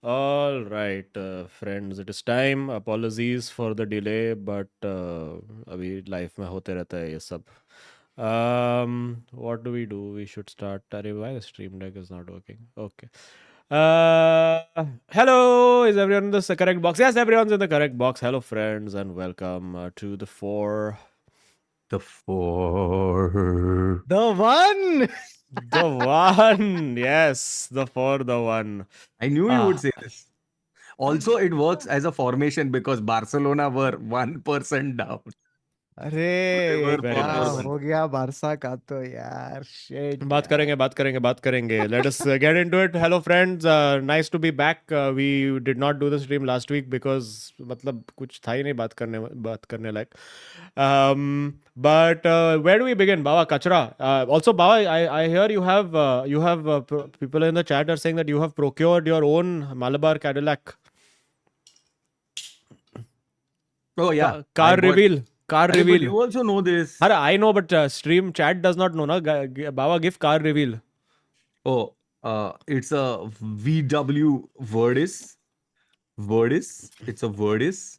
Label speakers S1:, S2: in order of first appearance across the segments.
S1: All right, friends, it is time. Apologies for the delay, but अभी life में होते रहता है ये सब. What do we do? We should start. अरे why the stream deck is not working? Okay. Hello, is everyone in the correct box? Yes, everyone's in the correct box. Hello, friends, and welcome to the four.
S2: The four.
S3: The one.
S1: The one. Yes, the four, the one.
S2: I knew you would
S1: Ah.
S2: say this. Also, it works as a formation because Barcelona were 1% down.
S3: अरे
S2: They were
S1: Very
S3: क्या
S1: nice.
S2: -1.
S3: हो गया Barça का तो यार shit
S1: बात करेंगे. Let us get into it. Hello friends, nice to be back. We did not do the stream last week because मतलब कुछ था ही नहीं बात करने लायक. But where do we begin? Baba Kachra. Also Baba, I hear you have people in the chat are saying that you have procured your own Malabar Cadillac.
S2: Oh, yeah.
S1: Car reveal. Car
S2: But
S1: reveal.
S2: you also know this.
S1: I know, but stream chat does not know. Na? Baba, give car reveal.
S2: Oh, it's a VW Verdis. It's a Verdis.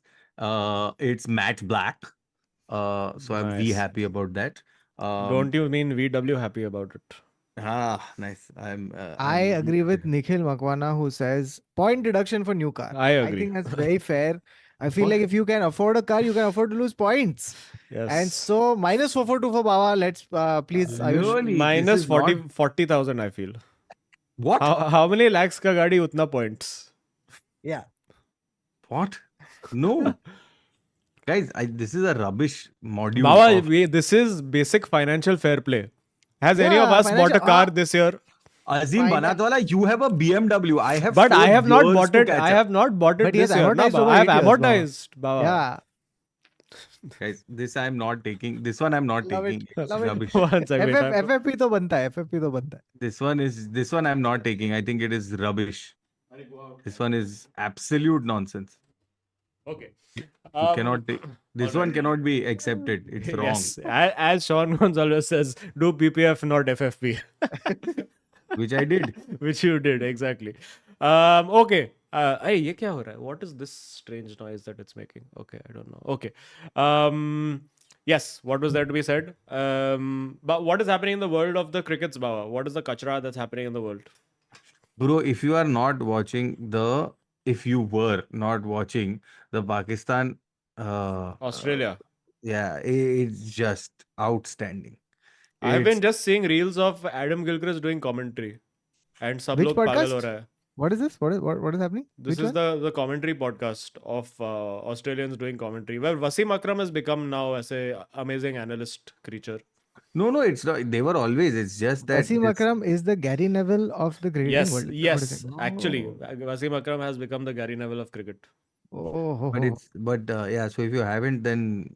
S2: It's matte black. So I'm
S1: Nice.
S2: happy about that.
S1: Don't you mean VW happy about it?
S2: Nice.
S3: I agree with Nikhil Makwana who says point deduction for new car.
S1: I agree.
S3: I think that's very fair. I feel like if you can afford a car, you can afford to lose points.
S1: Yes.
S3: And so minus 442 for Baba. Let's please Ayush.
S2: Really?
S1: Minus
S2: This is not-
S1: 40,000 I feel.
S2: What?
S1: How many lakhs ka gaadi utna points?
S3: Yeah.
S2: What? No. Guys, this is a rubbish module.
S1: Baba,
S2: of-
S1: this is basic financial fair play. Has any of
S3: Yeah,
S1: us bought a
S3: financial-
S1: car this year?
S2: Azim
S3: Fine.
S2: Banatwala, you have a BMW. I have
S1: But I
S2: 4
S1: have not
S2: years
S1: bought
S2: to
S1: it.
S2: catch
S1: I
S2: up.
S1: have not bought it
S3: But he has
S1: this year. Na,
S3: amortized
S1: Baba.
S3: over
S1: I have
S3: 8 years, Baba.
S1: amortized, Baba.
S3: Yeah.
S2: Guys, this I'm not taking. This one I'm not
S3: Love it,
S2: taking. It's
S3: love it.
S2: rubbish.
S1: One second. wait, I-
S3: FFP तो बनता है. FFP तो बनता है.
S2: This one I'm not taking. I think it is rubbish. This one is absolute nonsense.
S1: Okay.
S2: You cannot take. This one
S1: alright.
S2: cannot be accepted. It's wrong.
S1: Yes. As Sean Gonzalez says, do PPF, not FFP.
S2: Which I did.
S1: Which you did, exactly. Okay. Hey, ये क्या हो रहा है? What is this strange noise that it's making? Okay, I don't know. Okay. Yes, what was there to be said? But what is happening in the world of the crickets, Baba? What is the kachra that's happening in the world?
S2: Bro, if you are not watching if you were not watching the Pakistan
S1: Australia.
S2: yeah, it's just outstanding.
S1: I've been
S2: It's-
S1: just seeing reels of Adam Gilchrist doing commentary. And sab
S3: Which
S1: log pagal
S3: podcast?
S1: ho raha hai.
S3: What is this? What is happening?
S1: This
S3: Which
S1: is the commentary podcast of Australians doing commentary, where Wasim Akram has become now as a amazing analyst creature.
S2: No, it's not. They were always. It's just that.
S3: Wasim Akram is the Gary Neville of the cricketing
S1: Yes,
S3: world.
S1: yes. Actually,
S3: Oh.
S1: Wasim Akram has become the Gary Neville of cricket.
S3: Oh,
S2: But yeah. So if you haven't, then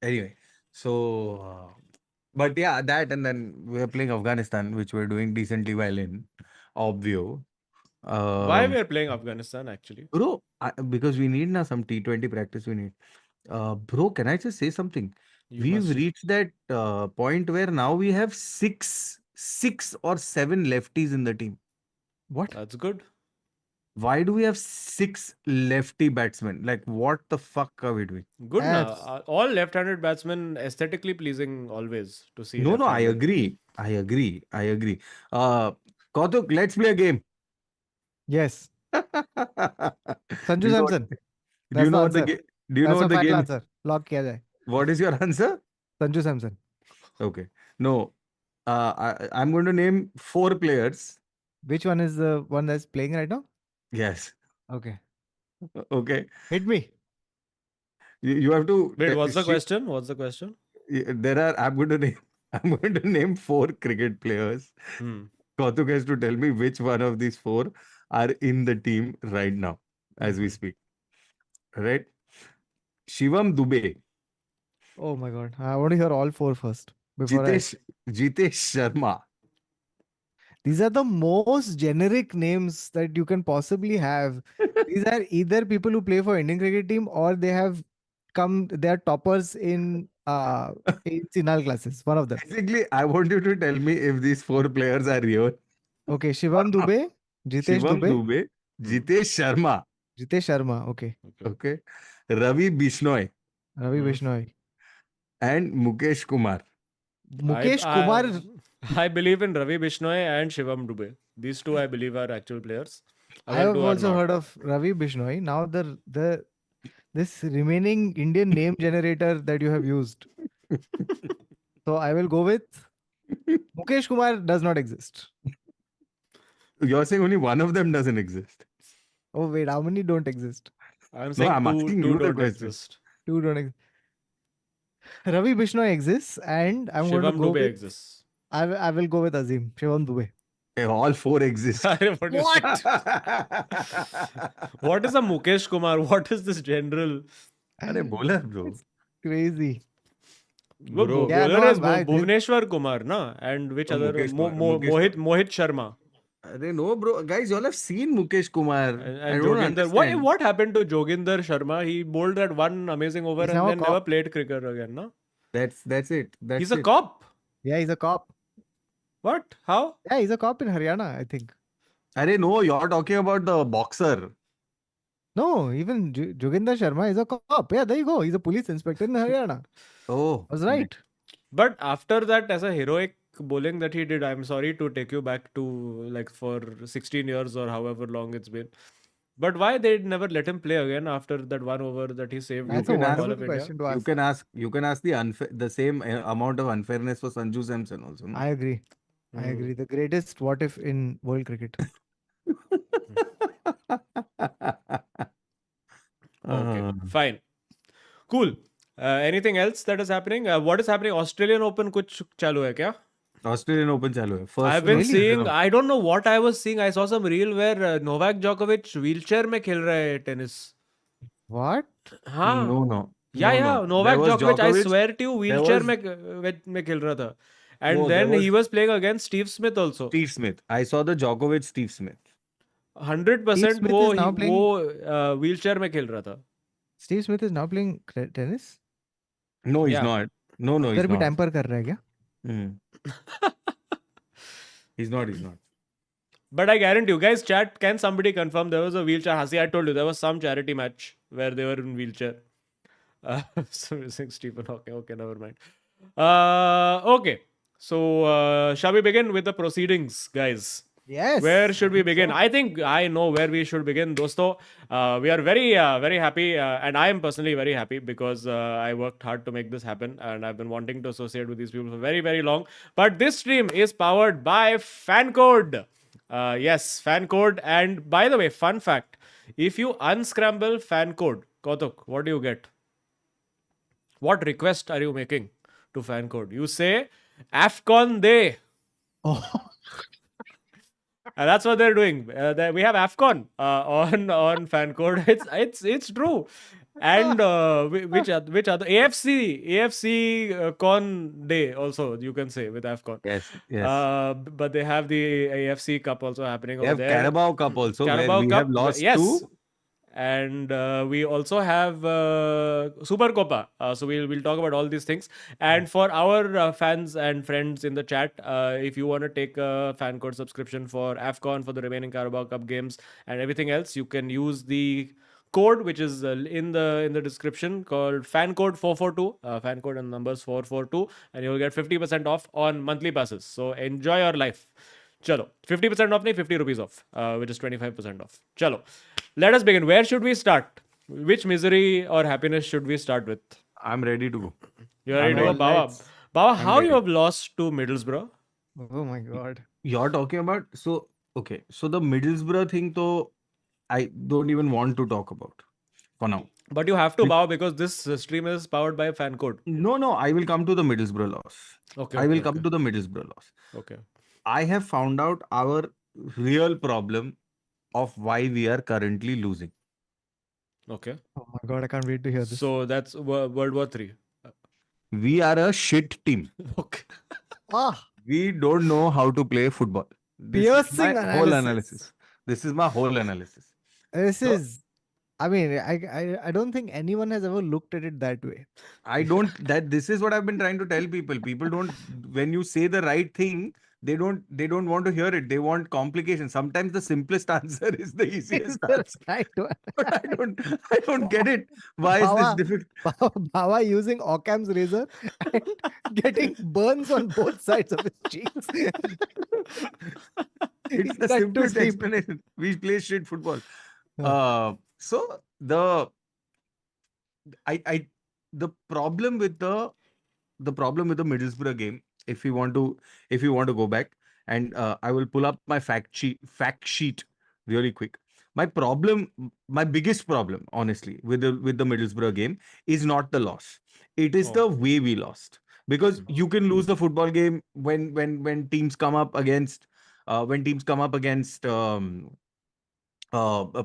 S2: anyway. So, but yeah, that and then we are playing Afghanistan, which we're doing decently well in. Obvio.
S1: Why we are playing Afghanistan actually?
S2: Bro, because we need now some T20 practice. We need. Bro, can I just say something?
S1: You
S2: We've
S1: must.
S2: reached that point where now we have six or seven lefties in the team.
S3: what?
S1: That's good.
S2: Why do we have 6 lefty batsmen? Like, what the fuck are we doing?
S1: Good now.
S3: Abs-
S1: All left-handed batsmen aesthetically pleasing always to see.
S2: No, I
S1: left-handed.
S2: agree. I agree. Kautuk, let's play a game.
S3: Yes.
S2: Do
S3: Sanju
S2: you know
S3: Samson.
S2: Do
S3: That's
S2: you know
S3: the
S2: what the
S3: answer.
S2: game? Do you know
S3: That's
S2: what
S3: my
S2: the
S3: final
S2: game?
S3: answer. Lock किया जाए.
S2: What is your answer?
S3: Sanju Samson.
S2: Okay. No. I'm going to name 4 players.
S3: Which one is the one that's playing right now?
S2: Yes.
S3: Okay.
S2: Okay.
S3: Hit me.
S2: You have to.
S1: Wait, what's the
S2: shi-
S1: question? What's the question?
S2: There are. I'm going to name 4 cricket players.
S1: Hmm.
S2: Kautuk has to tell me which one of these 4 are in the team right now as we speak. Right? Shivam Dubey,
S3: Oh my god. I want to hear all 4 first. Before I...
S2: Jitesh Sharma,
S3: These are the most generic names that you can possibly have. These are either people who play for Indian cricket team or they are toppers in Sinal classes. One of them.
S2: Basically, I want you to tell me if these 4 players are real.
S3: Okay, Shivam Dubey, Jitesh
S2: Shivam
S3: Dubey,
S2: Dubey, Jitesh Sharma.
S3: Jitesh Sharma. Okay.
S1: Okay.
S2: Okay. Ravi Bishnoi
S3: Ravi
S1: Hmm.
S3: Bishnoi.
S2: and Mukesh Kumar.
S3: Mukesh Kumar.
S1: I believe in Ravi Bishnoi and Shivam Dubey. These two I believe are actual players.
S3: I
S1: Other
S3: have
S1: two are
S3: also
S1: not.
S3: heard of Ravi Bishnoi. Now this remaining Indian name generator that you have used. So I will go with Mukesh Kumar does not exist.
S2: You're saying only one of them doesn't exist.
S3: Oh wait, how many don't exist?
S1: I'm
S2: No,
S1: saying
S2: I'm asking
S1: two
S2: you the
S1: don't
S2: question.
S1: exist.
S3: Two don't exist. Ravi Bishnoi exists, and I'm going to
S1: Shivam
S3: go
S1: Dubey
S3: with
S1: exists.
S3: I will go with Azim Shivam Dubey.
S2: All four exist.
S1: What is what is a Mukesh Kumar? What is this general?
S2: अरे बोला bro.
S3: It's crazy.
S1: Wo
S2: Bro.
S3: Yeah, no,
S1: bowler is
S3: I did.
S1: Bhuvneshwar Kumar, na? And which
S2: Oh,
S1: other?
S2: Mukesh Kumar, Mukesh
S1: Mohit Sharma
S2: अरे no bro, guys, y'all have seen Mukesh Kumar. I
S1: and
S2: don't
S1: Joginder.
S2: understand.
S1: What happened to Joginder Sharma? He bowled that one amazing over
S3: He's
S1: and
S3: now a
S1: then never
S3: cop.
S1: played cricket again, no?
S2: That's it. That's
S1: He's a
S2: it.
S1: cop.
S3: Yeah, he's a cop.
S1: What? How?
S3: Yeah, he's a cop in Haryana, I think.
S2: अरे no, you're talking about the boxer.
S3: No, even Joginder Sharma is a cop. Yeah, there you go. He's a police inspector in Haryana.
S2: Oh,
S3: I was right.
S1: But after that, as a heroic bowling that he did, I'm sorry to take you back to like for 16 years or however long it's been. But why they never let him play again after that one over that he saved
S3: That's
S1: for
S3: a
S2: can ask-
S1: all
S3: wonderful
S1: of India?
S3: question to
S2: You
S3: ask.
S2: can ask the same amount of unfairness for Sanju Samson also. No?
S3: I agree. I
S1: Hmm.
S3: agree. The greatest what if in world cricket.
S1: Okay,
S2: Uh,
S1: fine. Cool. Anything else that is happening? What is happening? Australian Open कुछ चालू है क्या?
S2: Australian Open चालू है. First
S1: I've been
S3: Really?
S1: seeing, I don't know what I was seeing. I saw some reel where Novak Djokovic wheelchair में खेल रहा है tennis.
S3: What?
S1: हाँ.
S2: No.
S1: Yeah,
S2: No. There
S1: Novak
S2: was
S1: Djokovic, I
S2: Djokovic,
S1: swear to you,
S2: there
S1: wheelchair
S2: was-
S1: में खेल रहा था. And
S2: No, there
S1: then he
S2: was-
S1: was playing against Steve Smith also.
S2: Steve Smith. I saw the Djokovic Steve Smith.
S1: 100%
S3: Smith
S1: वो
S3: is now playing-
S1: वो wheelchair में खेल रहा था.
S3: Steve Smith is now playing tennis?
S2: No, he's
S1: Yeah.
S2: not. No, he's
S3: उधर भी
S2: not.
S3: Tamper कर रहा है क्या?
S2: He's not.
S1: But I guarantee you, guys, chat, can somebody confirm there was a wheelchair? Hasi, I told you, there was some charity match where they were in wheelchair. So we're saying Stephen Hawking. Okay, never mind. Okay. So, shall we begin with the proceedings, guys?
S3: Yes.
S1: Where should we
S3: I think
S1: begin?
S3: so.
S1: I think I know where we should begin, dosto. We are very, very happy, and I am personally very happy because I worked hard to make this happen, and I've been wanting to associate with these people for very, very long. But this stream is powered by FanCode. Yes, FanCode. And by the way, fun fact: if you unscramble FanCode, Kautuk, what do you get? What request are you making to FanCode? You say AFCON Day.
S3: Oh,
S1: And that's what they're doing. We have AFCON on FanCode. It's true. And which other AFC Con Day also you can say with AFCON.
S2: Yes.
S1: But they have the AFC Cup also happening
S2: They
S1: over
S2: have
S1: there.
S2: Carabao Cup also,
S1: Carabao
S2: where we
S1: Cup,
S2: have lost
S1: yes.
S2: to.
S1: And we also have Super Copa. So we'll talk about all these things. And for our fans and friends in the chat, if you want to take a fan code subscription for AFCON, for the remaining Carabao Cup games and everything else, you can use the code which is in the description called FanCode 442. FanCode and numbers 442, and you'll get 50% off on monthly passes. So enjoy your life. Chalo, 50% off, nahi 50 rupees off, which is 25% off. Chalo, let us begin. Where should we start? Which misery or happiness should we start with?
S2: I'm ready to go.
S1: You're ready to go,
S3: Well,
S1: Baba.
S3: let's-
S1: Baba, how
S2: ready.
S1: you have lost to Middlesbrough?
S3: oh my God.
S2: You're talking about so the Middlesbrough thing, though, I don't even want to talk about for now.
S1: But you have to, Baba, because this stream is powered by FanCode.
S2: No, I will come to the Middlesbrough loss.
S1: Okay.
S2: I will come to the Middlesbrough loss.
S1: Okay.
S2: I have found out our real problem of why we are currently losing.
S1: Okay.
S3: Oh my God, I can't wait to hear this.
S1: So that's World War III.
S2: We are a shit team.
S1: Okay.
S2: We don't know how to play football. This is
S3: Piercing
S2: my whole
S3: analysis.
S2: analysis. This is my whole analysis.
S3: This
S2: So-
S3: is, I mean, I don't think anyone has ever looked at it that way.
S2: I don't, this is what I've been trying to tell people. People don't, when you say the right thing, they don't want to hear it. They want complications. Sometimes the simplest answer is the
S3: It's
S2: easiest
S3: the
S2: answer.
S3: right one.
S2: But I don't get it. Why is this
S3: Bhava,
S2: difficult?
S3: Bhava using Occam's razor and getting burns on both sides of his cheeks.
S2: It's
S3: He
S2: the
S3: cut too
S2: simplest
S3: deep.
S2: explanation. We play shit football.
S3: Huh.
S2: So I the problem with the Middlesbrough game, if you want to go back, and I will pull up my fact sheet really quick. My biggest problem, honestly, with the Middlesbrough game is not the loss. It is
S1: Oh.
S2: the way we lost. Because
S1: Mhm.
S2: you can lose the football game when teams come up against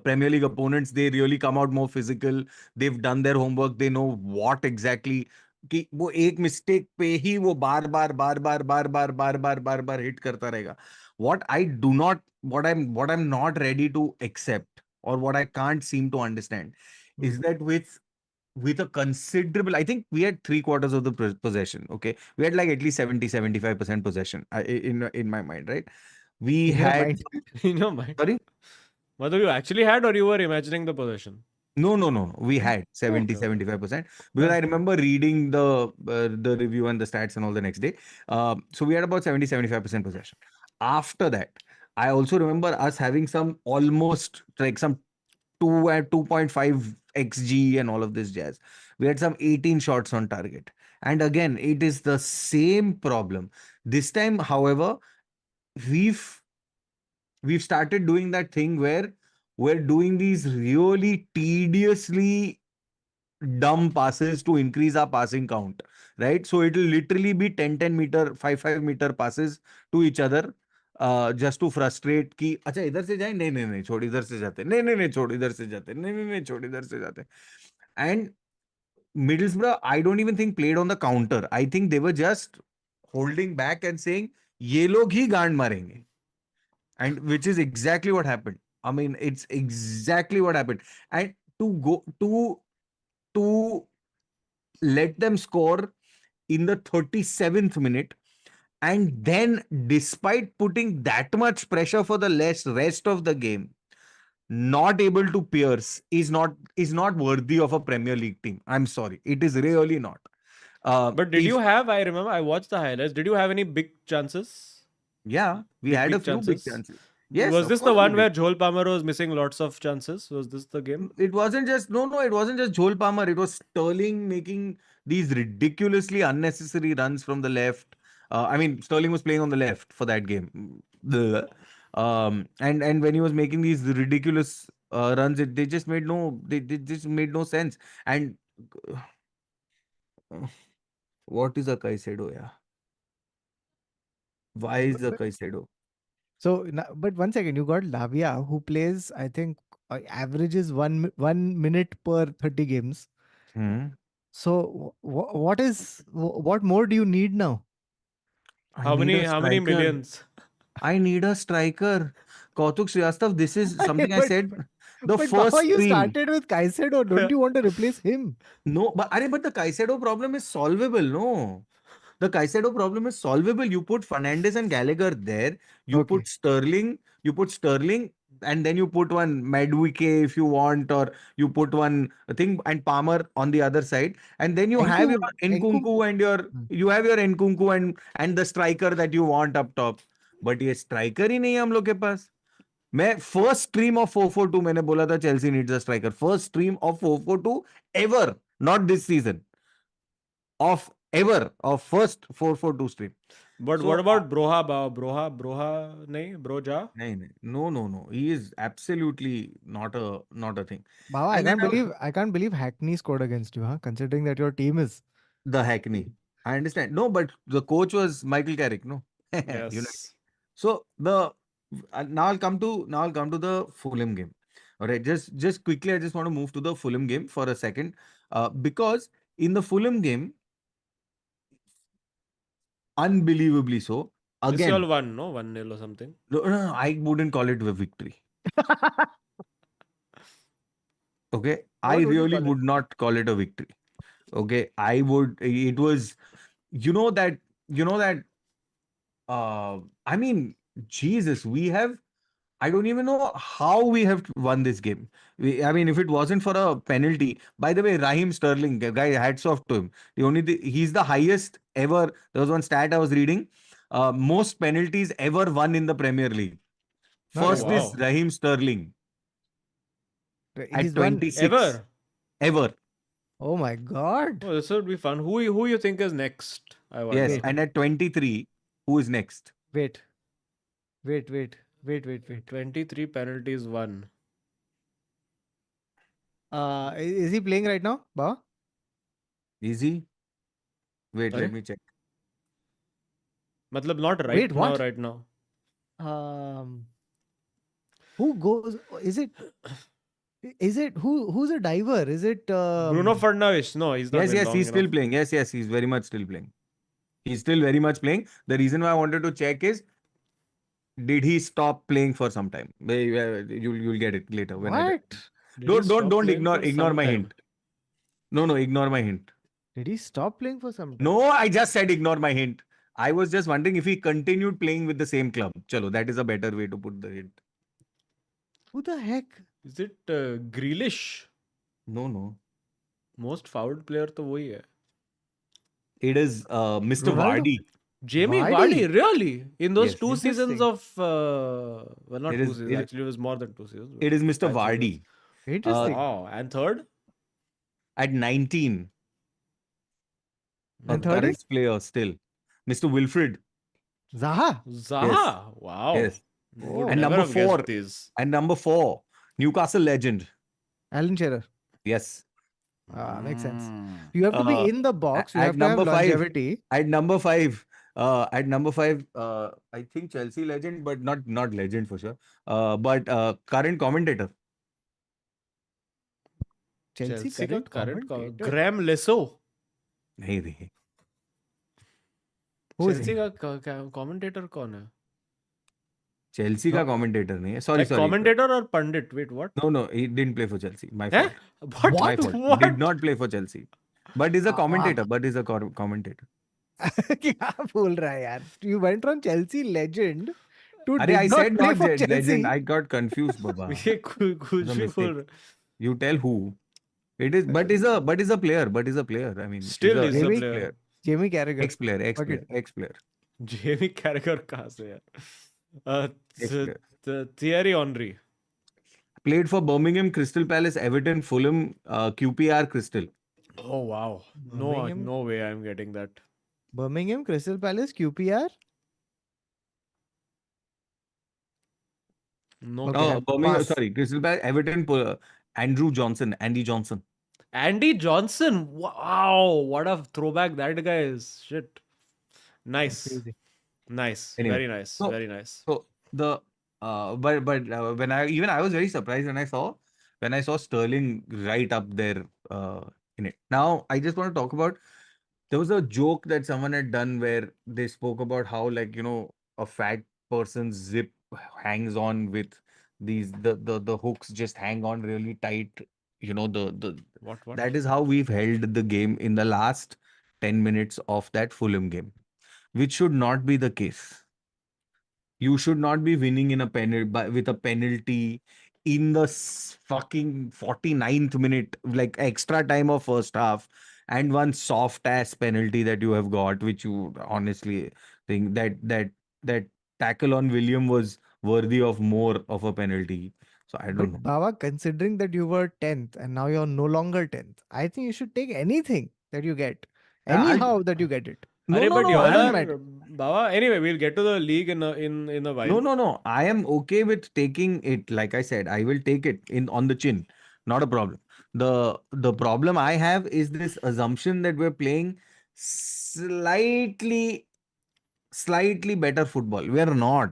S2: Premier League opponents. They really come out more physical. They've done their homework. They know what exactly कि वो एक mistake पे ही वो बार बार hit करता रहेगा. What I'm not ready to accept, or what I can't seem to understand,
S3: Hmm.
S2: is that with a considerable, I think we had 3/4 of the possession. Okay, we had like at least 70-75% possession, in my mind, right? We
S3: In your
S2: had
S3: mind.
S1: In your mind.
S2: Sorry.
S1: Whether you actually had or you were imagining the possession.
S2: No, no, no, no. We had 70,
S1: Okay, okay.
S2: 75%, because
S3: Huh.
S2: I remember reading the review and the stats and all the next day. So we had about 70-75% possession. After that, I also remember us having some almost like some 2.5 xg and all of this jazz. We had some 18 shots on target. And again, it is the same problem. This time, however, we've we've started doing that thing where we're doing these really tediously dumb passes to increase our passing count, right? So it'll literally be 10-10 meter, 5-5 meter passes to each other, just to frustrate कि अच्छा इधर से जाए, नहीं नहीं नहीं छोड़ इधर से जाते, नहीं नहीं नहीं छोड़ इधर से जाते, नहीं नहीं नहीं छोड़ इधर से जाते. And Middlesbrough, I don't even think played on the counter. I think they were just holding back and saying ये लोग ही गांड मारेंगे, and which is exactly what happened. I mean, it's exactly what happened. And to let them score in the 37th minute, and then despite putting that much pressure for the rest of the game, not able to pierce, is not worthy of a Premier League team. I'm sorry, it is really not.
S1: But did you
S2: If
S1: have, I remember, I watched the highlights. Did you have any big chances?
S2: Yeah, we
S1: Big,
S2: had a
S1: big
S2: few big
S1: chances?
S2: chances. Yes,
S1: Was
S2: of
S1: this the
S2: course we
S1: one
S2: did.
S1: where Joel Palmer was missing lots of chances? Was this the game?
S2: It wasn't just no, no. It wasn't just Joel Palmer. It was Sterling making these ridiculously unnecessary runs from the left. I mean, Sterling was playing on the left for that game. Bleh. And when he was making these ridiculous runs, they just made no sense. And uh, what is a Caicedo? Yeah, why is a Caicedo?
S3: So, but 1 second, you got Lavia who plays, I think, averages 1 minute per 30 games.
S2: Hmm.
S3: So, what more do you need now?
S2: I
S1: How
S2: need
S1: many
S2: a
S1: how many
S2: striker.
S1: millions?
S2: I need a striker. Kautuk Srivastav, this is something I
S3: but,
S2: said.
S3: but
S2: The
S3: but
S2: first
S3: Baba, you
S2: stream.
S3: started with Caicedo. Don't you want to replace him?
S2: No, but the Caicedo problem is solvable. No. The Caicedo problem is solvable. You put Fernandes and Gallagher there. You
S3: Okay.
S2: put Sterling. And then you put one Medwike if you want, or you put one thing and Palmer on the other side. And then you have your
S3: Enkunku.
S2: Nkunku and your Nkunku and the striker that you want up top. But ये striker ही नहीं है हम लोग के पास. मैं first stream of 442 मैंने बोला था Chelsea needs a striker. First stream of 442 ever, not this season, of ever, of first 442 stream.
S1: But
S2: so
S1: what about Broha, nahi, Broja?
S2: नहीं नहीं, no no no, he is absolutely not a thing.
S3: Baba,
S2: and then
S3: I can't believe Hackney scored against you, huh? Considering that your team is.
S2: The Hackney, I understand. No, but the coach was Michael Carrick. No.
S1: Yes.
S2: So now I'll come to the Fulham game. All right, just quickly, I just want to move to the Fulham game for a second, because in the Fulham game, unbelievably so,
S1: This you all
S2: again,
S1: won, no? 1-0 or something.
S2: no, no, no, I wouldn't call it a victory. Okay, I
S3: What would you
S2: really
S3: call it?
S2: would not call it a victory. Okay, I would. It was, you know that I mean, Jesus, we have. I don't even know how we have won this game. I mean, if it wasn't for a penalty. By the way, Raheem Sterling, guy, hats off to him. He's the highest ever. There was one stat I was reading. Most penalties ever won in the Premier League.
S3: Not
S1: Oh
S2: First
S3: ever.
S2: is
S1: wow.
S2: Raheem Sterling at
S3: He's won.
S2: 26
S1: Ever?
S2: ever.
S3: Oh my God.
S1: Oh, this would be fun. Who you think is next? I
S2: Yes,
S1: wonder.
S3: Wait.
S2: and at 23, who is next?
S3: Wait. Wait.
S1: 23 penalties won.
S3: Is he playing right now, Ba?
S2: Is he? Wait,
S1: Sorry?
S2: let me check.
S1: Matlab not
S3: Wait,
S1: right now,
S3: what?
S1: right now.
S3: Um, who goes? Is it who's a diver? Is it
S1: Bruno Fernandes. No, he's not
S2: Yes,
S1: been
S2: yes,
S1: long
S2: he's
S1: enough.
S2: still playing. Yes, he's very much still playing. He's still very much playing. The reason why I wanted to check is, did he stop playing for some time? You'll get it later when I tell.
S3: what?
S1: Did he stop
S2: Don't
S1: playing for
S2: ignore
S1: some
S2: my
S1: time?
S2: hint. No, ignore my hint.
S3: Did he stop playing for some time?
S2: No, I just said ignore my hint. I was just wondering if he continued playing with the same club. Chalo, that is a better way to put the hint.
S3: Who the heck?
S1: Is it Grealish?
S2: No.
S1: Most fouled player तो वही है.
S2: It is Mr.
S3: Ronaldo?
S2: Vardy.
S1: Jamie
S3: Vardy?
S1: Vardy, really? In those
S2: Yes.
S1: two seasons
S3: Interesting.
S1: of well, not
S2: It
S1: two
S2: is
S1: seasons.
S2: it,
S1: Actually, it was more than 2 seasons.
S2: it is Mr.
S1: 5 seasons.
S2: Vardy.
S3: Interesting.
S1: Wow. And third?
S2: At 19, a
S3: And third
S2: current
S3: is
S2: player still. Mr. Wilfred.
S3: Zaha.
S1: Zaha. Wow.
S2: Yes.
S1: Would
S2: And
S1: never
S2: number
S1: have guessed
S2: 4.
S1: these.
S2: And number 4, Newcastle legend.
S3: Alan Shearer.
S2: Yes.
S3: Makes sense.
S1: Mm.
S3: You have to be
S2: Uh,
S3: in the box. You
S2: at
S3: have to have
S2: number 5,
S3: longevity.
S2: at number 5, I think Chelsea legend, but not legend for sure. But current commentator.
S3: Chelsea
S1: Chelsea का
S3: current
S1: current
S3: commentator.
S1: Graham Lesso.
S2: नहीं रही.
S3: Who is
S1: Chelsea
S3: he?
S1: का commentator कौन है?
S2: Chelsea का
S3: No.
S2: commentator नहीं है. Sorry.
S1: Commentator or pundit? Wait, what?
S2: No, he didn't play for Chelsea. My
S1: Eh?
S2: fault.
S1: What?
S2: My fault.
S1: What?
S2: Did not play for Chelsea. But he's a
S3: Ah.
S2: commentator. Commentator.
S3: क्या बोल रहा है यार? You went from Chelsea legend to
S2: Arey,
S3: did
S2: I
S3: not
S2: said
S3: play
S2: not
S3: for
S2: legend.
S3: Chelsea.
S2: I got confused, Baba.
S1: ये कुछ
S2: It's a
S1: भी
S2: mistake.
S1: बोल रहा.
S2: You tell who. It is, but is a player. I mean,
S1: Still
S2: he's
S1: is a
S3: Jamie-
S1: player.
S3: Jamie Carragher.
S2: ex-player.
S1: Jamie Carragher कहाँ से यार?
S2: Ex-player.
S1: Thierry Henry.
S2: Played for Birmingham, Crystal Palace, Everton, Fulham, QPR, Crystal.
S1: Oh wow.
S3: Birmingham?
S1: No way I'm getting that.
S3: Birmingham, Crystal Palace, QPR.
S1: No.
S3: Okay.
S2: Oh, Birmingham,
S3: pass.
S2: sorry, Crystal Palace, Everton, Andy Johnson.
S1: Andy Johnson. Wow, what a throwback that guy is. Shit. Nice.
S3: Crazy.
S1: Nice.
S2: Anyway,
S1: Very nice.
S2: so-
S1: Very nice.
S2: So the but when I was very surprised when I saw Sterling right up there in it. Now I just want to talk about, there was a joke that someone had done where they spoke about how, like, a fat person's zip hangs on with the hooks just hang on really tight. The
S1: What?
S2: that is how we've held the game in the last 10 minutes of that Fulham game, which should not be the case. You should not be winning in a with a penalty in the fucking 49th minute, like extra time of first half, and one soft ass penalty that you have got, which you honestly think that tackle on William was worthy of more of a penalty. So I don't know.
S3: But Baba, considering that you were 10th and now you're no longer 10th, I think you should take anything that you get.
S2: Yeah,
S3: Anyhow that you get it.
S2: No,
S1: Arey,
S2: no,
S1: but
S2: no,
S1: y'all
S2: I
S3: doesn't
S1: are,
S3: matter.
S1: Baba. Anyway, we'll get to the league in a while.
S2: No. I am okay with taking it. Like I said, I will take it on the chin. Not a problem. The problem I have is this assumption that we're playing slightly better football. We are not.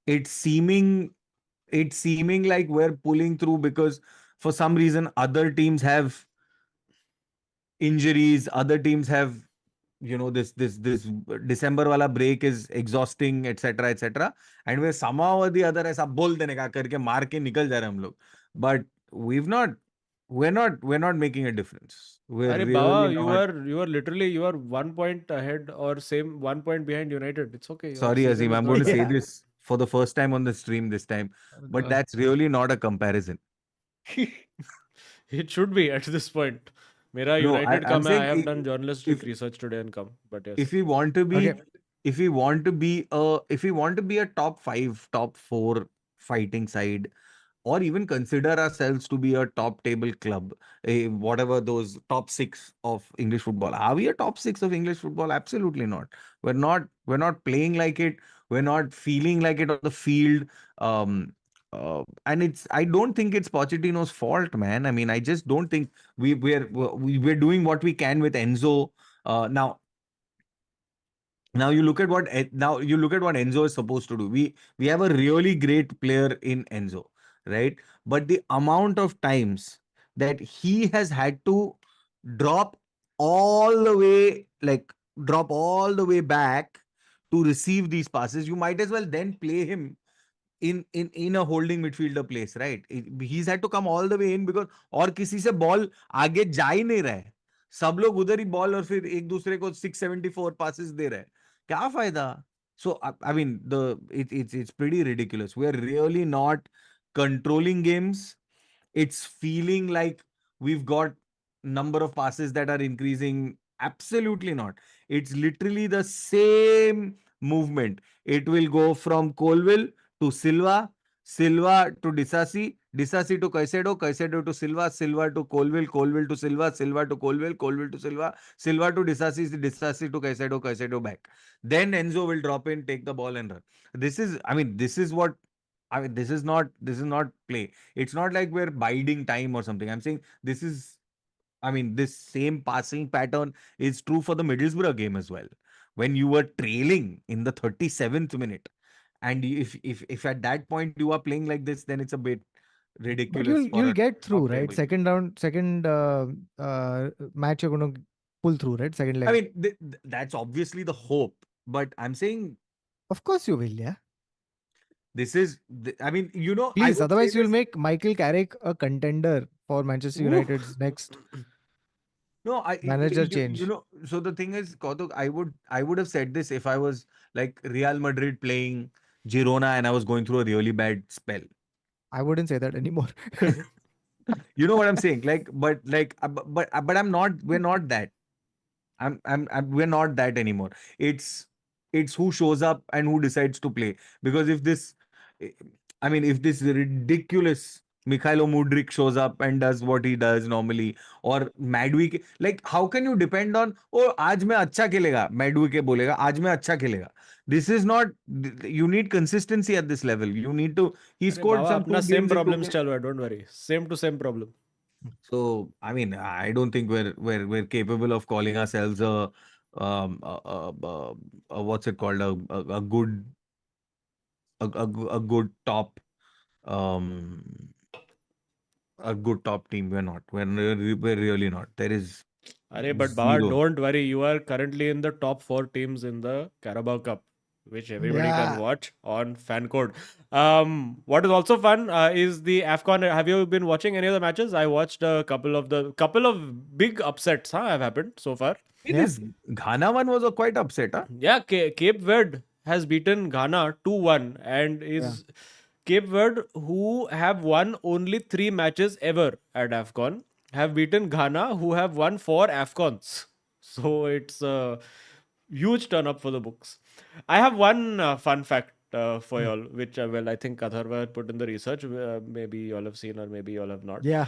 S2: It's seeming like we're pulling through because for some reason other teams have injuries, other teams have, this December wala break is exhausting, etc. And we're somehow or the other ऐसा बोल देने का करके मार के निकल जा रहे हम लोग. But we've not we're not making a difference. We're
S1: Arey
S2: really
S1: Baba,
S2: not.
S1: you are literally you are 1 point ahead or same 1 point behind United. It's okay. Your
S2: Sorry,
S1: season
S2: Azim,
S1: is
S2: I'm going
S1: not
S2: to say
S1: done.
S3: Yeah.
S2: this for the first time on the stream this time, but
S3: Uh,
S2: that's really not a comparison.
S1: It should be at this point. Mera
S2: No,
S1: United
S2: I'm
S1: come hai. I
S2: saying
S1: have done journalistic
S2: if
S1: research today and come. But
S2: if
S1: yes.
S2: we want to
S3: okay.
S2: be if we want to be a top 5, top 4 fighting side, or even consider ourselves to be a top table club, whatever those top 6 of English football. Are we a top 6 of English football? Absolutely not. We're not playing like it. We're not feeling like it on the field. Um, and I don't think it's Pochettino's fault, man. I mean, I just don't think we're doing what we can with Enzo. Now, now you look at what Enzo is supposed to do. We have a really great player in Enzo, right? But the amount of times that he has had to drop all the way, like drop all the way back to receive these passes, you might as well then play him in a holding midfielder place, right? He's had to come all the way in because और किसी से ball आगे जा ही नहीं रहा है. सब लोग उधर ही बॉल और फिर एक दूसरे को 674 passes दे रहे हैं. क्या फायदा? So I mean it's pretty ridiculous. We're really not controlling games. It's feeling like we've got number of passes that are increasing. Absolutely not. It's literally the same movement. It will go from Colville to Silva, Silva to Disasi, Disasi to Caicedo, Caicedo to Silva, Silva to Colville, Colville to Silva, Silva to Colville, Colville to Silva, Silva to Disasi, Disasi to Caicedo, Caicedo back. Then Enzo will drop in, take the ball and run. This is what this is not play. It's not like we're biding time or something. I'm saying this same passing pattern is true for the Middlesbrough game as well. When you were trailing in the 37th minute, and if at that point you are playing like this, then it's a bit
S3: But
S2: ridiculous for
S3: you'll
S2: a
S3: get through,
S2: top
S3: right?
S2: table club.
S3: Second round, second match you're gonna pull through, right? Second
S2: I
S3: leg.
S2: mean, that's obviously the hope, but I'm saying
S3: Of course you will, yeah.
S2: this is. I mean, I
S3: Please,
S2: would say
S3: otherwise you'll
S2: this.
S3: make Michael Carrick a contender for Manchester
S2: Ooh.
S3: United's next
S2: No,
S3: manager change.
S2: so the thing is, Kautuk, I would have said this if I was like Real Madrid playing Girona and I was going through a really bad spell.
S3: I wouldn't say that anymore.
S2: You know what I'm saying? But I'm not. We're not that. We're not that anymore. It's who shows up and who decides to play. Because eh, if this ridiculous Mikhailo Mudryk shows up and does what he does normally, or Madwi, like how can you depend on? Oh, आज मैं अच्छा खेलेगा. Madwi के बोलेगा आज मैं अच्छा खेलेगा. This is not. You need consistency at this level. You need to. He
S1: अरे
S2: scored
S1: बाबा
S2: some
S1: अपना
S2: 2
S1: same
S2: games in 2
S1: problems
S2: games.
S1: चल रहा है. Don't worry. Same to same problem.
S2: So I don't think we're capable of calling ourselves what's it called, a good a good top um a good top team. We're really not. There is
S1: Arey, but Baba,
S2: zero.
S1: don't worry. You are currently in the top 4 teams in the Carabao Cup, which everybody can
S3: Yeah.
S1: watch on fan code. What is also fun is the AFCON. Have you been watching any of the matches? I watched a couple of big upsets have happened so far.
S3: Yeah.
S2: This Ghana one was a quite upset, huh?
S1: Yeah, Cape Verde has beaten Ghana 2-1 and
S3: Yeah.
S1: is Cape Verde, who have won only 3 matches ever at AFCON, have beaten Ghana, who have won 4 AFCONs. So it's a huge turn up for the books. I have one fun fact for
S3: Hmm.
S1: y'all, which I think Atharva had put in the research. Maybe y'all have seen or maybe y'all have not.
S3: Yeah.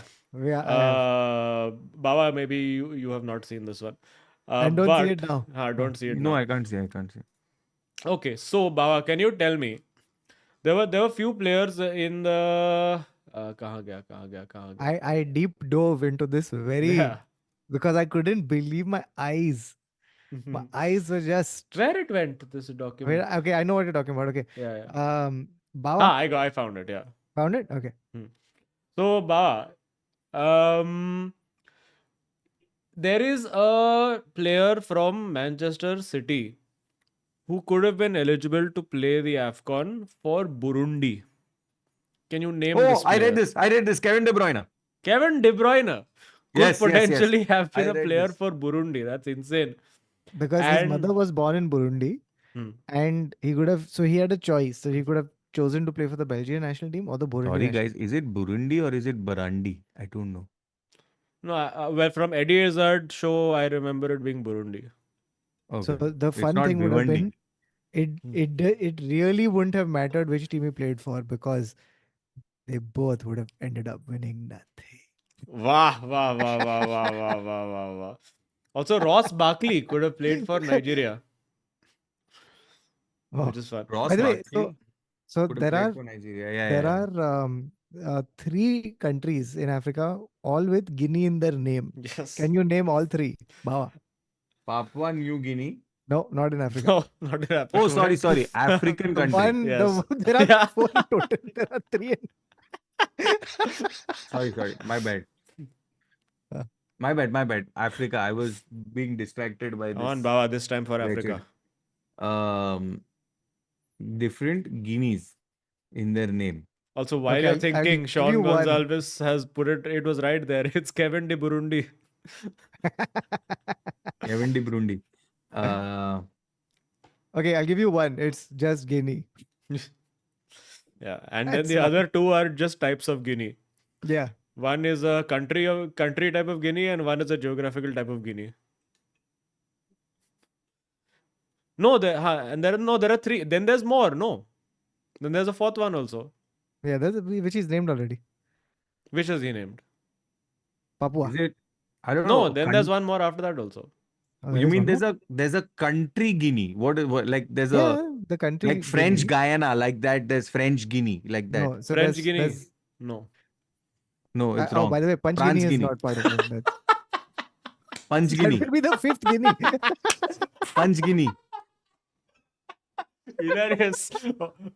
S3: Yeah, I have.
S1: Baba, maybe you have not seen this one.
S3: And don't see it
S1: But
S3: now.
S1: don't see it
S2: No,
S1: now.
S2: I can't say. I can't say.
S1: Okay, so Baba, can you tell me there were few players in the कहाँ गया?
S3: I deep dove into this
S1: Yeah.
S3: because I couldn't believe my eyes. My eyes were just
S1: Where it went, this document?
S3: okay, I know what you're talking about. Okay.
S1: Yeah.
S3: Baba
S1: I found it, yeah.
S3: found it? Okay.
S1: So Baba, there is a player from Manchester City who could have been eligible to play the AFCON for Burundi. Can you name
S2: Oh,
S1: this player?
S2: I read this. Kevin De Bruyne.
S1: Kevin De Bruyne could
S2: Yes, yes, yes.
S1: potentially have been
S2: I
S1: a
S2: read
S1: player
S2: this.
S1: for Burundi. That's insane.
S3: Because his
S1: And
S3: mother was born in Burundi,
S1: Hmm.
S3: and he could have. So he had a choice. So he could have chosen to play for the Belgian national team or the Burundi
S2: Sorry,
S3: national.
S2: guys. Is it Burundi or is it Barandi? I don't know.
S1: no, well, from Eddie Izzard show, I remember it being Burundi.
S3: So
S2: Okay.
S3: the
S2: It's
S3: fun
S2: not
S3: thing would have
S2: Vivendi.
S3: been
S1: Hmm.
S3: it really wouldn't have mattered which team he played for, because they both would have ended up winning nothing.
S1: Wow, wow, wow, wow, wow, wow, wow, wow, wow. Also, Ross Barkley could have played for Nigeria,
S3: Oh,
S1: which is fun.
S2: Ross
S3: by the way, so
S2: Barkley
S3: so
S2: could have
S3: there
S2: played
S3: are
S2: for Nigeria. Yeah,
S3: there
S2: yeah, yeah.
S3: are 3 countries in Africa, all with Guinea in their name.
S1: Yes.
S3: Can you name all 3? Bawa.
S2: Papua New Guinea.
S3: No, not in Africa.
S1: No, not in
S2: Oh,
S1: Africa.
S2: sorry, sorry. African
S3: The
S2: country.
S3: one,
S1: Yes.
S3: there are
S1: Yeah.
S3: 4 in total. There are 3.
S2: Sorry, sorry. My bad.
S3: Uh,
S2: My bad, my bad. Africa. I was being distracted by
S1: Come on,
S2: this
S1: Baba, this time for
S2: wretched.
S1: Africa.
S2: Different Guineas in their name.
S1: Also, while
S3: Okay,
S1: you're
S3: I'll
S1: thinking,
S3: give
S1: Sean
S3: you one.
S1: Gonzalez has put it was right there. It's Kevin De Burundi.
S2: Kevin De Burundi. Uh,
S3: Okay, I'll give you one. It's just Guinea.
S1: Yeah, and then
S3: That's
S1: the
S3: fine.
S1: other 2 are just types of Guinea.
S3: Yeah.
S1: One is a country type of Guinea, and one is a geographical type of Guinea. No, there are 3. Then there's more. No, then there's a 4th one also.
S3: Yeah, which is named already.
S1: Which is he named?
S3: Papua.
S2: is it? I don't
S1: No,
S2: know.
S1: then there's one more after that also.
S3: Oh,
S2: You
S3: there is
S2: mean
S3: one more?
S2: there's a country Guinea? What like there's a
S3: Yeah, the country
S2: like French
S3: Guinea.
S2: Guyana like that. There's French Guinea like that.
S3: No, so
S1: French
S3: there's
S1: Guinea. No.
S2: No, it's
S3: oh,
S2: wrong.
S3: by the way, Punch
S2: France
S3: Guinea is
S2: Guinea.
S3: not part of it.
S2: Punch
S3: That
S2: Guinea.
S3: will be the 5th Guinea.
S2: Punch Guinea.
S1: Hilarious.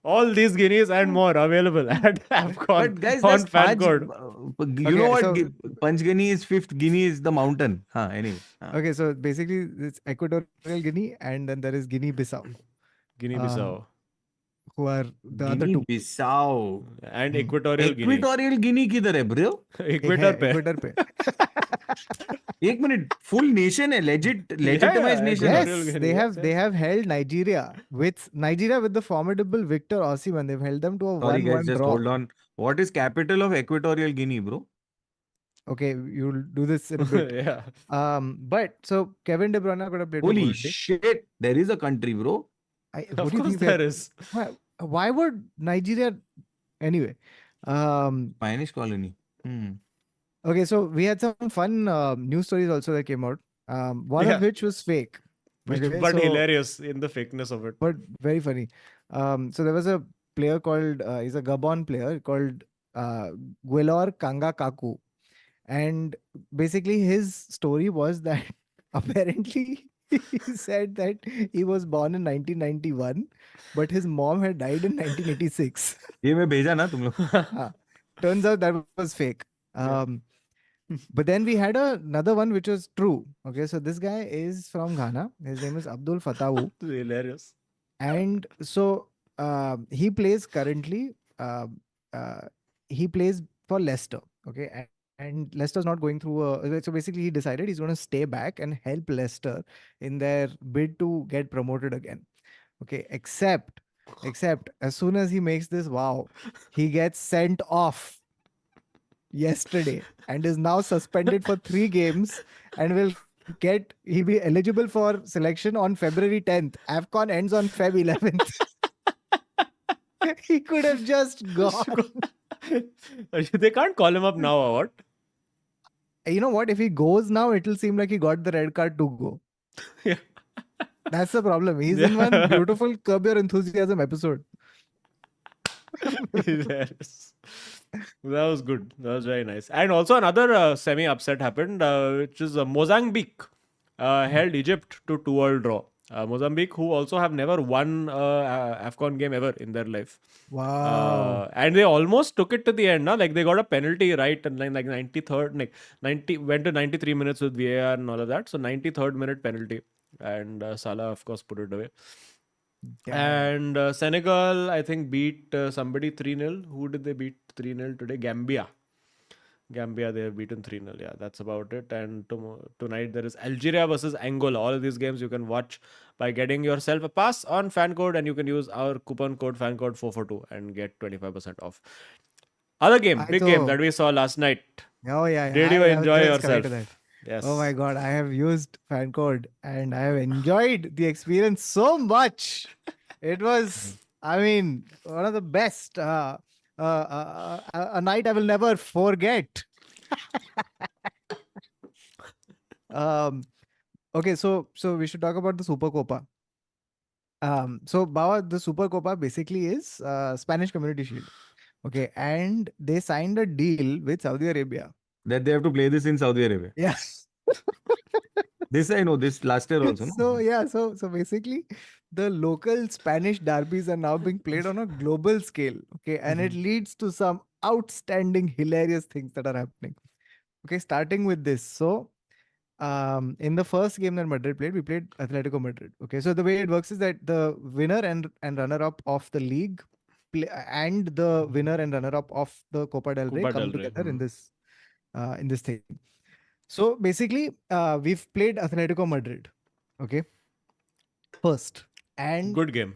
S1: All these guineas and more available at AFCON
S2: But guys,
S1: on
S2: that's
S1: fan
S2: Punch.
S1: code.
S2: You
S3: Okay,
S2: know what?
S3: so-
S2: Punch Guinea is 5th. Guinea is the mountain. Huh, anyway.
S3: Okay, so basically it's Equatorial Guinea, and then there is Guinea-Bissau,
S1: Guinea-Bissau
S3: who are the other
S2: Guinea
S3: 2.
S2: Bissau.
S1: and
S3: Hmm.
S1: Equatorial Guinea.
S2: Equatorial Guinea किधर है bro?
S1: Equator पे.
S3: Equator पे.
S2: एक minute full nation है legitimized
S1: yeah,
S2: nation
S1: Equatorial
S2: है.
S3: Yes,
S1: Guinea, yes,
S3: they
S1: yes.
S3: have held Nigeria with the formidable Victor Osimhen. They've held them to a
S2: Sorry
S3: 1-1
S2: guys, just
S3: draw.
S2: hold on. What is capital of Equatorial Guinea, bro?
S3: Okay, you'll do this in a bit.
S1: Yeah.
S3: But so Kevin De Bruyne could have played for
S2: Holy
S3: Burundi.
S2: shit, there is a country, bro.
S3: What
S1: Of
S3: do you
S1: course
S3: think
S1: there is.
S3: why would Nigeria anyway?
S2: Spanish colony.
S3: Okay, so we had some fun news stories also that came out. One
S1: Yeah.
S3: of which was fake. Okay,
S1: But
S3: so-
S1: hilarious in the fakeness of it.
S3: but very funny. So there was a player called he's a Gabon player called Guelor Kanga Kaku, and basically his story was that apparently he said that he was born in 1991, but his mom had died in 1986.
S2: ये मैं भेजा ना तुम लोग.
S3: Turns out that was fake.
S1: Yeah.
S3: But then we had another one which was true. Okay, so this guy is from Ghana. His name is Abdul Fatawu.
S1: Hilarious.
S3: And so he plays currently, he plays for Leicester. Okay. And Leicester's not going through so basically he decided he's going to stay back and help Leicester in their bid to get promoted again. Okay. Except as soon as he makes this vow, he gets sent off yesterday and is now suspended for 3 games and he'll be eligible for selection on February 10th. AFCON ends on Feb 11th. He could have just gone.
S1: They can't call him up now or what?
S3: You know what? If he goes now, it'll seem like he got the red card to go.
S1: Yeah.
S3: That's the problem. He's in one beautiful Curb Your Enthusiasm episode.
S1: Hilarious. That was good. That was very nice. And also another semi-upset happened, which is Mozambique held Egypt to 2-2 draw. Mozambique, who also have never won AFCON game ever in their life.
S3: Wow.
S1: And they almost took it to the end. Like they got a penalty right and like 93rd, 90 went to 93 minutes with VAR and all of that. So 93rd minute penalty. And Salah, of course, put it away. And Senegal, I think, beat somebody 3-0. Who did they beat 3-0 today? Gambia. Gambia, they have beaten 3-0. Yeah, that's about it. And tonight there is Algeria versus Angola. All of these games you can watch by getting yourself a pass on fan code, and you can use our coupon code fan code 442 and get 25% off. Other game,
S3: I
S1: big game that
S3: too.
S1: we saw last night.
S3: Oh yeah,
S1: Did you
S3: I was
S1: enjoy
S3: just coming to
S1: yourself?
S3: that. Oh my
S1: Yes.
S3: god, I have used fan code and I have enjoyed the experience so much. It was, I mean, one of the best. A night I will never forget. Um, okay, so we should talk about the Super Copa. So Bawa, the Super Copa basically is Spanish Community Shield. Okay, and they signed a deal with Saudi Arabia.
S2: That they have to play this in Saudi Arabia.
S3: Yeah.
S2: This I know. This last year also.
S3: So
S2: No?
S3: yeah, so basically, the local Spanish derbies are now being played on a global scale. Okay, and it leads to some outstanding, hilarious things that are happening. Okay, starting with this. So, in the first game that Madrid played, we played Atletico Madrid. Okay, so the way it works is that the winner and runner up of the league and the winner and runner up of the Copa del Rey
S1: Copa
S3: come
S1: del Rey.
S3: together in this thing. So basically, we've played Atletico Madrid. Okay, first. And
S1: Good game.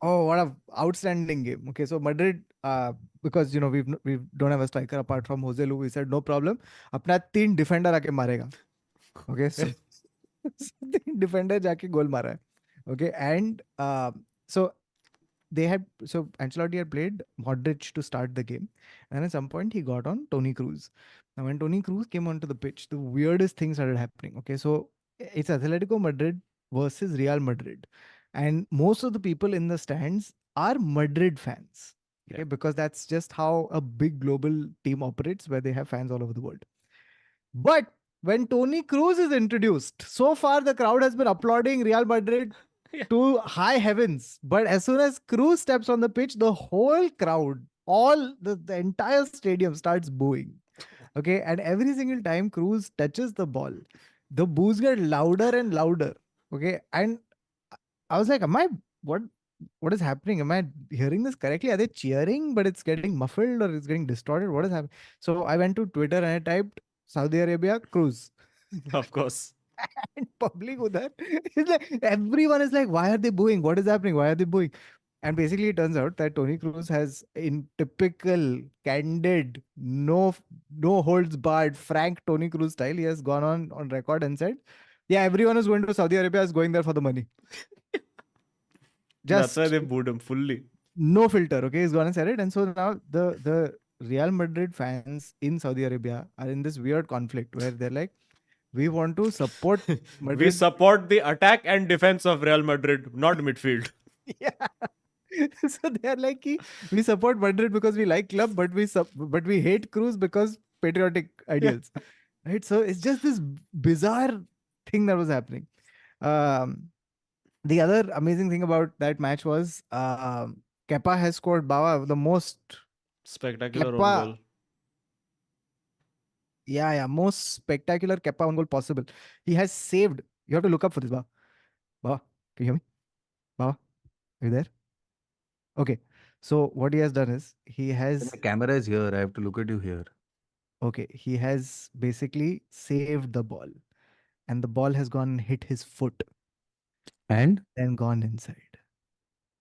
S3: oh, what a outstanding game. Okay, so Madrid, because you know we don't have a striker apart from Jose Lu, we said no problem. अपना 3 defender आके मारेगा. Okay, so 3 defender जाके goal मारा है. Okay, and so Ancelotti had played Modric to start the game, and at some point he got on Toni Kroos. Now when Toni Kroos came onto the pitch, the weirdest things started happening. Okay, so it's Atletico Madrid versus Real Madrid, and most of the people in the stands are Madrid fans. Okay,
S1: Yeah.
S3: because that's just how a big global team operates, where they have fans all over the world. But when Toni Kroos is introduced, so far the crowd has been applauding Real Madrid
S1: Yeah.
S3: to high heavens. But as soon as Kroos steps on the pitch, the whole crowd, all the entire stadium starts booing. Okay. And every single time Kroos touches the ball, the boos get louder and louder. Okay. And I was like, what is happening? Am I hearing this correctly? Are they cheering, but it's getting muffled or it's getting distorted? What is happening? So I went to Twitter and I typed Saudi Arabia Cruise.
S1: Of course.
S3: And public udhar is like, everyone is like, why are they booing? What is happening? Why are they booing? And basically, it turns out that Toni Kroos has, in typical, candid, no holds barred, frank Toni Kroos style, he has gone on record and said, "Yeah, everyone who's going to Saudi Arabia is going there for the money."
S1: That's why
S3: Just
S1: they booed him fully.
S3: no filter. Okay, he's gone and said it, and so now the Real Madrid fans in Saudi Arabia are in this weird conflict where they're like, we want to support
S1: We
S3: Madrid.
S1: support the attack and defense of Real Madrid, not midfield.
S3: Yeah. So they're like, we support Madrid because we like club, but we hate Cruz because patriotic ideals. Right? So it's just this bizarre thing that was happening. The other amazing thing about that match was Kepa has scored the most
S1: Spectacular own
S3: Kepa,
S1: goal.
S3: most spectacular Kepa own goal possible. He has saved. You have to look up for this, Baba. Baba, can you hear me? Baba, are you there? Okay. So what he has done is
S2: The
S3: has
S2: camera is here. I have to look at you here.
S3: he has basically saved the ball, and the ball has gone and hit his foot,
S2: And
S3: then gone inside.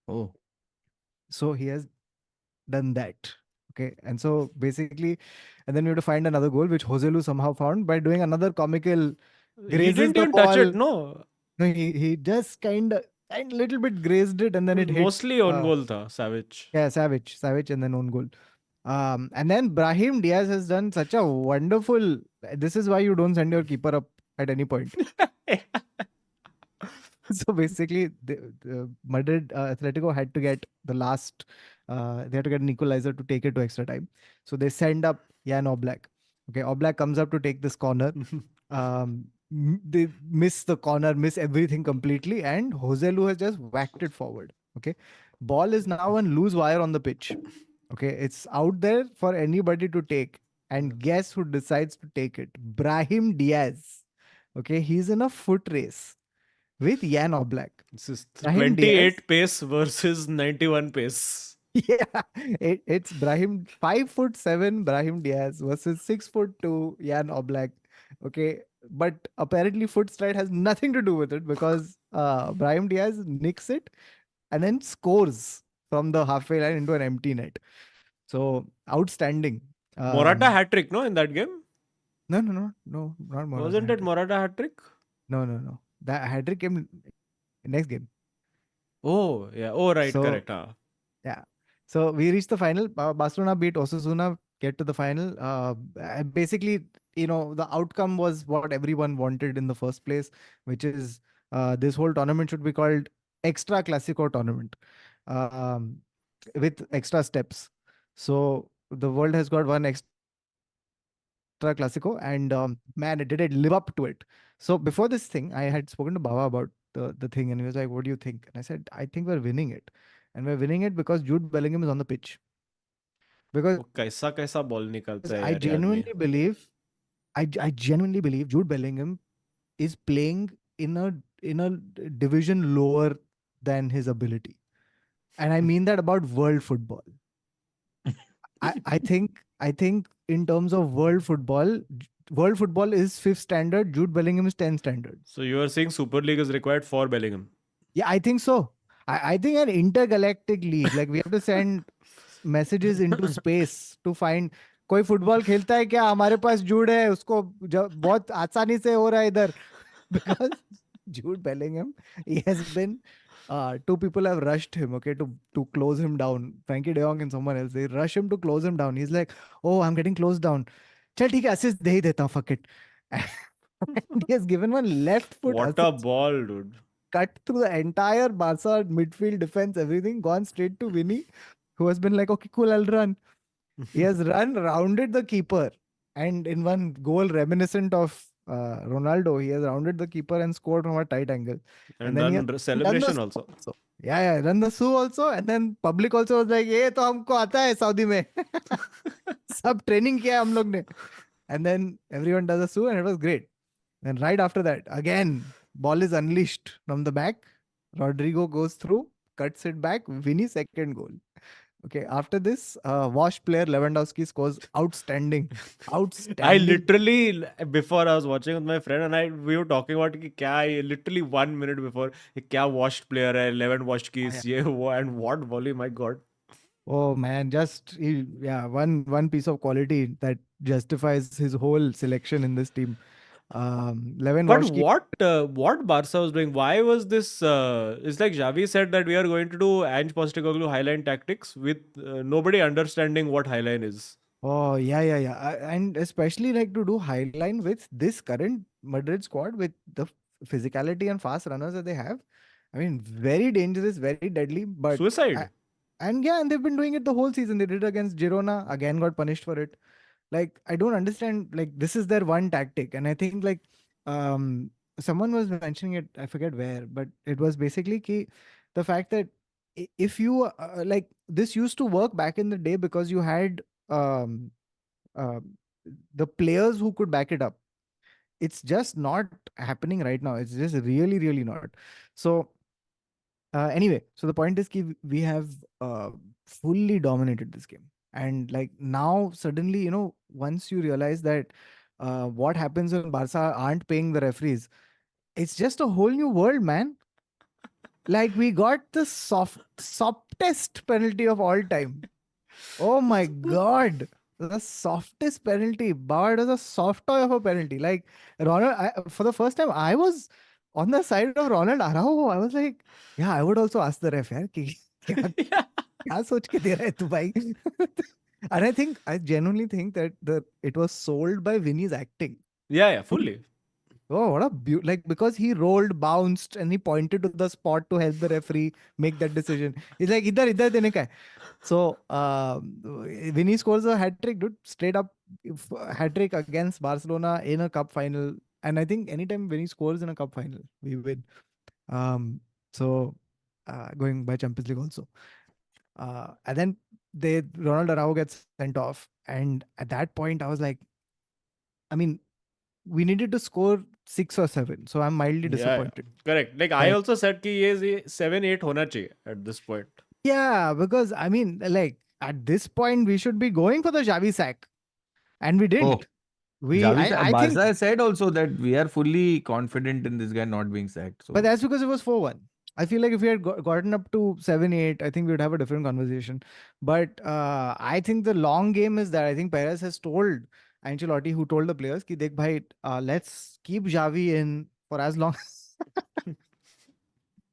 S2: oh,
S3: So he has done that. Okay. And so basically, and then we have to find another goal, which Jose Lu somehow found by doing another comical
S1: He
S3: grazes
S1: didn't
S3: the
S1: even touch
S3: ball.
S1: it, no.
S3: No, he just kind of little bit grazed it, and then it hit.
S1: Mostly own goal tha, Savage.
S3: Yeah, Savage, and then own goal. And then Brahim Diaz has done such a wonderful. This is why you don't send your keeper up at any point. So basically, the Madrid Atletico had to get the last. They had to get an equalizer to take it to extra time. So they send up Jan Oblak. Okay, Oblak comes up to take this corner. They miss the corner, miss everything completely, and Jose Lu has just whacked it forward. Okay, ball is now on loose wire on the pitch. Okay, it's out there for anybody to take, and guess who decides to take it? Brahim Diaz. Okay, he's in a foot race with Jan Oblak.
S1: This is
S3: Brahim Diaz.
S1: 28 pace versus 91 pace.
S3: Yeah, it's Brahim 5'7" Brahim Diaz versus 6'2" Jan Oblak. Okay, but apparently foot stride has nothing to do with it because Brahim Diaz nicks it and then scores from the halfway line into an empty net. So outstanding.
S1: Morata hat trick, no, in that game?
S3: No, not Morata
S1: Wasn't it
S3: hat-trick.
S1: Morata hat trick?
S3: No. That hat trick came next game.
S1: Oh, yeah. Oh, right.
S3: So
S1: Correct. Huh.
S3: yeah. So we reached the final. Barcelona beat Osasuna, get to the final. Basically, the outcome was what everyone wanted in the first place, which is this whole tournament should be called Extra Clasico tournament, um, with extra steps. So the world has got one Extra Clasico, and man, it did it live up to it. So before this thing, I had spoken to Baba about the thing, and he was like, "What do you think?" And I said, "I think we're winning it. And we're winning it because Jude Bellingham is on the pitch. Because
S1: वो कैसा कैसा
S3: I
S1: ball निकलता है
S3: genuinely
S1: यार ये आदमी.
S3: believe, I genuinely believe Jude Bellingham is playing in a division lower than his ability. And I mean that about world football. I think in terms of world football is fifth standard, Jude Bellingham is 10th standard.
S1: So you are saying Super League is required for Bellingham?
S3: Yeah, I think so. I think an intergalactic league, like we have to send messages into space to find कोई football खेलता है क्या हमारे पास जूड है उसको बहुत आसानी से हो रहा है इधर because Jude Bellingham, he has been two people have rushed him, okay, to close him down. Frankie De Jong and someone else, they rush him to close him down. He's like, oh, I'm getting closed down. चल ठीक है assist दे ही देता हूँ, fuck it. And he has given one left foot
S1: What a
S3: assist,
S1: ball, dude.
S3: cut through the entire Barca midfield defense, everything, gone straight to Vinny, who has been like, okay, cool, I'll run. He has run, rounded the keeper, and in one goal reminiscent of Ronaldo, he has rounded the keeper and scored from a tight angle. And
S1: And
S3: then he has
S1: then
S3: done the
S1: celebration
S3: Su
S1: also.
S3: also. Yeah, done the Su also. And then public also was like, "ये तो हमको आता है Saudi में." सब training किया है हम लोग ने. And then everyone does a Su, and it was great. And right after that, again, ball is unleashed from the back. Rodrigo goes through, cuts it back. Vinny second goal. Okay, after this, Wash player Lewandowski scores outstanding.
S1: I
S3: Outstanding.
S1: literally, before I was watching with my friend and we were talking about कि क्या ये literally 1 minute before ये क्या washed player है 11 washed
S3: Ah,
S1: keys
S3: yeah.
S1: ये वो and what volley, my god.
S3: Oh man, yeah, one piece of quality that justifies his whole selection in this team.
S1: But
S3: Lewandowski.
S1: what Barca was doing? Why was this? It's like Xavi said that we are going to do Ange Postecoglou highline tactics with nobody understanding what highline is.
S3: Oh yeah. And especially like to do highline with this current Madrid squad with the physicality and fast runners that they have. I mean, very dangerous, very deadly. But
S1: Suicide.
S3: and they've been doing it the whole season. They did it against Girona, again got punished for it. Like I don't understand. Like this is their one tactic, and I think like um someone was mentioning it. I forget where, but it was basically the fact that if you like this used to work back in the day because you had um uh, the players who could back it up. It's just not happening right now. It's just really not. So anyway, so the point is we have fully dominated this game. And like now, suddenly, once you realize that what happens when Barca aren't paying the referees, it's just a whole new world, man. Like we got the softest penalty of all time. Oh my God. The softest penalty. Bard was a soft toy of a penalty. Like Ronald, for the first time, I was on the side of Ronald Araujo. I was like, yeah, I would also ask the ref, यार, कि
S1: Yeah.
S3: क्या सोच के दे रहा है तू भाई? And I genuinely think that it was sold by Vinny's acting.
S1: Yeah, fully.
S3: Oh, what a like because he rolled, bounced, and he pointed to the spot to help the referee make that decision. He's like, idhar dene ka hai. So Vinny scores a hat trick, dude. Straight up hat trick against Barcelona in a cup final. And I think anytime Vinny scores in a cup final, we win. So going by Champions League also. And then Ronald Araujo gets sent off. And at that point, I was like, I mean, we needed to score 6 or 7. So I'm mildly
S1: Yeah.
S3: disappointed.
S1: Correct. Like I
S3: That
S1: also said कि ये 7-8 होना चाहिए at this point.
S3: Yeah, because I mean, like at this point, we should be going for the Xavi sack, and we
S2: Oh,
S3: didn't.
S2: Xavi said,
S3: I think,
S2: Barca said also that we are fully confident in this guy not being sacked.
S3: but
S2: So
S3: that's because it was 4-1. I feel like if we had gotten up to 7-8, I think we would have a different conversation. But I think the long game is that I think Perez has told Ancelotti, who told the players, "Ki dekh bhai, let's keep Xavi in for as long."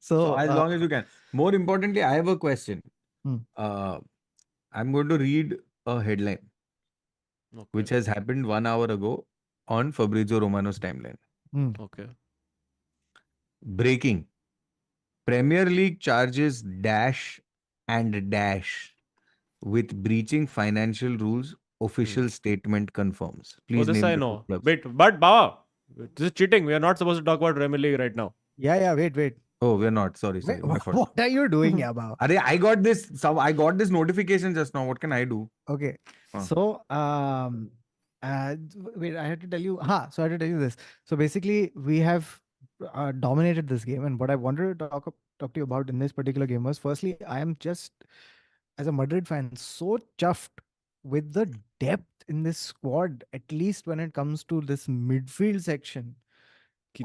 S2: so
S3: So,
S2: as long as you can. More importantly, I have a question.
S3: hmm,
S2: Uh, I'm going to read a headline
S1: Okay.
S2: which has happened 1 hour ago on Fabrizio Romano's timeline.
S3: hmm.
S1: Okay.
S2: Breaking: Premier League charges dash and dash with breaching financial rules.
S1: Hmm.
S2: Official statement confirms.
S1: Oh,
S2: Please
S1: this
S2: name
S1: I
S2: the two
S1: know.
S2: clubs.
S1: Wait, but Bawa, this is cheating. We are not supposed to talk about Premier League right now.
S3: Yeah, wait.
S2: Oh, we're not. Sorry,
S3: Wait,
S2: my fault.
S3: what are you doing, Yaba?
S2: I got this. I got this notification just now. What can I do?
S3: Okay.
S2: Huh.
S3: So, wait, I had to tell you. So I had to tell you this. So basically, we have dominated this game, and what I wanted to talk to you about in this particular game was, firstly, I am just, as a Madrid fan, so chuffed with the depth in this squad. At least when it comes to this midfield section.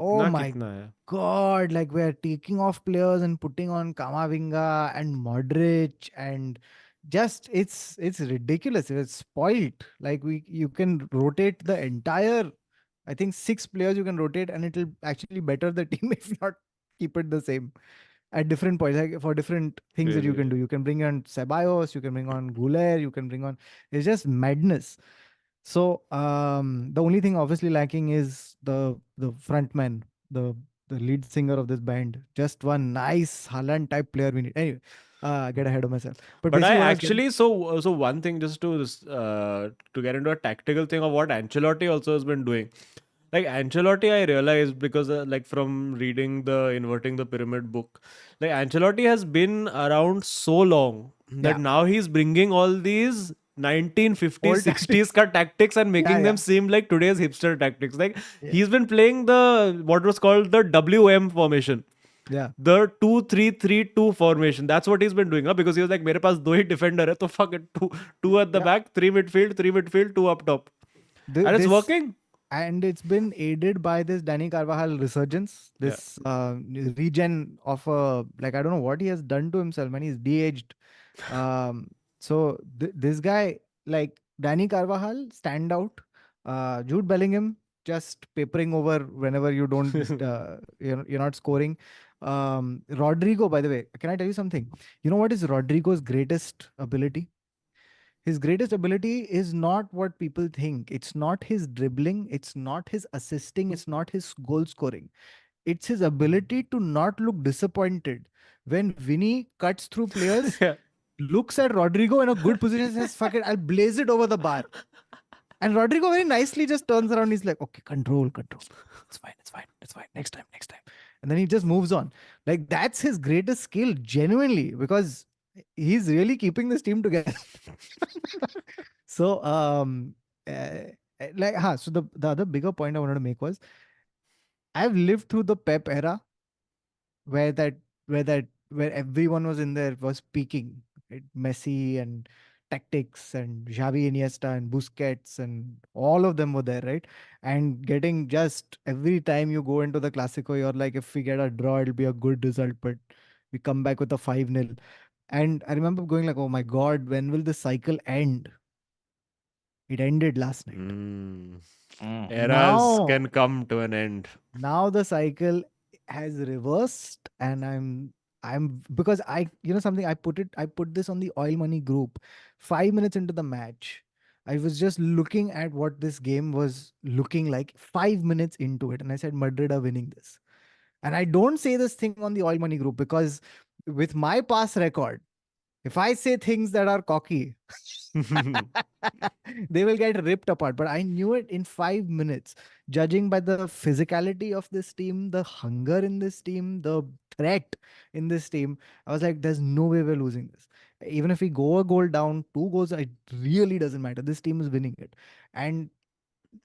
S3: Oh
S1: Kitna
S3: my
S1: kitna hai.
S3: God, like we're taking off players and putting on Kamavinga and Modric, and just it's ridiculous. It's spoiled. Like you can rotate the entire, I think 6 players you can rotate, and it'll actually better the team if not keep it the same at different points, like for different things that you can
S1: Really.
S3: do. You can bring on Ceballos, you can bring on Guler, you can bring on, it's just madness. So the only thing obviously lacking is the front man, the lead singer of this band. Just one nice Haaland type player we need. Anyway, get ahead of myself. But
S1: But I
S3: basically, what I was getting,
S1: actually so one thing just to get into a tactical thing of what Ancelotti also has been doing. Like Ancelotti, I realized because like from reading the Inverting the Pyramid book, like Ancelotti has been around so long that
S3: yeah,
S1: now he's bringing all these 1950s,
S3: old
S1: 60s
S3: tactics.
S1: ka tactics and
S3: Yeah,
S1: making them
S3: yeah,
S1: seem like today's hipster tactics. Like
S3: yeah,
S1: he's been playing the what was called the WM formation,
S3: yeah,
S1: the 2-3-3-2 formation. That's what he's been doing, huh? Because he was like, मेरे पास दो ही defender है, तो fuck it, two at the
S3: yeah.
S1: back, three midfield, two up top, and it's
S3: This,
S1: working.
S3: and it's been aided by this Danny Carvajal resurgence,
S1: Yeah.
S3: this regen of like I don't know what he has done to himself, man. He's de-aged. So this guy, like Danny Carvajal, stand out. Jude Bellingham just papering over whenever you don't, you're not scoring. Rodrigo, by the way, can I tell you something? You know what is Rodrigo's greatest ability? His greatest ability is not what people think. It's not his dribbling. It's not his assisting. It's not his goal scoring. It's his ability to not look disappointed. When Vinny cuts through players,
S1: Yeah.
S3: looks at Rodrigo in a good position and says, fuck it, I'll blaze it over the bar. And Rodrigo very nicely just turns around. He's like, okay, control. It's fine. Next time. And then he just moves on. Like, that's his greatest skill, genuinely, because he's really keeping this team together. So, so the other bigger point I wanted to make was, I've lived through the Pep era where where everyone was in there was peaking, right? Messi and tactics and Xavi, Iniesta and Busquets and all of them were there, right? And getting, just every time you go into the Clasico, you're like, if we get a draw, it'll be a good result, but we come back with a 5-0. And I remember going like, oh my God, when will this cycle end? It ended last night.
S1: Mm.
S2: Mm.
S1: Eras
S3: Now,
S1: can come to an end.
S3: now the cycle has reversed, and I'm because I, you know something, I put this on the Oil Money group 5 minutes into the match. I was just looking at what this game was looking like 5 minutes into it, and I said Madrid are winning this. And I don't say this thing on the Oil Money group because with my past record, if I say things that are cocky, they will get ripped apart. But I knew it in 5 minutes, judging by the physicality of this team, the hunger in this team, the threat in this team. I was like, there's no way we're losing this. Even if we go a goal down, 2 goals, it really doesn't matter. This team is winning it. And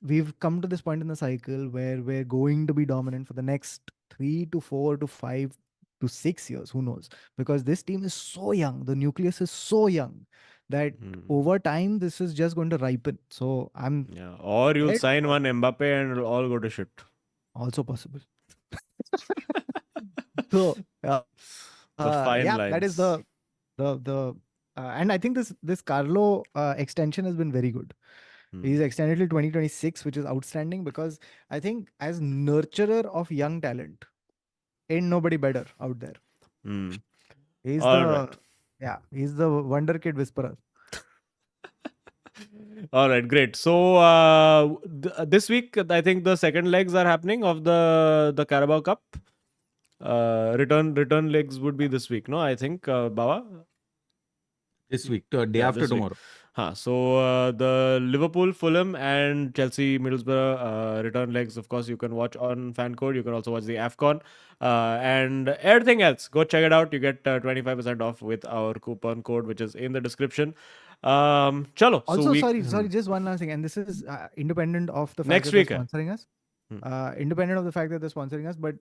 S3: we've come to this point in the cycle where we're going to be dominant for the next 3 to 4 to 5 to 6 years, who knows? Because this team is so young, the nucleus is so young that over time this is just going to ripen. So I'm
S1: Yeah. Or you'll
S3: Right.
S1: sign one Mbappe and it'll all go to shit.
S3: also possible. So
S1: The fine
S3: yeah, that is
S1: lines.
S3: the and I think this Carlo extension has been very good. He's extended till 2026, which is outstanding because I think as nurturer of young talent, ain't nobody better out there.
S1: Hmm.
S3: He's
S1: All
S3: the
S1: right.
S3: he's the wonder kid whisperer.
S1: All right, great. So this week, I think the second legs are happening of the Carabao Cup. Return legs would be this week, no? I think, Bawa.
S2: This week, day
S1: Yeah,
S2: after
S1: this week.
S2: tomorrow.
S1: So the Liverpool, Fulham, and Chelsea, Middlesbrough return legs. Of course, you can watch on FanCode. You can also watch the AFCON and everything else. Go check it out. You get 25% off with our coupon code, which is in the description. Chalo. So
S3: Also,
S1: week
S3: sorry, just one last thing, and this is independent of the fact
S1: next
S3: that they're
S1: week.
S3: sponsoring us.
S1: Hmm.
S3: Independent of the fact that they're sponsoring us, but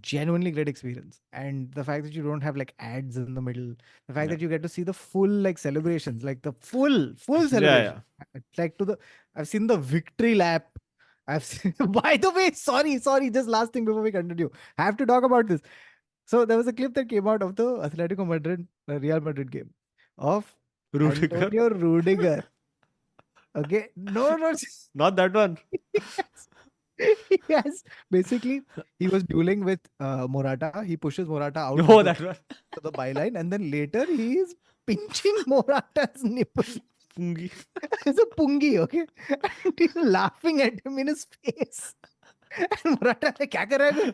S3: genuinely great experience. And the fact that you don't have like ads in the middle, the fact
S1: Yeah.
S3: that you get to see the full like celebrations, like the full
S1: Yeah,
S3: celebration. Like I've seen the victory lap. I've seen, by the way, sorry, just last thing before we continue. I have to talk about this. So there was a clip that came out of the Atletico Madrid Real Madrid game of
S1: Rudiger.
S3: Antonio Rudiger. Okay, no,
S1: Not that one.
S3: yes. Basically, he was dueling with Morata. He pushes Morata out
S1: Oh,
S3: into
S1: that one.
S3: the byline, and then later he is pinching Morata's nipple.
S1: Pungi.
S3: It's a pungi, okay? And he's laughing at him in his face. And Morata like, "Kya kar raha hai?"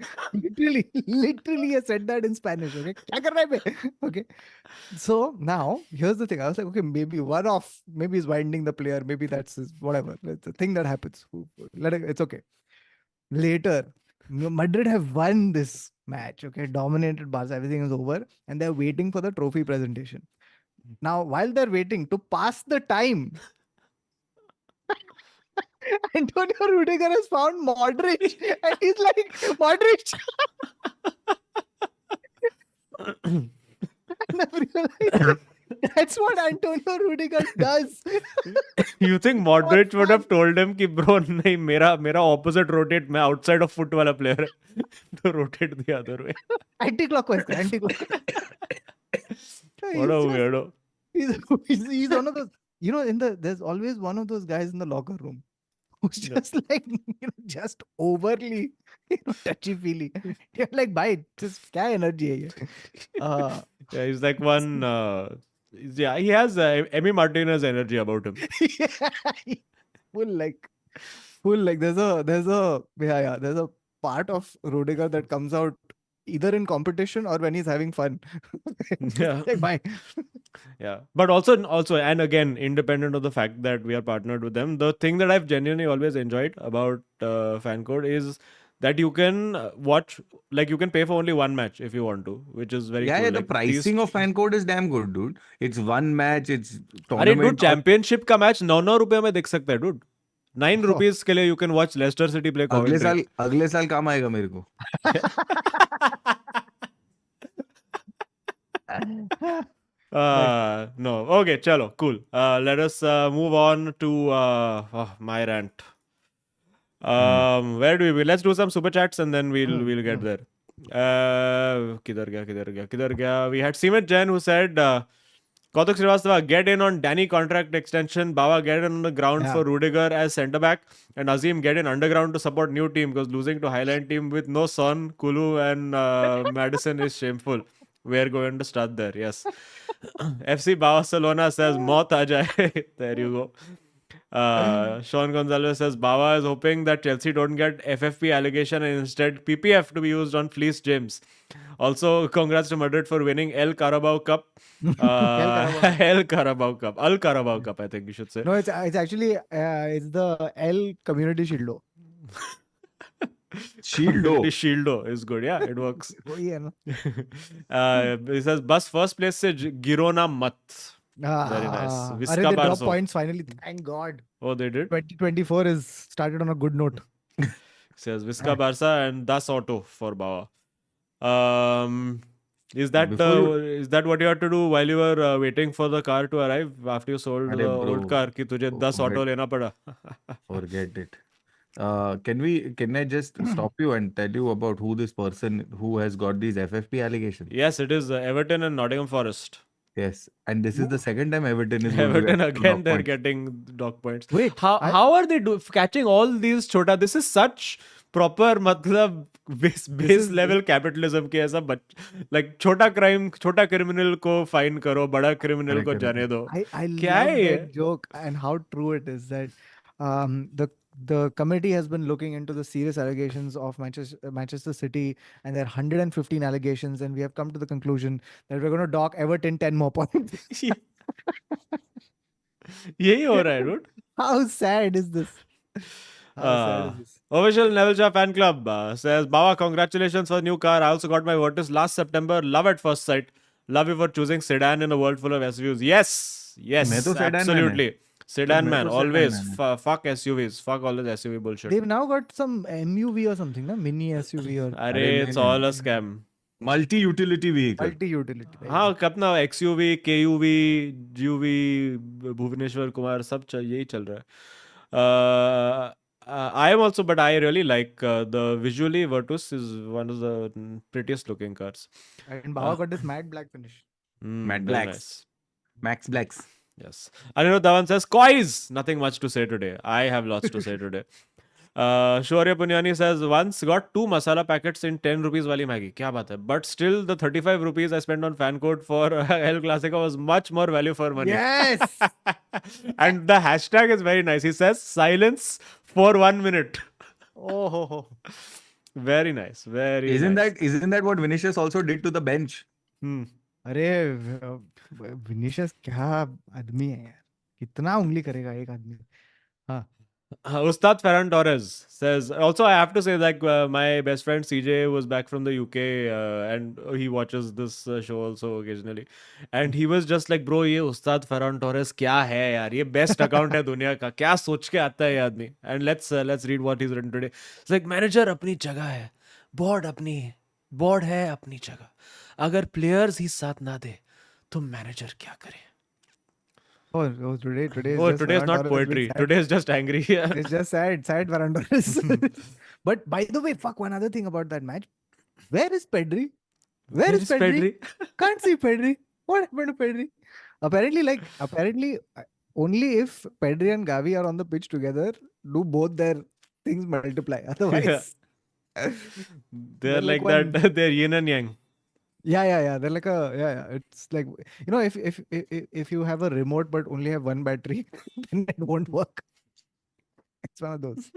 S3: Literally, he said that in Spanish, okay? "Kya kar raha hai?" Okay. So now, here's the thing. I was like, okay, maybe one off, maybe he's winding the player, maybe that's his, whatever. It's a thing that happens. It's okay. Later, Madrid have won this match, okay, dominated Barca, everything is over, and they're waiting for the trophy presentation. Now, while they're waiting to pass the time, Antonio Rudiger has found Modric, and he's like, Modric. And I've realized that's what Antonio Rudiger does.
S1: You think Modric would have told him कि bro नहीं मेरा opposite rotate मैं outside of foot वाला player है तो rotate the other way.
S3: Anti-clockwise.
S1: What a weirdo.
S3: He's one of those, there's always one of those guys in the locker room who's just like, just overly, touchy-feely. You're like, bhai, just kya energy hai ye?
S1: Yeah, he's like one. Yeah, he has Emi Martinez energy about him.
S3: full like there's a part of Rudiger that comes out either in competition or when he's having fun.
S1: Yeah.
S3: Like, bye.
S1: Yeah, but also, and again, independent of the fact that we are partnered with them, the thing that I've genuinely always enjoyed about FanCode is that you can watch, like, you can pay for only one match if you want to, which is very cool.
S2: Yeah, the
S1: Like,
S2: pricing of FanCode is damn good, dude. It's one match, it's
S1: अरे
S2: tournament.
S1: dude, championship का match 9 रुपए में देख सकता है dude. 9 rupees के लिए you can watch Leicester City play Coventry.
S2: अगले साल काम आएगा मेरे को.
S1: No. Okay, chalo, cool. Let us move on to my rant. Where do we? Let's do some super chats and then we'll get there. किधर गया? We had Seemet Jain who said, Kautuk Srivastava, get in on Danny contract extension. Bawa, get in on the ground for Rudiger as centre back. And Azim, get in underground to support new team because losing to Highland team with no Son, Kulu and Madison is shameful. We're going to start there. Yes. FC Barcelona says, Maut aa jaye. There you go. Sean Gonzalez says Bawa is hoping that Chelsea don't get FFP allegation and instead PPF to be used on Fleece James. Also, congrats to Madrid for winning El Carabao Cup. El Carabao Cup. Al Carabao Cup, I think you should say.
S3: No, it's actually it's the El Community Shieldo.
S1: Shieldo is good. Yeah, it works. He says bus first place se Girona mat. Very nice.
S3: They dropped points finally. Thank God.
S1: Oh, they did?
S3: 2024 is started on a good note.
S1: Says Visca Barca and Das Auto for Bawa. Is that
S2: Before you-
S1: is that what you had to do while you were waiting for the car to arrive after you sold
S2: अरे
S1: the
S2: bro,
S1: old car कि तुझे 10 auto लेना पड़ा?
S2: forget it. Can I just stop you and tell you about who this person who has got these FFP allegations?
S1: Yes, it is Everton and Nottingham Forest.
S2: Yes, and this is the second time Everton is going to
S1: Everton
S2: get two
S1: again,
S2: knock
S1: they're
S2: points.
S1: getting dog points.
S3: Wait,
S1: How are they catching all these chota? This is such proper मतलब base
S3: is-
S1: level capitalism के ऐसा like छोटा crime छोटा criminal को fine करो बड़ा criminal को जाने दो.
S3: I
S1: क्या
S3: love
S1: है ये?
S3: that joke and how true it is that the committee has been looking into the serious allegations of Manchester City, and there are 115 allegations, and we have come to the conclusion that we're going to dock Everton 10 more points.
S1: यही हो रहा है dude.
S3: How sad is this? How sad is this?
S1: Official Neville Shah fan club says, Bawa, congratulations for new car. I also got my Virtus last September. Love at first sight. Love you for choosing sedan in a world full of SUVs. Yes,
S2: मैं तो sedan man
S1: absolutely. Sedan
S2: मैं
S1: man,
S2: तो sedan
S1: always.
S2: man
S1: Fuck SUVs. Fuck all this SUV bullshit.
S3: They've now got some MUV or something, na? Mini SUV or
S1: Arey, it's
S2: नहीं,
S1: all a scam.
S2: multi-utility vehicle.
S3: multi-utility. There you
S1: हाँ
S3: go.
S1: कब ना XUV, KUV, GUV, Bhuvneshwar Kumar सब यही चल रहा है. I am also, but I really like the visually Virtus is one of the prettiest looking cars.
S3: And Bawa got this matte black finish.
S2: Matte
S1: Very
S2: blacks.
S1: nice.
S2: Max Blacks.
S1: Yes. Anirudh Dhawan says, Coys! Nothing much to say today. I have lots to say today. Shaurya Punyani says, once got 2 masala packets in 10 rupees wali Maggi. Kya baat hai? But still, the 35 rupees I spent on fan code for El Clasico was much more value for money.
S3: Yes!
S1: And the hashtag is very nice. He says, silence for 1 minute.
S3: Oh, ho, ho.
S1: Very nice. Very
S2: Isn't
S1: nice.
S2: that what Vinicius also did to the bench?
S1: Hmm.
S3: अरे Vinicius क्या आदमी है यार, कितना उंगली करेगा एक आदमी. हाँ.
S1: Ustad Ferran Torres says, also I have to say that my best friend CJ was back from the UK and he watches this show also occasionally. And he was just like, bro, ये Ustad Ferran Torres क्या है यार, ये best account है दुनिया का, क्या सोच के आता है ये आदमी. And let's read what he's written today. It's like, manager अपनी जगह है, board है अपनी जगह. अगर players ही साथ ना दे, तो manager क्या करे?
S3: Oh, today is
S1: Oh,
S3: just
S1: today is
S3: Ferran
S1: not
S3: Torres
S1: poetry.
S3: being sad.
S1: Today is just angry.
S3: It's just sad Ferran Torres. But by the way, fuck, one other thing about that match. Where is Pedri? Where is Pedri? Can't see Pedri. What happened to Pedri? Apparently, only if Pedri and Gavi are on the pitch together, do both their things multiply. Otherwise,
S1: They're like
S3: one-
S1: that. They're yin and yang.
S3: yeah. They're like it's like, if you have a remote but only have one battery, then it won't work. It's one of those.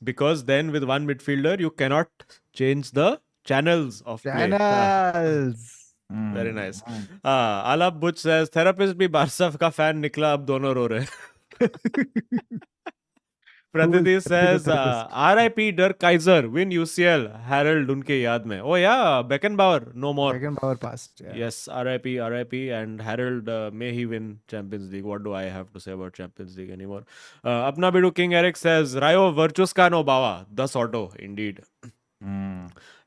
S1: Because then with one midfielder, you cannot change the channels of play.
S3: Channels.
S1: Very nice. Alap Butch says, therapist भी Barça का fan निकला, अब दोनों रो रहे. Pratiti says,
S3: therapist?
S1: R.I.P. Dirk Kaiser, win UCL, Harold उनके याद में. Oh yeah, Beckenbauer, no more.
S3: Second power passed. Yeah.
S1: Yes, R.I.P. and Harold, may he win Champions League. What do I have to say about Champions League anymore? Apna Bidu King Eric says, Rayo Virtus ka no bawa, 10 auto, indeed.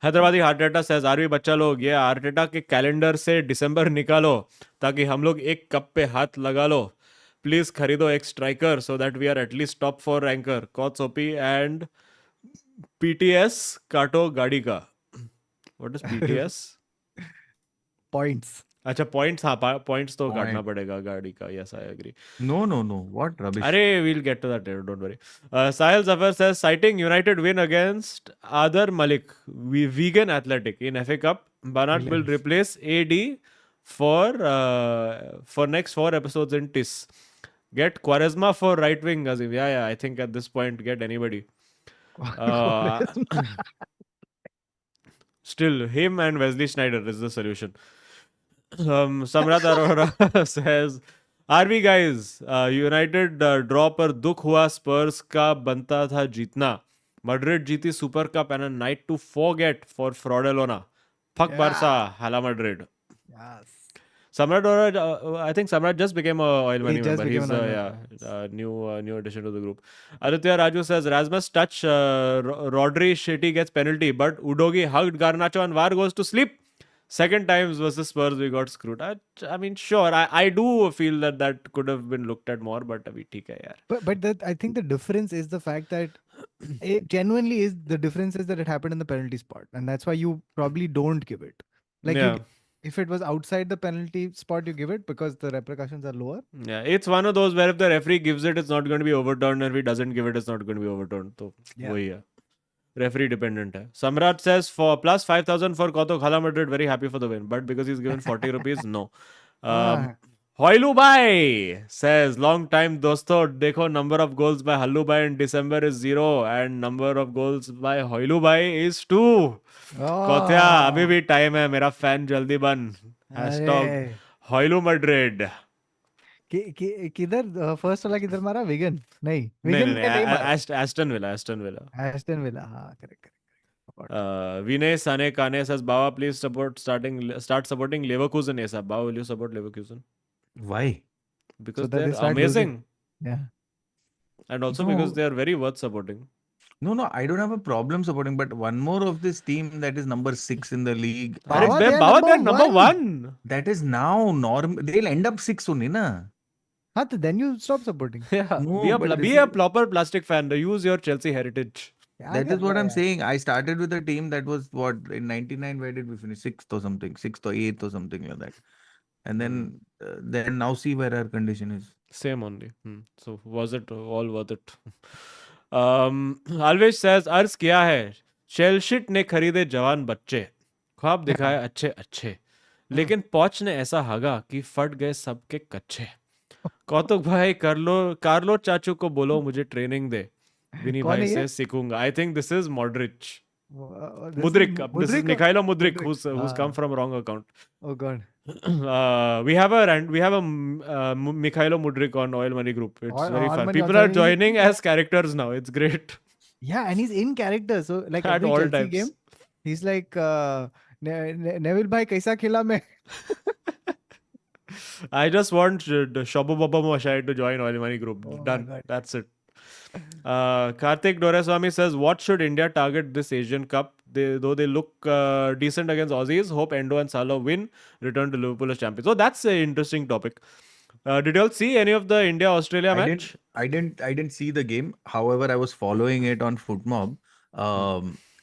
S1: Hyderabadi Arteta says, आरवी बच्चा लोग, ये Arteta के calendar से दिसंबर निकालो ताकि हम लोग एक कप पे हाथ लगा लो. प्लीज खरीदो एक striker so that we are at least top 4 ranker. Cots OP and PTS काटो गाड़ी का. What is PTS?
S3: Points.
S1: अच्छा पॉइंट्स, हाँ पॉइंट्स तो
S2: Point.
S1: काटना पड़ेगा गाड़ी का. Yes, I agree.
S2: No. What rubbish?
S1: Arey, we'll get to that later, don't worry. Sahil Zafar says, citing United win against Adar Malik, vegan athletic in FA Cup. Banat will
S3: Brilliant.
S1: replace AD for next 4 episodes in TIS. Get Quaresma for right wing, Azim. Yeah, I think at this point, get anybody. Still, him and Wesley Sneijder is the solution. Samrat Arora says, आरवी guys, United draw पर दुख हुआ, स्पर्स का बनता था जीतना. Madrid जीती Super Cup and a night to forget for Fraudelona. Fuck Barca, Hala Madrid.
S3: Yes.
S1: Samrat Dora, I think Samrat just became a Oil Money
S3: just
S1: member.
S3: became
S1: He's
S3: an Oil Money member.
S1: new addition to the group. Aditya Raju says Rasmus touch Rodri shitty gets penalty, but Udogi hugged Garnacho and VAR goes to sleep. Second times versus Spurs we got screwed. I mean sure I do feel that could have been looked at more, but abhi theek hai yaar.
S3: But I think the difference is the fact that it genuinely is the difference is that it happened in the penalty spot, and that's why you probably don't give it. Like
S1: Yeah.
S3: if it was outside the penalty spot, you give it because the repercussions are lower.
S1: Yeah, it's one of those where if the referee gives it, it's not going to be overturned, and if he doesn't give it, it's not going to be overturned. So,
S3: Yeah.
S1: वही है. Referee dependent hai. Samrat says for plus 5,000 for Kautuk Hala Madrid, very happy for the win, but because he's given 40 rupees, no.
S3: Ah,
S1: Hoilu Bhai says long time dosto dekho number of goals by Hallu Bhai in December is 0 and number of goals by Hoilu Bhai is 2. Kotya अभी भी time है मेरा fan जल्दी बन. Hashtag
S3: अरे,
S1: Hoilu Madrid.
S3: किधर first वाला किधर मारा विगन नहीं
S1: नहीं
S3: विगन
S1: नहीं
S3: ने नहीं मारा
S1: Aston Villa.
S3: एस्टन विला हाँ correct
S1: Vinay Sane Kane says Bawa please start supporting Leverkusen ASAP. Bawa, will you support Leverkusen?
S2: Why?
S1: Because
S3: that they
S1: they're
S3: start
S1: amazing.
S3: losing. Yeah.
S1: And also
S2: No.
S1: because they are very worth supporting.
S2: No, I don't have a problem supporting, but one more of this team that is number 6 in the league.
S3: Bawa,
S1: They're
S3: they're
S1: number
S3: number
S1: one.
S2: That is now norm. They'll end up 6 only, na?
S3: हाँ तो then you stop supporting.
S1: Yeah.
S2: No, but
S1: be
S2: this
S1: a
S2: is-
S1: proper plastic fan. Use your Chelsea heritage.
S2: That is what I'm saying. I started with a team that was what in '99. Where did we finish? 6th or something, 6th or 8th or something like that. And then now see where our condition is.
S1: Same only. So was it all worth it? Always says अर्ज किया है शेलशिट ने खरीदे जवान बच्चे ख्वाब दिखाए अच्छे अच्छे लेकिन पॉच ने ऐसा हगा कि फट गए सबके कच्चे कौतुक भाई कार्लो चाचू को बोलो मुझे ट्रेनिंग दे विनी
S3: कौन
S1: भाई
S3: है
S1: से
S3: ये?
S1: सीखूंगा I think this is Modric
S3: This
S1: Mudrik.
S3: is
S1: This is
S3: Mudrik or-
S1: Mikhailo Mudrik,
S3: Mudrik.
S1: who's come from wrong account.
S3: Oh god.
S1: We have a Mikhailo Mudrik on Oil Money group. It's
S3: Oil-
S1: very
S3: Oil
S1: fun.
S3: Money
S1: People are
S3: also,
S1: joining as characters now. It's great.
S3: Yeah, and he's in character. So like
S1: At
S3: every
S1: all
S3: Chelsea
S1: times.
S3: game, he's like Neville भाई कैसा खेला मैं?
S1: I just want Shobo Baba Moshai to join Oil Money group.
S3: Oh my
S1: Done.
S3: God.
S1: That's it. Karthik Doreswamy says, what should India target this Asian Cup? Though they look decent against Aussies, hope Endo and Salah win, return to Liverpool as champions. So that's an interesting topic. Did you all see any of the India-Australia match?
S2: I didn't see the game. However, I was following it on FootMob.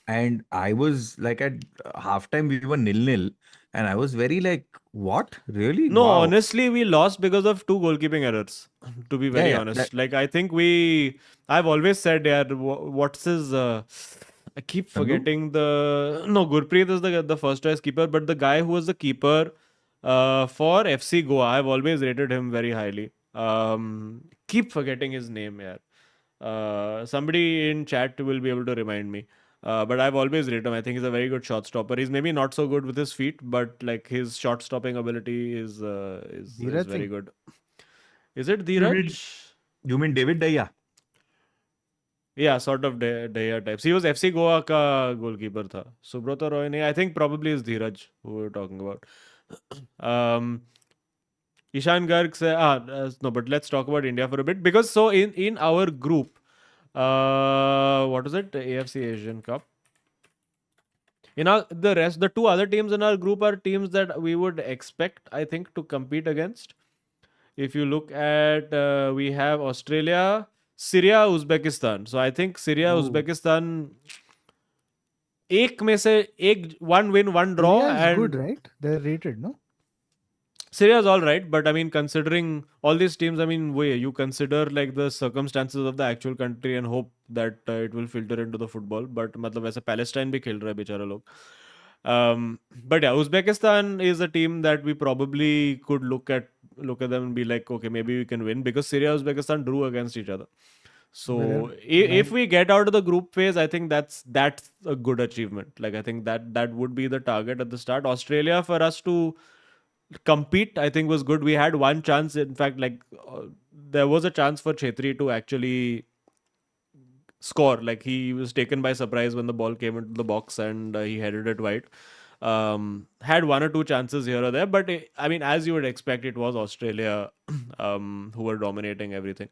S2: And I was like at halftime we were 0-0. And I was very like, what? Really?
S1: No,
S2: Wow.
S1: honestly, we lost because of 2 goalkeeping errors. To be very
S2: Yeah,
S1: honest, like I think I've always said, yeah, what's his? I keep
S2: Sandhu?
S1: forgetting Gurpreet is the first choice keeper, but the guy who was the keeper for FC Goa, I've always rated him very highly. Keep forgetting his name, yeah. Somebody in chat will be able to remind me. But I've always rated him. I think he's a very good shot stopper. He's maybe not so good with his feet, but like his shot stopping ability is
S3: Dheeraj
S1: very
S3: Singh?
S1: good. Is it Dheeraj?
S2: You mean David Daya?
S1: Yeah, sort of Daya types. He was FC Goa ka goalkeeper tha. Subrata Roy ne, I think probably is Dheeraj who we're talking about. Ishan Garg says, no, but let's talk about India for a bit because so in our group, what is it? AFC Asian Cup. The 2 other teams in our group are teams that we would expect, I think, to compete against. If you look at, we have Australia, Syria, Uzbekistan. So I think Syria,
S3: Ooh.
S1: Uzbekistan, one win, one draw.
S3: Syria is
S1: And
S3: good, right? They're rated, no?
S1: Syria is all right, but I mean, considering all these teams, I mean, you consider like the circumstances of the actual country and hope that it will filter into the football. But मतलब वैसे Palestine भी खेल रहा है बेचारा लोग. But yeah, Uzbekistan is a team that we probably could look at them and be like, okay, maybe we can win because Syria and Uzbekistan drew against each other. So
S3: Well,
S1: if we get out of the group phase, I think that's a good achievement. Like I think that would be the target at the start. Australia for us to compete, I think was good. We had one chance. In fact, like there was a chance for Chetri to actually score. Like he was taken by surprise when the ball came into the box and he headed it wide. Had one or two chances here or there, but I mean, as you would expect, it was Australia who were dominating everything.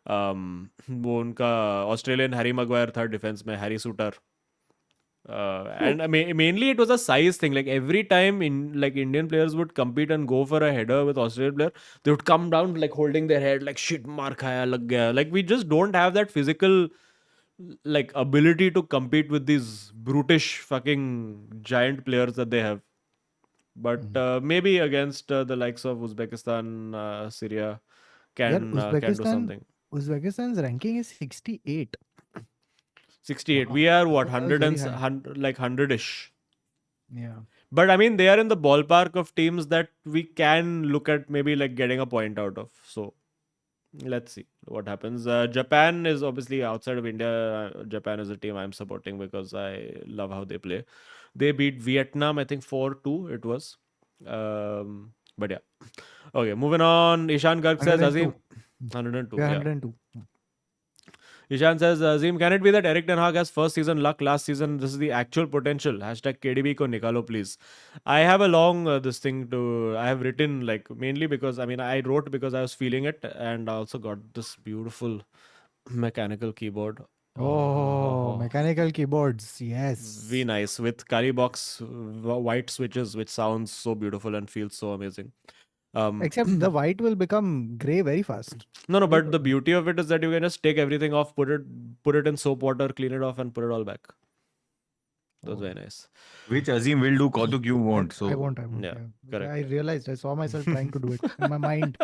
S1: वो उनका Australian Harry Maguire था defence में, Harry sweater. And mainly it was a size thing. Like every time Indian players would compete and go for a header with Australian player, they would come down like holding their head like shit, maar khaya, lag gaya. Like we just don't have that physical like ability to compete with these brutish fucking giant players that they have. But maybe against the likes of Uzbekistan, Syria can do something.
S3: Uzbekistan's ranking is 68.
S1: 68.
S3: Wow.
S1: We are what,
S3: That was
S1: 100 and
S3: very high.
S1: 100, like 100ish.
S3: Yeah.
S1: But I mean, they are in the ballpark of teams that we can look at maybe like getting a point out of. So let's see what happens. Japan is obviously outside of India. Japan is a team I'm supporting because I love how they play. They beat Vietnam, I think 4-2 it was. But yeah. Okay, moving on. Ishan Garg says,
S3: 102.
S1: Azim. 102.
S3: Yeah,
S1: Yeah.
S3: 102.
S1: Ishan says, Azim, can it be that Eric Ten Hag has first season luck last season? This is the actual potential. Hashtag KDB ko nikalo, please. I have a long this thing I have written like mainly because I wrote because I was feeling it, and I also got this beautiful mechanical keyboard.
S3: Oh, mechanical keyboards. Yes.
S1: Very nice with Kali box white switches, which sounds so beautiful and feels so amazing.
S3: Except the white will become gray very fast.
S1: No, but the beauty of it is that you can just take everything off, put it in soap water, clean it off, and put it all back. That was very nice.
S2: Which Azim will do, Kautuk you won't. So
S3: I won't.
S1: Yeah, correct.
S3: I realized, I saw myself trying to do it in my mind.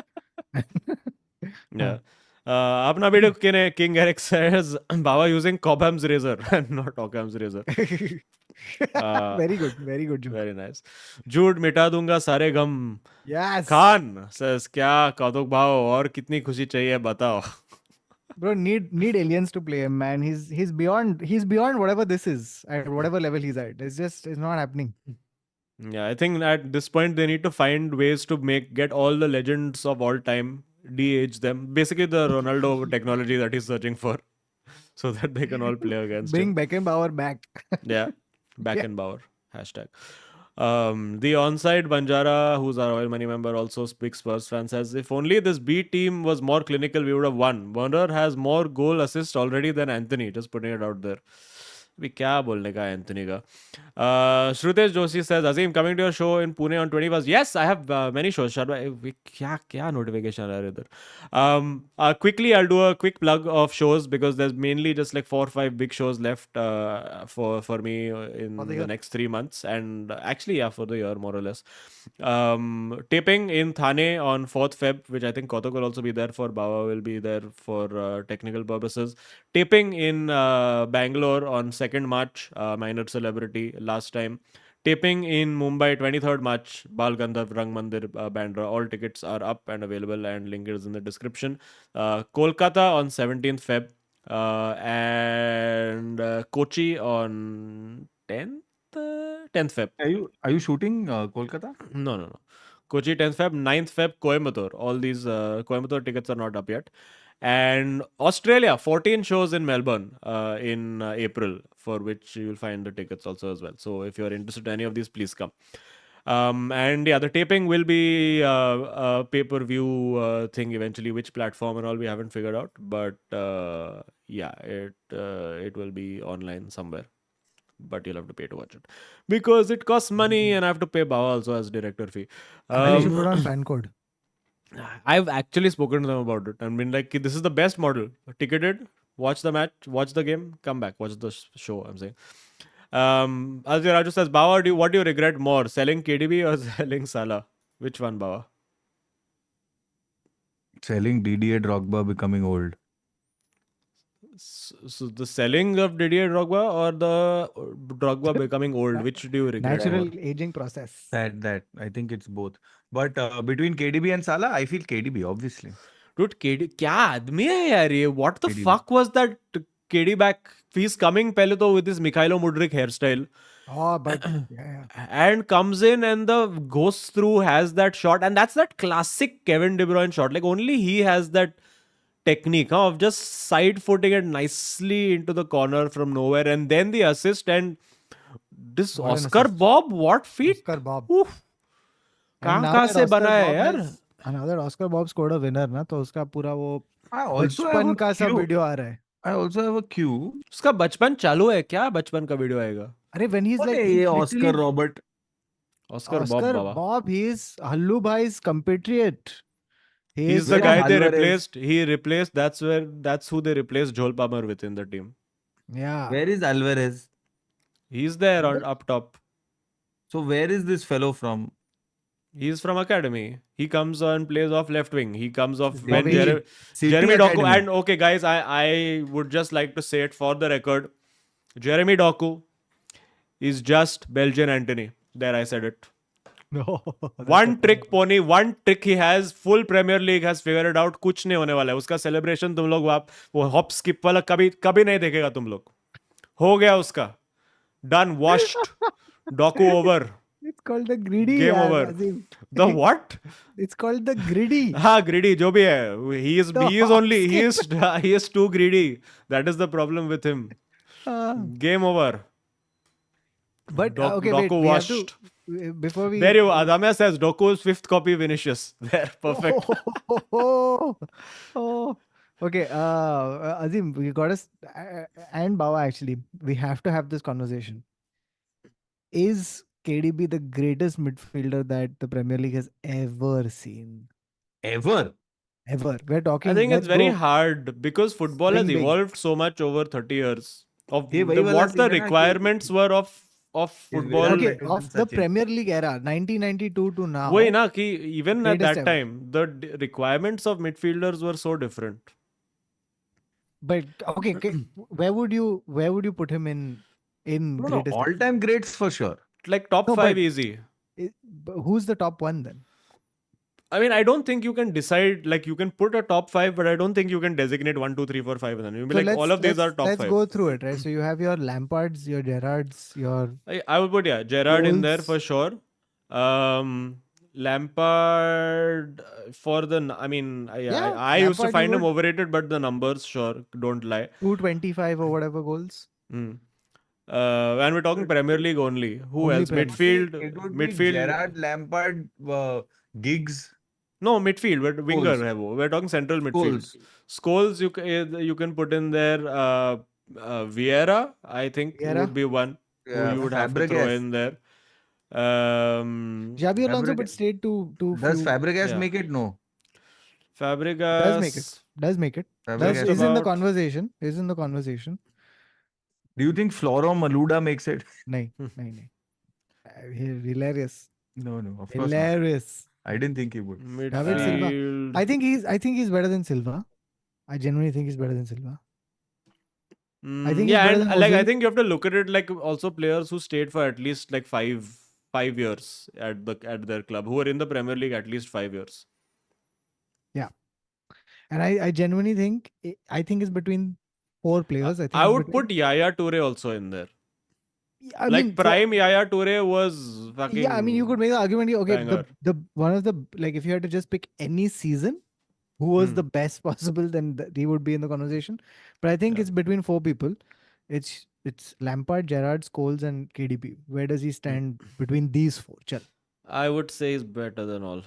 S1: Yeah. Apna video King Eric says, Baba using Cobham's razor and not Occam's razor.
S3: Very good. Very good, Jude.
S1: Very nice. Jude मिटा दूंगा सारे गम.
S3: Yes.
S1: Khan says, क्या कौतुक भाव और कितनी खुशी चाहिए बताओ.
S3: Bro, need aliens to play him, man. He's beyond whatever this is, at whatever level he's at. It's not happening.
S1: Yeah, I think at this point they need to find ways to get all the legends of all time, de-age them. Basically the Ronaldo technology that he's searching for, so that they can all play against
S3: Bring
S1: him.
S3: Beckenbauer back.
S1: Yeah, Beckenbauer. Hashtag. The onside Banjara, who's our Royal Money member, also speaks Spurs fan, says, if only this B team was more clinical, we would have won. Werner has more goal assists already than Anthony. Just putting it out there. अभी क्या बोलने का Anthony का. Shrutesh Joshi says, Azim, coming to your show in Pune on 21st. Yes, I have many shows. क्या notification आ रहा है इधर. Quickly, I'll do a quick plug of shows because there's mainly just like 4 or 5 big shows left for me in the next 3 months, and actually for the year more or less. Taping in Thane on 4th Feb, which I think Kotak will also be there for. Baba will be there for technical purposes. Taping in Bangalore on 2nd March, Minor Celebrity last time. Taping in Mumbai 23rd March, Bal Gandharv Rang Mandir Bandra. All tickets are up and available, and link is in the description. Kolkata on 17th Feb, and Kochi on 10th Feb.
S2: Are you shooting Kolkata?
S1: No. Kochi 10th Feb, 9th Feb, Coimbatore. All these Coimbatore tickets are not up yet. And Australia, 14 shows in Melbourne in April, for which you'll find the tickets also as well. So if you're interested in any of these, please come. And yeah, the taping will be a pay-per-view thing eventually. Which platform and all we haven't figured out, but yeah, it will be online somewhere. But you'll have to pay to watch it because it costs money, and I have to pay Baba also as director fee.
S3: You should put on fan code.
S1: I've actually spoken to them about it and been like, this is the best model. Ticketed, watch the match, watch the game, come back, watch the show, I'm saying. Ajay Raju says, Baba, what do you regret more, selling KDB or selling Salah? Which one, Baba?
S2: Selling Didier Drogba becoming old.
S1: So the selling of Didier Drogba or the Drogba becoming old, which do you regret?
S3: Natural
S1: more?
S3: aging process.
S2: That I think it's both. But between KDB and Salah, I feel KDB obviously.
S1: Dude, KD, क्या आदमी है यार ये? What the
S2: KDB.
S1: fuck was that KD back? He's coming पहले तो with his Mikhailo Mudryk hairstyle.
S3: Oh, but yeah.
S1: And comes in and goes through, has that shot, and that's that classic Kevin De Bruyne shot. Like only he has that technique of just side footing it nicely into the corner from nowhere, and then the assist, and This
S3: What an
S1: Oscar
S3: assist.
S1: Bob, what feat?
S3: Oscar Bob.
S1: Oof.
S3: And now
S1: कहाँ
S3: that
S1: से
S3: Oscar
S1: बना है
S3: Bob
S1: यार?
S3: has, and now that Oscar Bob scored a winner ना, तो उसका पूरा वो
S2: I also have
S3: बचपन
S2: a
S3: का सब
S2: cue.
S3: वीडियो आ रहा है.
S2: I also have a cue.
S1: उसका बचपन चालू है क्या? बचपन का वीडियो आएगा?
S3: अरे when he's like,
S2: अरे
S3: he's
S2: ये Oscar
S3: literally
S2: Robert.
S1: Oscar Bob
S3: Oscar
S1: Baba.
S3: Bob, he's Hallu Bhai's compatriot.
S1: He's
S3: He's
S1: the
S2: Where's
S1: guy they
S2: Alvarez?
S1: replaced. He replaced. That's who they replaced Joel Palmer with in the team.
S3: yeah.
S2: Where is Alvarez?
S1: He's there on up top.
S2: So where is this fellow from?
S1: He's from academy. He comes on plays off left wing. He comes off when
S3: City
S1: Jeremy Doku.
S2: Academy.
S1: And okay, guys, I would just like to say it for the record. Jeremy Doku is just Belgian Anthony. There, I said it.
S3: No.
S1: One trick pony, one trick he has. Full Premier League has figured it out. कुछ नहीं होने वाला है. उसका celebration तुम लोग वो hop skip वाला कभी नहीं देखेगा तुम लोग. हो गया उसका. Done, washed. Doku over.
S3: It's called the greedy.
S1: Game
S3: yaar,
S1: over.
S3: Azim.
S1: The what?
S3: It's called the greedy.
S1: हाँ greedy जो भी है. He is
S3: The
S1: only
S3: hop
S1: he is too greedy. That is the problem with him. Game over.
S3: But okay, wait.
S1: Doku
S3: We have to
S1: washed.
S3: before we.
S1: There you Adamya says Doku's fifth copy Vinicius. There, perfect.
S3: Oh. Okay. Azim, we got us and Bawa actually. We have to have this conversation. Is KDB the greatest midfielder that the Premier League has ever seen?
S2: Ever?
S3: Ever. We're talking.
S1: I think it's
S3: let's
S1: very
S3: go
S1: hard because football has
S3: swing big.
S1: evolved so much over 30 years. Of
S2: ये वही वाला
S1: what the
S2: scene है ना कि-
S1: requirements were of football.
S2: Viral
S3: Okay,
S2: legends
S3: of
S2: and
S3: the
S2: Sachin.
S3: Premier League era, 1992 to now.
S1: वही ना कि even at
S3: Greatest
S1: that
S3: ever.
S1: time the requirements of midfielders were so different.
S3: But okay, where would you put him in
S2: No,
S3: greatest?
S2: all-time greats for sure.
S1: Like top
S3: No,
S1: 5
S3: but-
S1: easy.
S3: Who's the top one then?
S1: I mean, I don't think you can decide, like you can put a top 5, but I don't think you can designate 1, 2, 3, 4, 5 and then you'll be like all of these are top
S3: let's
S1: 5.
S3: go through it, right? So you have your Lampards, your Gerrards, your
S1: I would put Gerrard in there
S3: Scholes.
S1: for sure. Lampard for the I mean
S3: Yeah,
S1: I used to
S3: Lampard
S1: find
S3: you
S1: him
S3: would-
S1: overrated, but the numbers sure don't lie.
S3: 225 or whatever goals.
S1: And we're talking Premier League only. Who
S3: Only
S1: else?
S3: Premier.
S1: Midfield.
S2: It would be
S1: Midfield.
S2: Gerrard, Lampard, Giggs,
S1: No, midfield. But winger
S2: Scholes.
S1: है वो. We're talking central midfield.
S2: Scholes.
S1: Scholes you can put in there. Vieira, I think
S3: Vieira.
S1: would be one who
S2: Yeah,
S1: you would have to throw
S2: Fabregas.
S1: in there.
S3: Xavi Alonso, but
S2: Fabregas.
S3: stayed to
S2: Does
S3: few.
S2: Fabregas
S1: Yeah.
S2: make it? No.
S1: Fabregas.
S3: Does make it. Does make it.
S2: Fabregas.
S3: Is in the
S1: about-
S3: conversation. Is in the conversation.
S2: Do you think Floro Maluda makes it?
S3: नहीं. Hilarious.
S2: No, of course not.
S3: Hilarious.
S2: I didn't think he would.
S3: David Silva.
S1: Midfield.
S3: I think he's better than Silva. I genuinely think he's better than Silva. I think he's
S1: yeah,
S3: better
S1: and
S3: than
S1: like I
S3: Ozil.
S1: think you have to look at it like also players who stayed for at least like five years at their club, who are in the Premier League at least 5 years.
S3: And I genuinely think it's between 4 players. I think
S1: I
S3: it's
S1: would
S3: between-
S1: put Yaya Toure also in there.
S3: I
S1: Like
S3: mean,
S1: prime Yaya Toure was fucking.
S3: yeah, I mean, you could make the argument. Okay,
S1: banger.
S3: the one of the like, if you had to just pick any season, who was the best possible, then he would be in the conversation. But I think
S1: Yeah.
S3: it's between 4 people. It's Lampard, Gerrard, Scholes, and KDB. Where does he stand between these 4? Chal.
S1: I would say he's better than all.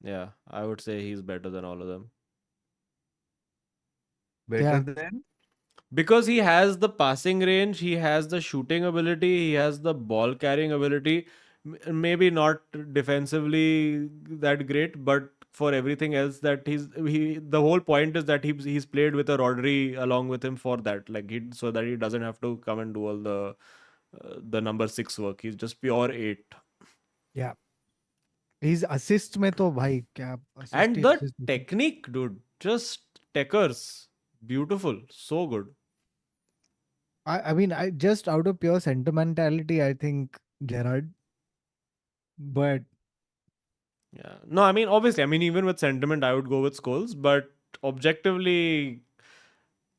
S1: Yeah, I would say he's better than all of them.
S2: Better
S3: Yeah.
S2: than?
S1: Because he has the passing range, he has the shooting ability, he has the ball carrying ability. Maybe not defensively that great, but for everything else that the whole point is that he's played with a Rodri along with him for that, like so that he doesn't have to come and do all the number 6 work. He's just pure 8.
S3: His assist में तो भाई क्या assist
S1: And
S3: he
S1: the
S3: assist में.
S1: technique, dude, just techers, beautiful, so good.
S3: I mean, I just out of pure sentimentality, I think Gerrard. But
S1: Yeah. No, I mean, obviously, I mean, even with sentiment, I would go with Scholes, but objectively,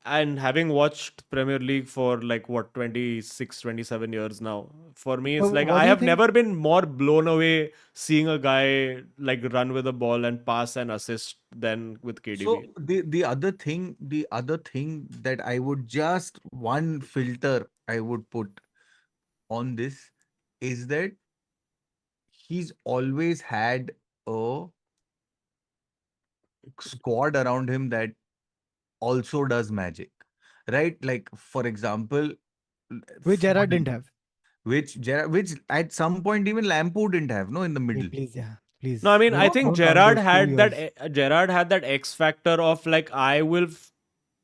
S1: and having watched Premier League for like what 26, 27 years now, for me it's
S3: So
S1: like
S3: what
S1: I
S3: do you
S1: have
S3: think?
S1: never been more blown away seeing a guy like run with a ball and pass and assist than with
S2: So
S1: KDB.
S2: the other thing that I would just one filter I would put on this is that he's always had a squad around him that also does magic, right? Like for example,
S3: Which Gerrard didn't
S2: Foden,
S3: have.
S2: which at some point even Lampard didn't have, no, in the
S3: Hey,
S2: middle.
S3: please, yeah,
S1: No, I
S3: please.
S1: mean I think
S3: Don't count those 2 years.
S1: Gerard had that X factor of like I will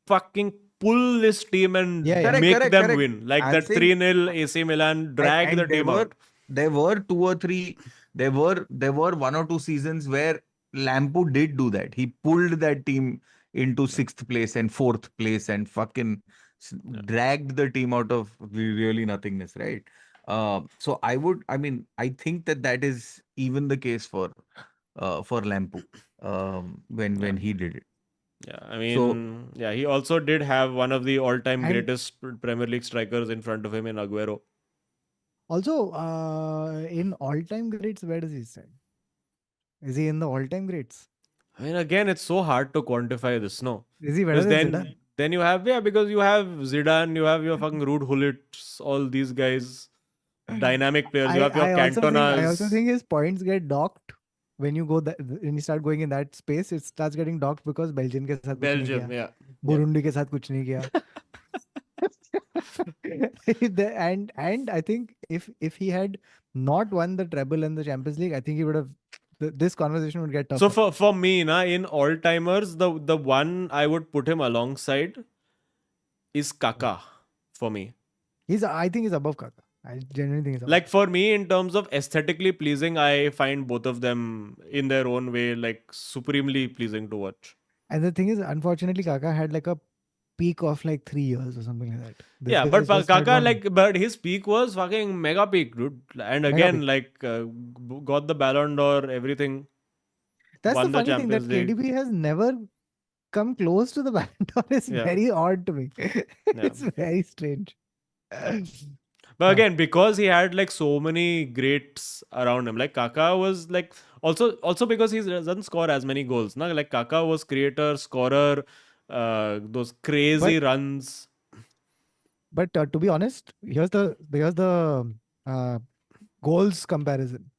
S1: fucking pull this team and
S3: Yeah, yeah.
S2: Correct,
S1: make
S2: correct,
S1: them
S2: correct.
S1: win. Like
S2: I'm
S1: that
S2: saying
S1: 3-0 AC Milan dragged the
S2: and
S1: team out.
S2: there were two or three there were one or two seasons where Lampu did do that. He pulled that team into sixth place and fourth place and fucking
S1: Yeah.
S2: dragged the team out of really nothingness, right? So I think that is even the case for Lampu
S1: Yeah.
S2: when he did it.
S1: Yeah, I
S2: So
S1: mean, yeah, he also did have one of the all-time
S3: And
S1: greatest Premier League strikers in front of him in Aguero.
S3: also, in all-time greats, where does he stand? Is he in the all-time greats?
S1: I mean, again, it's so hard to quantify this, no?
S3: Is he better
S1: Because
S3: than Zidane?
S1: then you have, yeah, because you have Zidane, you have your fucking Ruud Hullits, all these guys, dynamic players. You have your
S3: I also
S1: Cantonas.
S3: think his points get docked when you go when you start going in that space. It starts getting docked because Belgian के साथ कुछ नहीं किया,
S1: Belgium, yeah.
S3: Burundi के साथ कुछ नहीं किया. And I think if he had not won the treble in the Champions League, I think he would have this conversation would get
S1: So
S3: tougher.
S1: for me, na, in all-timers, the one I would put him alongside is Kaka for me.
S3: I think he's above Kaka. I genuinely think he's above.
S1: Like for me, in terms of aesthetically pleasing, I find both of them in their own way like supremely pleasing to watch.
S3: And the thing is, unfortunately, Kaka had like a peak of like 3 years or something like that. This
S1: Yeah,
S3: guy
S1: but
S3: just had
S1: Kaka
S3: one
S1: but his peak was fucking mega peak, dude. And
S3: mega
S1: again,
S3: peak.
S1: like got the Ballon d'Or, everything,
S3: That's the
S1: won the
S3: funny thing that
S1: Champions League.
S3: KDB has never come close to the Ballon d'Or. It's
S1: Yeah.
S3: very odd to me.
S1: Yeah.
S3: It's very strange.
S1: But again, because he had like so many greats around him, like Kaka was like also because he doesn't score as many goals. No? Like Kaka was creator, scorer, those crazy runs.
S3: But to be honest, here's the goals comparison.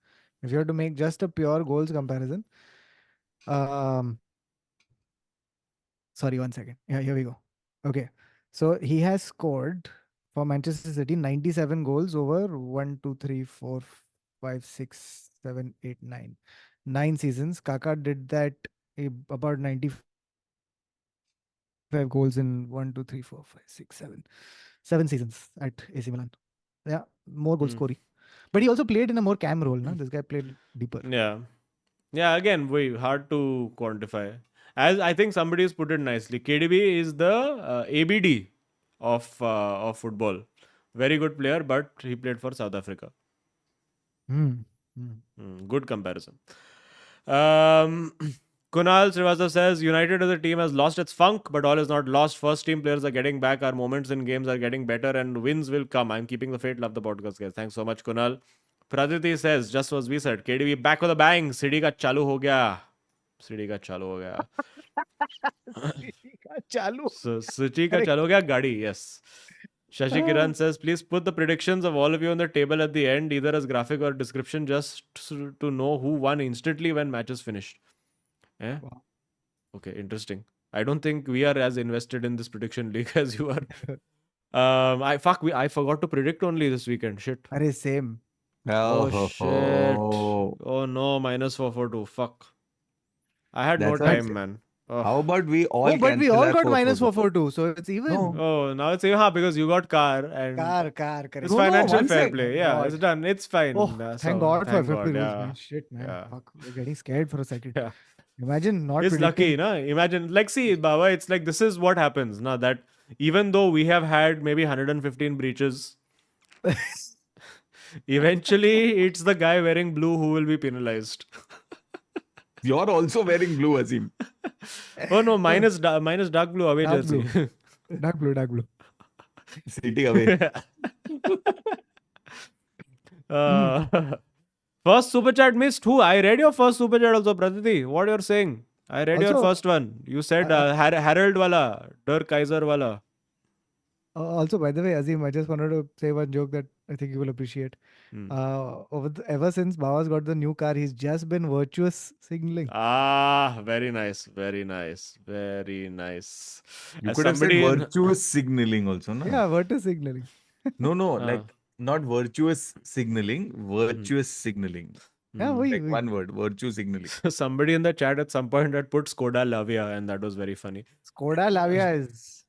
S3: If you have to make just a pure goals comparison, sorry, 1 second. Yeah, here we go. Okay, so he has scored for Manchester City 97 goals over 1, 2, 3, 4, 5, 6, 7, 8, 9. 9 seasons. Kaka did that about 95 goals in 1, 2, 3, 4, 5, 6, 7. 7 seasons at AC Milan. Yeah, more goal scoring. But he also played in a more cam role. No? This guy played deeper.
S1: Yeah. Yeah, again, hard to quantify. As I think somebody's put it nicely, KDB is the ABD of football. Very good player, but he played for South Africa. Good comparison. Kunal Srivastava says United as a team has lost its funk, but all is not lost. First team players are getting back. Our moments in games are getting better, and wins will come. I'm keeping the faith. Love the podcast, guys. Thanks so much, Kunal. Praditi says, just as we said, KDB back with a bang. City ka chalu ho gaya. City ka chalu ho gaya. So City ka chalu ho gaya gadi. Yes. Shashi Kiran says, please put the predictions of all of you on the table at the end, either as graphic or description, just to know who won instantly when matches finished. Yeah.
S3: Wow.
S1: Okay, interesting. I don't think we are as invested in this prediction league as you are. I forgot to predict only this weekend. Shit.
S3: Arey, same.
S1: Oh shit. Oh no, -442. Fuck. I had no
S2: That's right.
S1: time, man. Oh.
S2: How about we all
S3: Oh, but we
S2: cancel
S3: all
S2: our
S3: got
S2: 442?
S3: -442, so it's even.
S2: No.
S1: Oh, now it's because you got car and
S3: Car, correct.
S1: it's
S2: No,
S1: financial
S2: one
S1: fair
S2: sec.
S1: play. Yeah,
S3: God.
S1: it's done. It's fine.
S3: Oh,
S1: So,
S3: thank God for
S1: thank
S3: 50
S1: God,
S3: rules,
S1: yeah.
S3: man. Shit, man.
S1: Yeah.
S3: Fuck, we're getting scared for a second.
S1: Yeah.
S3: Imagine not
S1: It's lucky,
S3: predicting.
S1: na? Imagine, like, see, Baba, it's like this is what happens, na? That even though we have had maybe 115 breaches, eventually it's the guy wearing blue who will be penalized.
S2: You're also wearing blue, Azim.
S1: Oh no, minus dark blue away
S3: Dark
S1: jersey.
S3: Dark blue, dark blue.
S2: City away.
S1: Uh, first super chat missed. Who? I read your first super chat also, Praditi. What you're saying? I read your
S3: Also,
S1: first one. You said
S3: uh,
S1: Harold wala, Der Kaiser wala.
S3: also, by the way, Azim, I just wanted to say one joke that I think you will appreciate.
S1: Hmm.
S3: Ever since Baba's got the new car, he's just been virtuous signaling.
S1: Ah, very nice, very nice, very nice.
S2: You
S1: As
S2: could have said
S1: somebody in,
S2: virtuous signaling also, no?
S3: Yeah, virtuous signaling.
S2: No,
S1: uh,
S2: like not virtuous signaling,
S1: hmm,
S2: virtuous signaling.
S3: Yeah,
S1: hmm.
S3: we,
S2: Like one word, virtue signaling.
S1: Somebody in the chat at some point had put Skoda Lavia, and that was very funny.
S3: Skoda Lavia is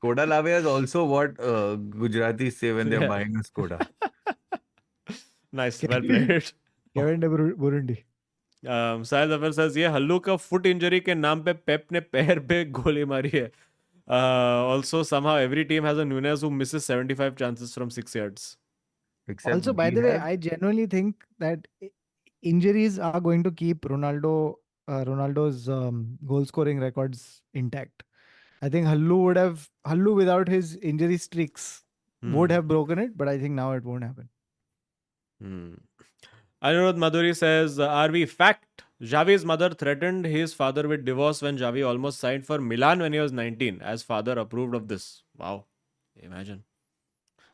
S2: Skoda Lavia is also what Gujaratis say when they're
S1: Yeah.
S2: buying a Skoda.
S1: Nice, well
S3: Kevin,
S1: played.
S3: Kevin de Burundi.
S1: Sahil Zafar says ये हल्लू का foot injury के नाम पे पेप ने पैर पे गोली मारी है. Also, somehow every team has a Nunez who misses 75 chances from 6 yards.
S2: Except
S3: Also, by
S2: we
S3: the way,
S2: have
S3: I genuinely think that injuries are going to keep Ronaldo's goal scoring records intact. I think Hallu without his injury streaks would
S1: Hmm.
S3: have broken it, but I think now it won't happen.
S1: Hmm. Anirudh Madhuri says, RV fact. Xavi's mother threatened his father with divorce when Xavi almost signed for Milan when he was 19, as father approved of this. Wow. Imagine.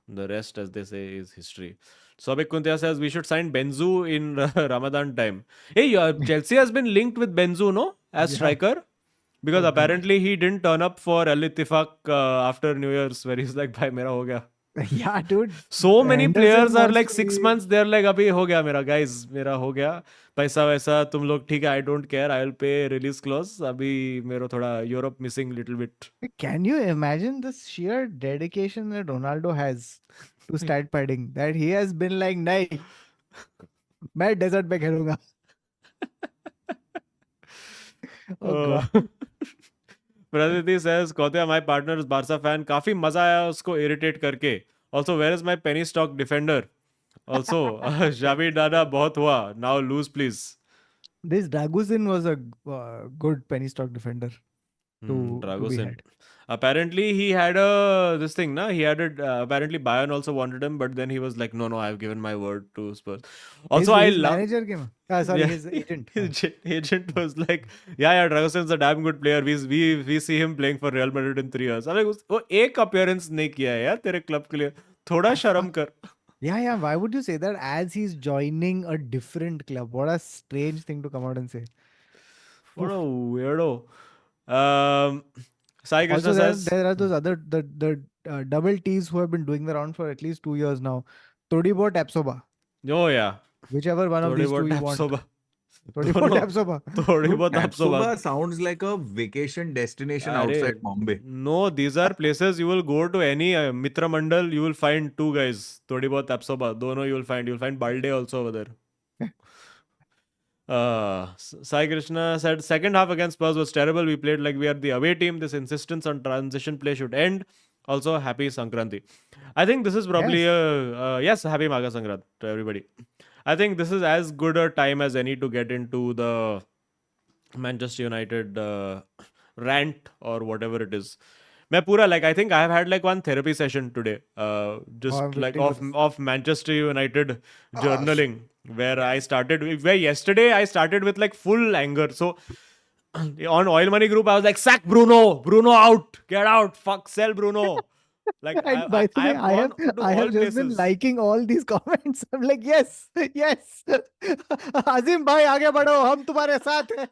S1: The rest, as they say, is history. Sobek Kuntia says, we should sign Benzu in Ramadan time. Hey, Chelsea has been linked with Benzu, no? As
S3: Yeah.
S1: striker? Because
S3: Oh, God.
S1: apparently he didn't turn up for Al Ittifaq after New Year's, where he's like, bhai, mera ho gaya.
S3: Yeah, dude.
S1: So many
S3: Henderson
S1: players are
S3: wants
S1: like
S3: to
S1: 6
S3: be-
S1: months. They're like, अभी हो गया मेरा guys, मेरा हो गया. पैसा वैसा तुम लोग ठीक है. I don't care. I will pay release clause. अभी मेरा थोड़ा Europe missing little bit.
S3: Can you imagine the sheer dedication that Ronaldo has to stat padding? That he has been like, नहीं, मैं desert पे खेलूंगा. Oh God.
S1: Praditi says, Kotia, my partner is Barca fan. काफी मजा आया उसको irritate करके. Also, where is my penny stock defender? Also, Xavi Dada बहुत हुआ. Now lose please.
S3: This Dragusin was a good penny stock defender to be
S1: Dragosin.
S3: had.
S1: Apparently, he had this thing, na? He had it. Apparently, Bayern also wanted him, but then he was like, "No, I've given my word to Spurs." Also, I
S3: his
S1: love.
S3: manager came. Sorry,
S1: Yeah.
S3: his agent.
S1: His agent was like, "Yeah, Dragosin's a damn good player. We see him playing for Real Madrid in 3 years." I'm like, वो एक appearance नहीं किया है यार तेरे club के लिए. थोड़ा शर्म कर.
S3: Yeah. Why would you say that as he's joining a different club? What a strange thing to come out and say.
S1: What a weirdo. Sai Krishna
S3: Also,
S1: says,
S3: there are those other the double T's who have been doing the round for at least 2 years now. Todibo Tapsoba.
S1: "Oh yeah,
S3: Whichever one of
S1: थोड़ी
S3: these two
S1: बहुत
S3: you
S1: tap
S3: want.
S1: soba."
S3: Todibo
S1: दोनों
S3: Tapsoba.
S1: थोड़ी बहुत आप सोबा.
S2: Tapsoba sounds like a vacation destination outside
S1: Arey,
S2: Bombay.
S1: no, these are places you will go to any Mitra Mandal, you will find two guys. थोड़ी बहुत Tapsoba. दोनों you will find. You'll find Balde also over there. Sai Krishna said, second half against Spurs was terrible. We played like we are the away team. This insistence on transition play should end. Also, happy Sankranti. I think this is probably yes, happy Maga Sankranti to everybody. I think this is as good a time as any to get into the Manchester United rant or whatever it is. मैं पूरा like I think I have had like one therapy session today, just
S3: I'm
S1: like
S3: waiting for
S1: of Manchester United journaling, where yesterday I started with like full anger. So on Oil Money Group I was like, sack Bruno out, get out, fuck, sell Bruno. Like
S3: And by the
S1: I
S3: way,
S1: have gone to
S3: I
S1: all
S3: have just been
S1: places.
S3: liking all these comments. I'm like, yes. Azim bhai, आगे बढ़ो, हम तुम्हारे साथ हैं.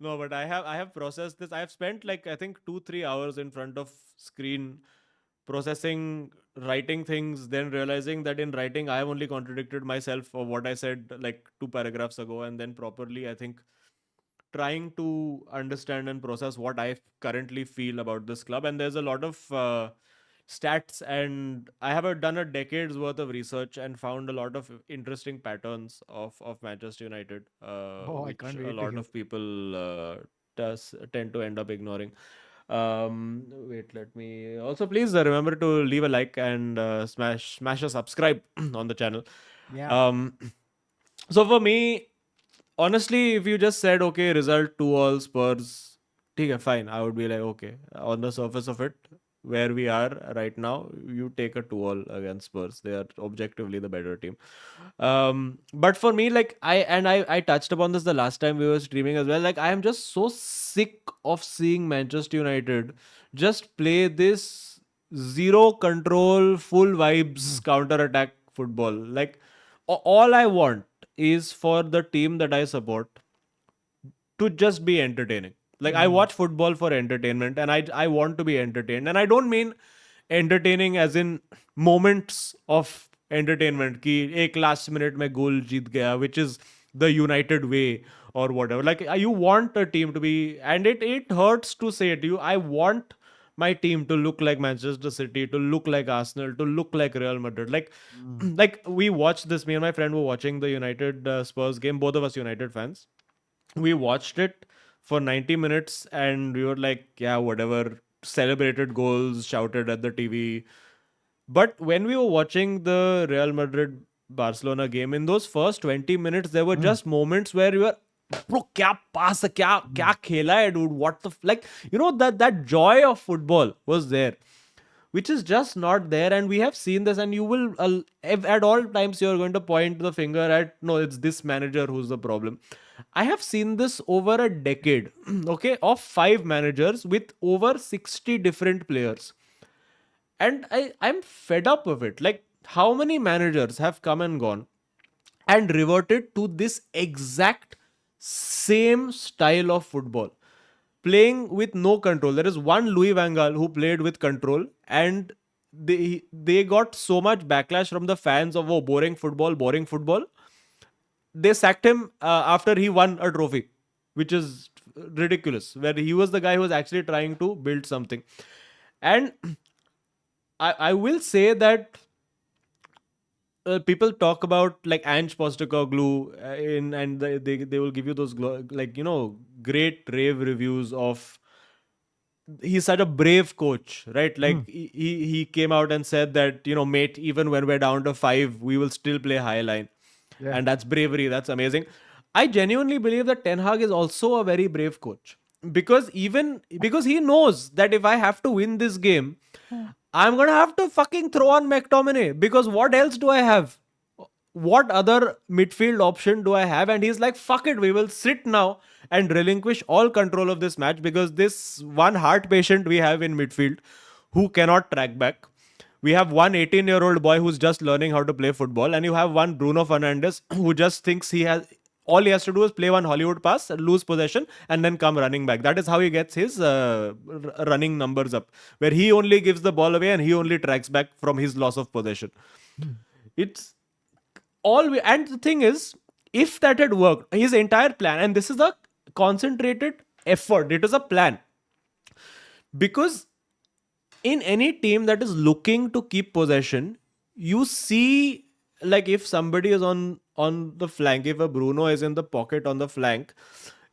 S1: No, but I have processed this. I have spent like I think 2-3 hours in front of screen processing, writing things, then realizing that in writing I have only contradicted myself of what I said like 2 paragraphs ago, and then properly I think trying to understand and process what I currently feel about this club. And there's a lot of stats, and I have done a decade's worth of research and found a lot of interesting patterns of Manchester United,
S3: I
S1: which
S3: can't
S1: a
S3: wait to
S1: lot
S3: hear.
S1: of people tend to end up ignoring. Wait, let me also please remember to leave a like and smash a subscribe on the channel.
S3: Yeah.
S1: So for me, honestly, if you just said okay, result 2-all Spurs, Okay, fine. I would be like, okay, on the surface of it, where we are right now, you take a 2-all against Spurs. They are objectively the better team. But for me, like I touched upon this the last time we were streaming as well. Like I am just so sick of seeing Manchester United just play this zero control, full vibes counter attack football. Like all I want is for the team that I support to just be entertaining. Like I watch football for entertainment, and I want to be entertained. And I don't mean entertaining as in moments of entertainment कि एक last minute में goal जीत गया, which is the United way or whatever. Like you want a team to be, and it hurts to say it to you. I want my team to look like Manchester City, to look like Arsenal, to look like Real Madrid. Like, like we watched this. Me and my friend were watching the United Spurs game. Both of us United fans. We watched it for 90 minutes and we were like, yeah, whatever. Celebrated goals, shouted at the TV. But when we were watching the Real Madrid Barcelona game, in those first 20 minutes, there were just moments where you were, bro, kya pass, kya khela hai, dude? What the like, you know, that joy of football was there, which is just not there. And we have seen this, and you will at all times you're going to point the finger at, no, it's this manager who's the problem. I have seen this over a decade, okay, of 5 managers with over 60 different players. And I'm fed up of it. Like, how many managers have come and gone and reverted to this exact same style of football, playing with no control? There is one Louis Van Gaal who played with control, and they got so much backlash from the fans of, oh, boring football, boring football. They sacked him after he won a trophy, which is ridiculous, where he was the guy who was actually trying to build something. And I will say that people talk about like Ange Postecoglou and they will give you those like, you know, great rave reviews of, he's such a brave coach, right? Like he came out and said that, you know, mate, even when we're down to 5, we will still play high line.
S3: Yeah.
S1: And that's bravery. That's amazing. I genuinely believe that Ten Hag is also a very brave coach, because he knows that if I have to win this game, I'm gonna have to fucking throw on McTominay, because what else do I have? What other midfield option do I have? And he's like, fuck it, we will sit now and relinquish all control of this match, because this one heart patient we have in midfield who cannot track back. We have one 18-year-old boy who's just learning how to play football, and you have one Bruno Fernandes who just thinks all he has to do is play one Hollywood pass, lose possession, and then come running back. That is how he gets his running numbers up, where he only gives the ball away and he only tracks back from his loss of possession. It's and the thing is, if that had worked, his entire plan, and this is a concentrated effort, it is a plan. Because in any team that is looking to keep possession, you see, like if somebody is on the flank, if a Bruno is in the pocket on the flank,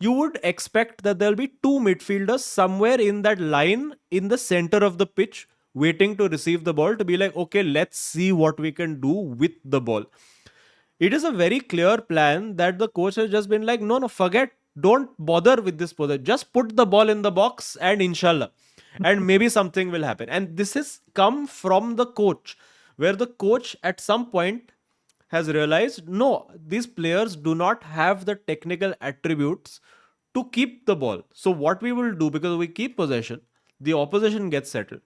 S1: you would expect that there'll be 2 midfielders somewhere in that line in the center of the pitch waiting to receive the ball, to be like, okay, let's see what we can do with the ball. It is a very clear plan that the coach has just been like, no, forget, don't bother with this possession, just put the ball in the box and inshallah, and maybe something will happen. And this has come from the coach, where the coach at some point has realized, no, these players do not have the technical attributes to keep the ball. So what we will do, because we keep possession, the opposition gets settled.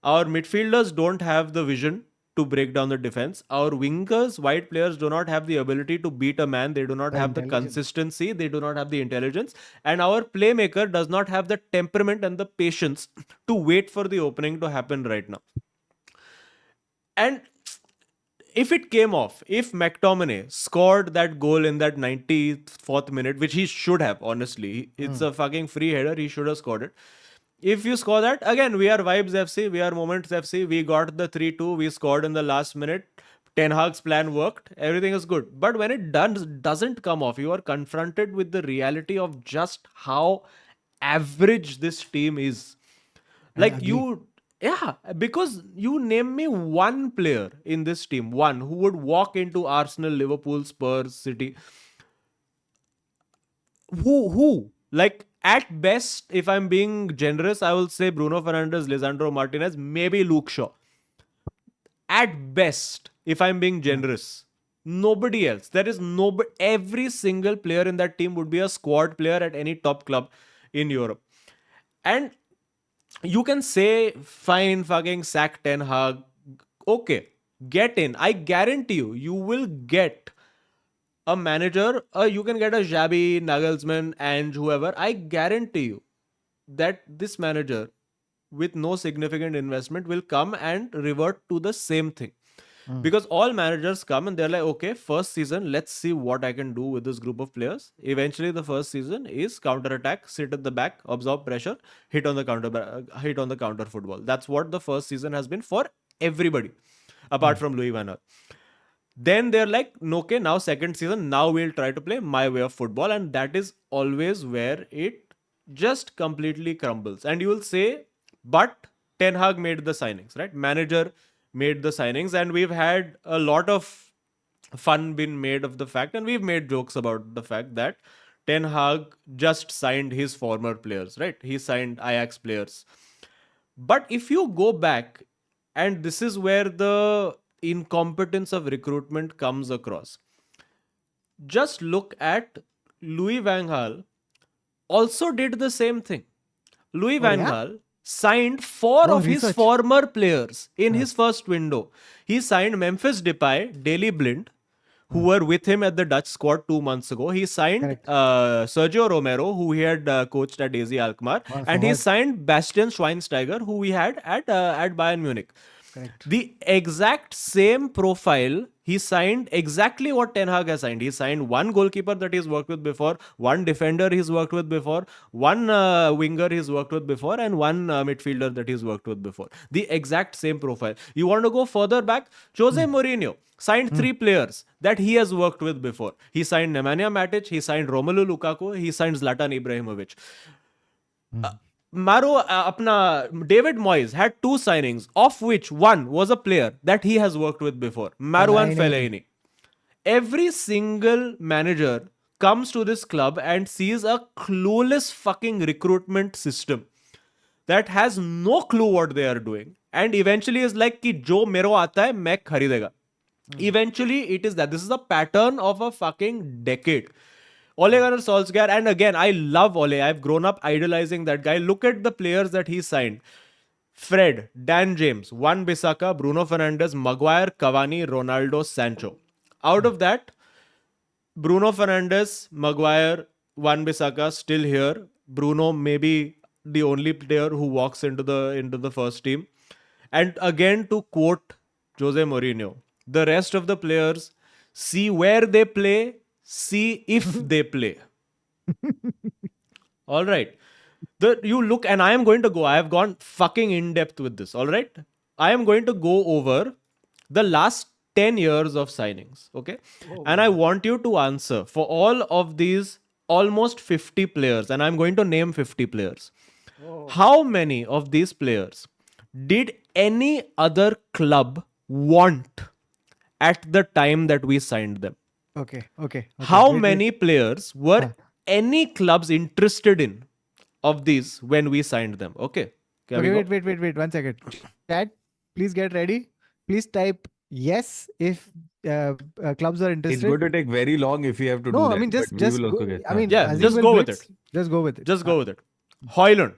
S1: Our midfielders don't have the vision to break down the defense. Our wingers, wide players, do not have the ability to beat a man. They do not have the consistency. They do not have the intelligence. And our playmaker does not have the temperament and the patience to wait for the opening to happen right now. And if it came off, if McTominay scored that goal in that 94th minute, which he should have, honestly, it's a fucking free header, he should have scored it. If you score that, again, we are Vibes FC, we are Moments FC, we got the 3-2, we scored in the last minute, Ten Hag's plan worked, everything is good. But when it doesn't come off, you are confronted with the reality of just how average this team is. Like because you name me one player in this team, one who would walk into Arsenal, Liverpool, Spurs, City, who like At best, if I'm being generous, I will say Bruno Fernandes, Lisandro Martinez, maybe Luke Shaw. At best, if I'm being generous, nobody else. There is nobody. Every single player in that team would be a squad player at any top club in Europe. And you can say, fine, fucking sack Ten Hag. Okay, get in. I guarantee you, you will get a manager. You can get a Xavi, Nagelsmann, and whoever. I guarantee you that this manager, with no significant investment, will come and revert to the same thing. Because all managers come and they're like, okay, first season, let's see what I can do with this group of players. Eventually, the first season is counter attack, sit at the back, absorb pressure, hit on the counter football. That's what the first season has been for everybody, apart from Louis van Gaal. Then they're like, okay, now second season, now we'll try to play my way of football. And that is always where it just completely crumbles. And you will say, but Ten Hag made the signings, right? Manager made the signings. And we've had a lot of fun been made of the fact, and we've made jokes about the fact that Ten Hag just signed his former players, right? He signed Ajax players. But if you go back, and this is where the incompetence of recruitment comes across. Just look at Louis van Gaal also did the same thing. Louis van Gaal signed four of his former players in his first window. He signed Memphis Depay, Daley Blind, who were with him at the Dutch squad 2 months ago. He signed Sergio Romero, who he had coached at AZ Alkmaar, and he signed Bastian Schweinsteiger, who we had at Bayern Munich. Correct. The exact same profile, he signed exactly what Ten Hag has signed. He signed one goalkeeper that he's worked with before, one defender he's worked with before, one winger he's worked with before, and one midfielder that he's worked with before. The exact same profile. You want to go further back? Jose Mourinho signed 3 players that he has worked with before. He signed Nemanja Matic, he signed Romelu Lukaku, he signed Zlatan Ibrahimovic. David Moyes had 2 signings, of which one was a player that he has worked with before, Marouane Fellaini. Every single manager comes to this club and sees a clueless fucking recruitment system that has no clue what they are doing, and eventually is like कि जो मेरे को आता है मैं खरीदेगा. Eventually it is that. This is a pattern of a fucking decade. Ole Gunnar Solskjaer, and again, I love Ole. I've grown up idolizing that guy. Look at the players that he signed. Fred, Dan James, Wan-Bissaka, Bruno Fernandes, Maguire, Cavani, Ronaldo, Sancho. Out of that, Bruno Fernandes, Maguire, Wan-Bissaka still here. Bruno maybe the only player who walks into the first team. And again, to quote Jose Mourinho, the rest of the players, see where they play, see if they play. All right. You look, and I am going to go, I have gone fucking in depth with this. All right. I am going to go over the last 10 years of signings. Okay. And I want you to answer for all of these almost 50 players, and I'm going to name 50 players. How many of these players did any other club want at the time that we signed them?
S3: Okay.
S1: How many players were any clubs interested in of these when we signed them? Okay.
S3: Wait. 1 second. Chat, please get ready. Please type yes if clubs are interested.
S2: It's going to take very long if you have to do that.
S3: I mean, just
S2: we will
S3: go,
S2: also get.
S3: I mean,
S1: yeah, just go with it.
S3: Just go with it.
S1: Just go with it. Hoyland.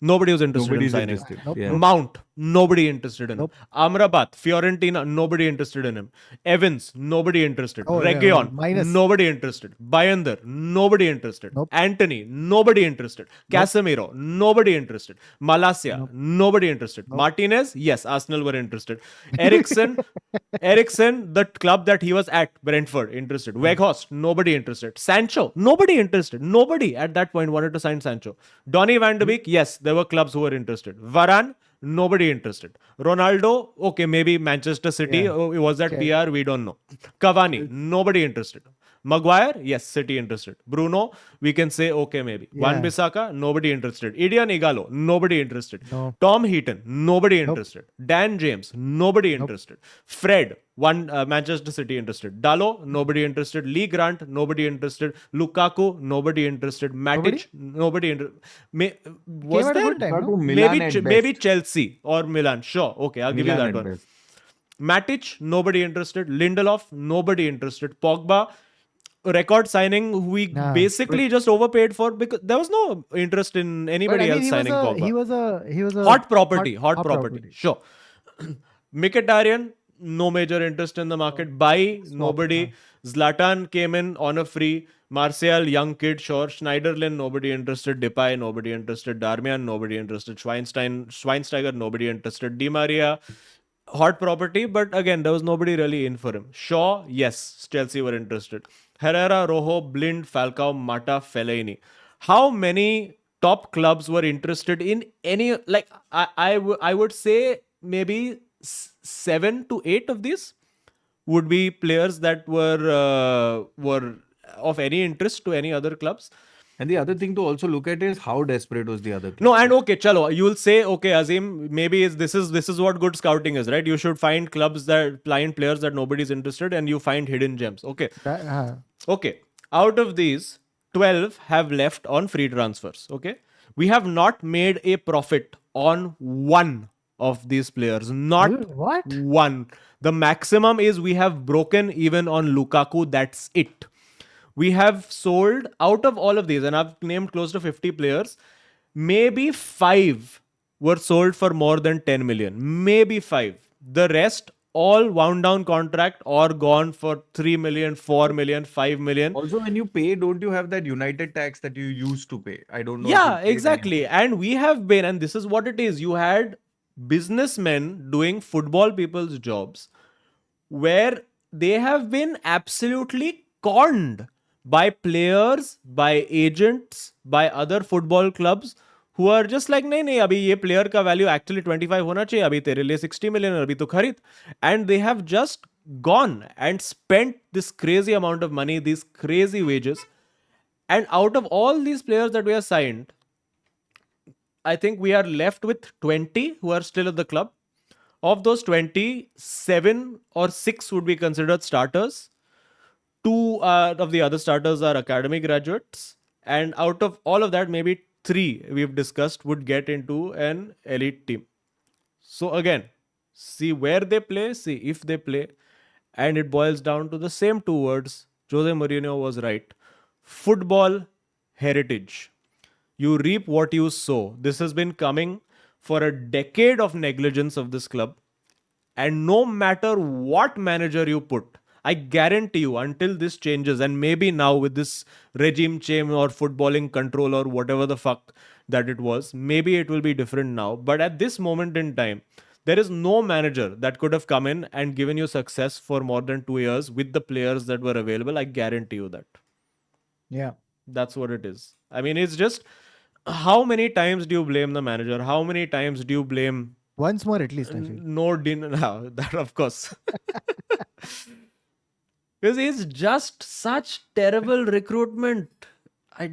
S1: Nobody was interested in signing.
S2: Yeah.
S1: Mount, nobody interested in him.
S3: Nope.
S1: Amrabat, Fiorentina, nobody interested in him. Evans, nobody interested. Reguilon,
S3: minus.
S1: nobody interested. Bayender, nobody interested.
S3: Nope.
S1: Anthony, nobody interested. Casemiro, nobody interested. Malacia, nobody interested. Martinez, yes, Arsenal were interested. Ericsson, the club that he was at, Brentford, interested. Weghorst, nobody interested. Sancho, nobody interested. Nobody at that point wanted to sign Sancho. Donny van de Beek, yes, there were clubs who were interested. Varane, nobody interested. Ronaldo, okay, maybe Manchester City.
S3: Yeah.
S1: Was that PR? We don't know. Cavani, nobody interested. Maguire, yes, City interested. Bruno, we can say okay maybe. Wan
S3: Yeah.
S1: Bissaka, nobody interested. Idian Igalo, nobody interested.
S3: No.
S1: Tom Heaton, nobody
S3: Nope.
S1: interested. Dan James, nobody
S3: Nope.
S1: interested. Fred, Manchester City interested. Dallo, nobody interested. Lee Grant, nobody interested. Lukaku, nobody interested. Matic, nobody interested.
S3: Came
S1: Was
S3: at a
S1: there?
S3: good time, no?
S2: Lukaku, Milan at
S1: Maybe
S2: best.
S1: Chelsea or Milan. Sure, okay, I'll give you
S2: Milan
S1: that
S2: at
S1: one.
S2: best.
S1: Matic, nobody interested. Lindelof, nobody interested. Pogba, record signing, we
S3: Nah.
S1: basically just overpaid for because there was no interest in
S3: But I
S1: anybody
S3: mean,
S1: else signing Pogba.
S3: he was a
S1: Hot property, hot property.
S3: property.
S1: Sure. Mkhitaryan, no major interest in the market. Buy,
S3: Swap,
S1: nobody. Zlatan came in on a free. Martial, young kid, sure. Schneiderlin, nobody interested. Depay, nobody interested. Darmian, nobody interested. Schweinsteiger, nobody interested. Di Maria, hot property, but again, there was nobody really in for him. Shaw, yes, Chelsea were interested. Herrera, Rojo, Blind, Falcao, Mata, Fellaini. How many top clubs were interested in any? Like I would say maybe 7 to 8 of these would be players that were of any interest to any other clubs.
S2: And the other thing to also look at is how desperate was the other club.
S1: No, and okay, chalo, you'll say, okay, Azim, maybe this is what good scouting is, right? You should find clubs that find players that nobody's interested, and you find hidden gems. Okay, okay. Out of these, 12 have left on free transfers. Okay, we have not made a profit on one of these players. Not
S3: What?
S1: one. The maximum is we have broken even on Lukaku. That's it. We have sold out of all of these, and I've named close to 50 players. Maybe 5 were sold for more than 10 million. Maybe 5. The rest all wound down contract or gone for 3 million, 4 million, 5 million.
S2: Also, when you pay, don't you have that United tax that you used to pay? I don't know.
S1: Yeah, exactly. And we have been, and this is what it is. You had businessmen doing football people's jobs where they have been absolutely conned by players, by agents, by other football clubs who are just like, नहीं नहीं अभी ये player का value actually 25 होना चाहिए, अभी तेरे लिए 60 million अभी तो खरीद. And they have just gone and spent this crazy amount of money, these crazy wages. And out of all these players that we have signed, I think we are left with 20 who are still at the club. Of those 20, 7 or 6 would be considered starters. 2 of the other starters are academy graduates. And out of all of that, maybe 3 we've discussed would get into an elite team. So again, see where they play, see if they play. And it boils down to the same 2 words. Jose Mourinho was right. Football heritage. You reap what you sow. This has been coming for a decade of negligence of this club. And no matter what manager you put, I guarantee you, until this changes, and maybe now with this regime change or footballing control or whatever the fuck that it was, maybe it will be different now. But at this moment in time, there is no manager that could have come in and given you success for more than 2 years with the players that were available. I guarantee you that.
S3: Yeah.
S1: That's what it is. I mean, it's just how many times do you blame the manager? How many times do you blame
S3: Once more at least, I feel.
S1: no dinner? No, that of course. Because it's just such terrible recruitment. I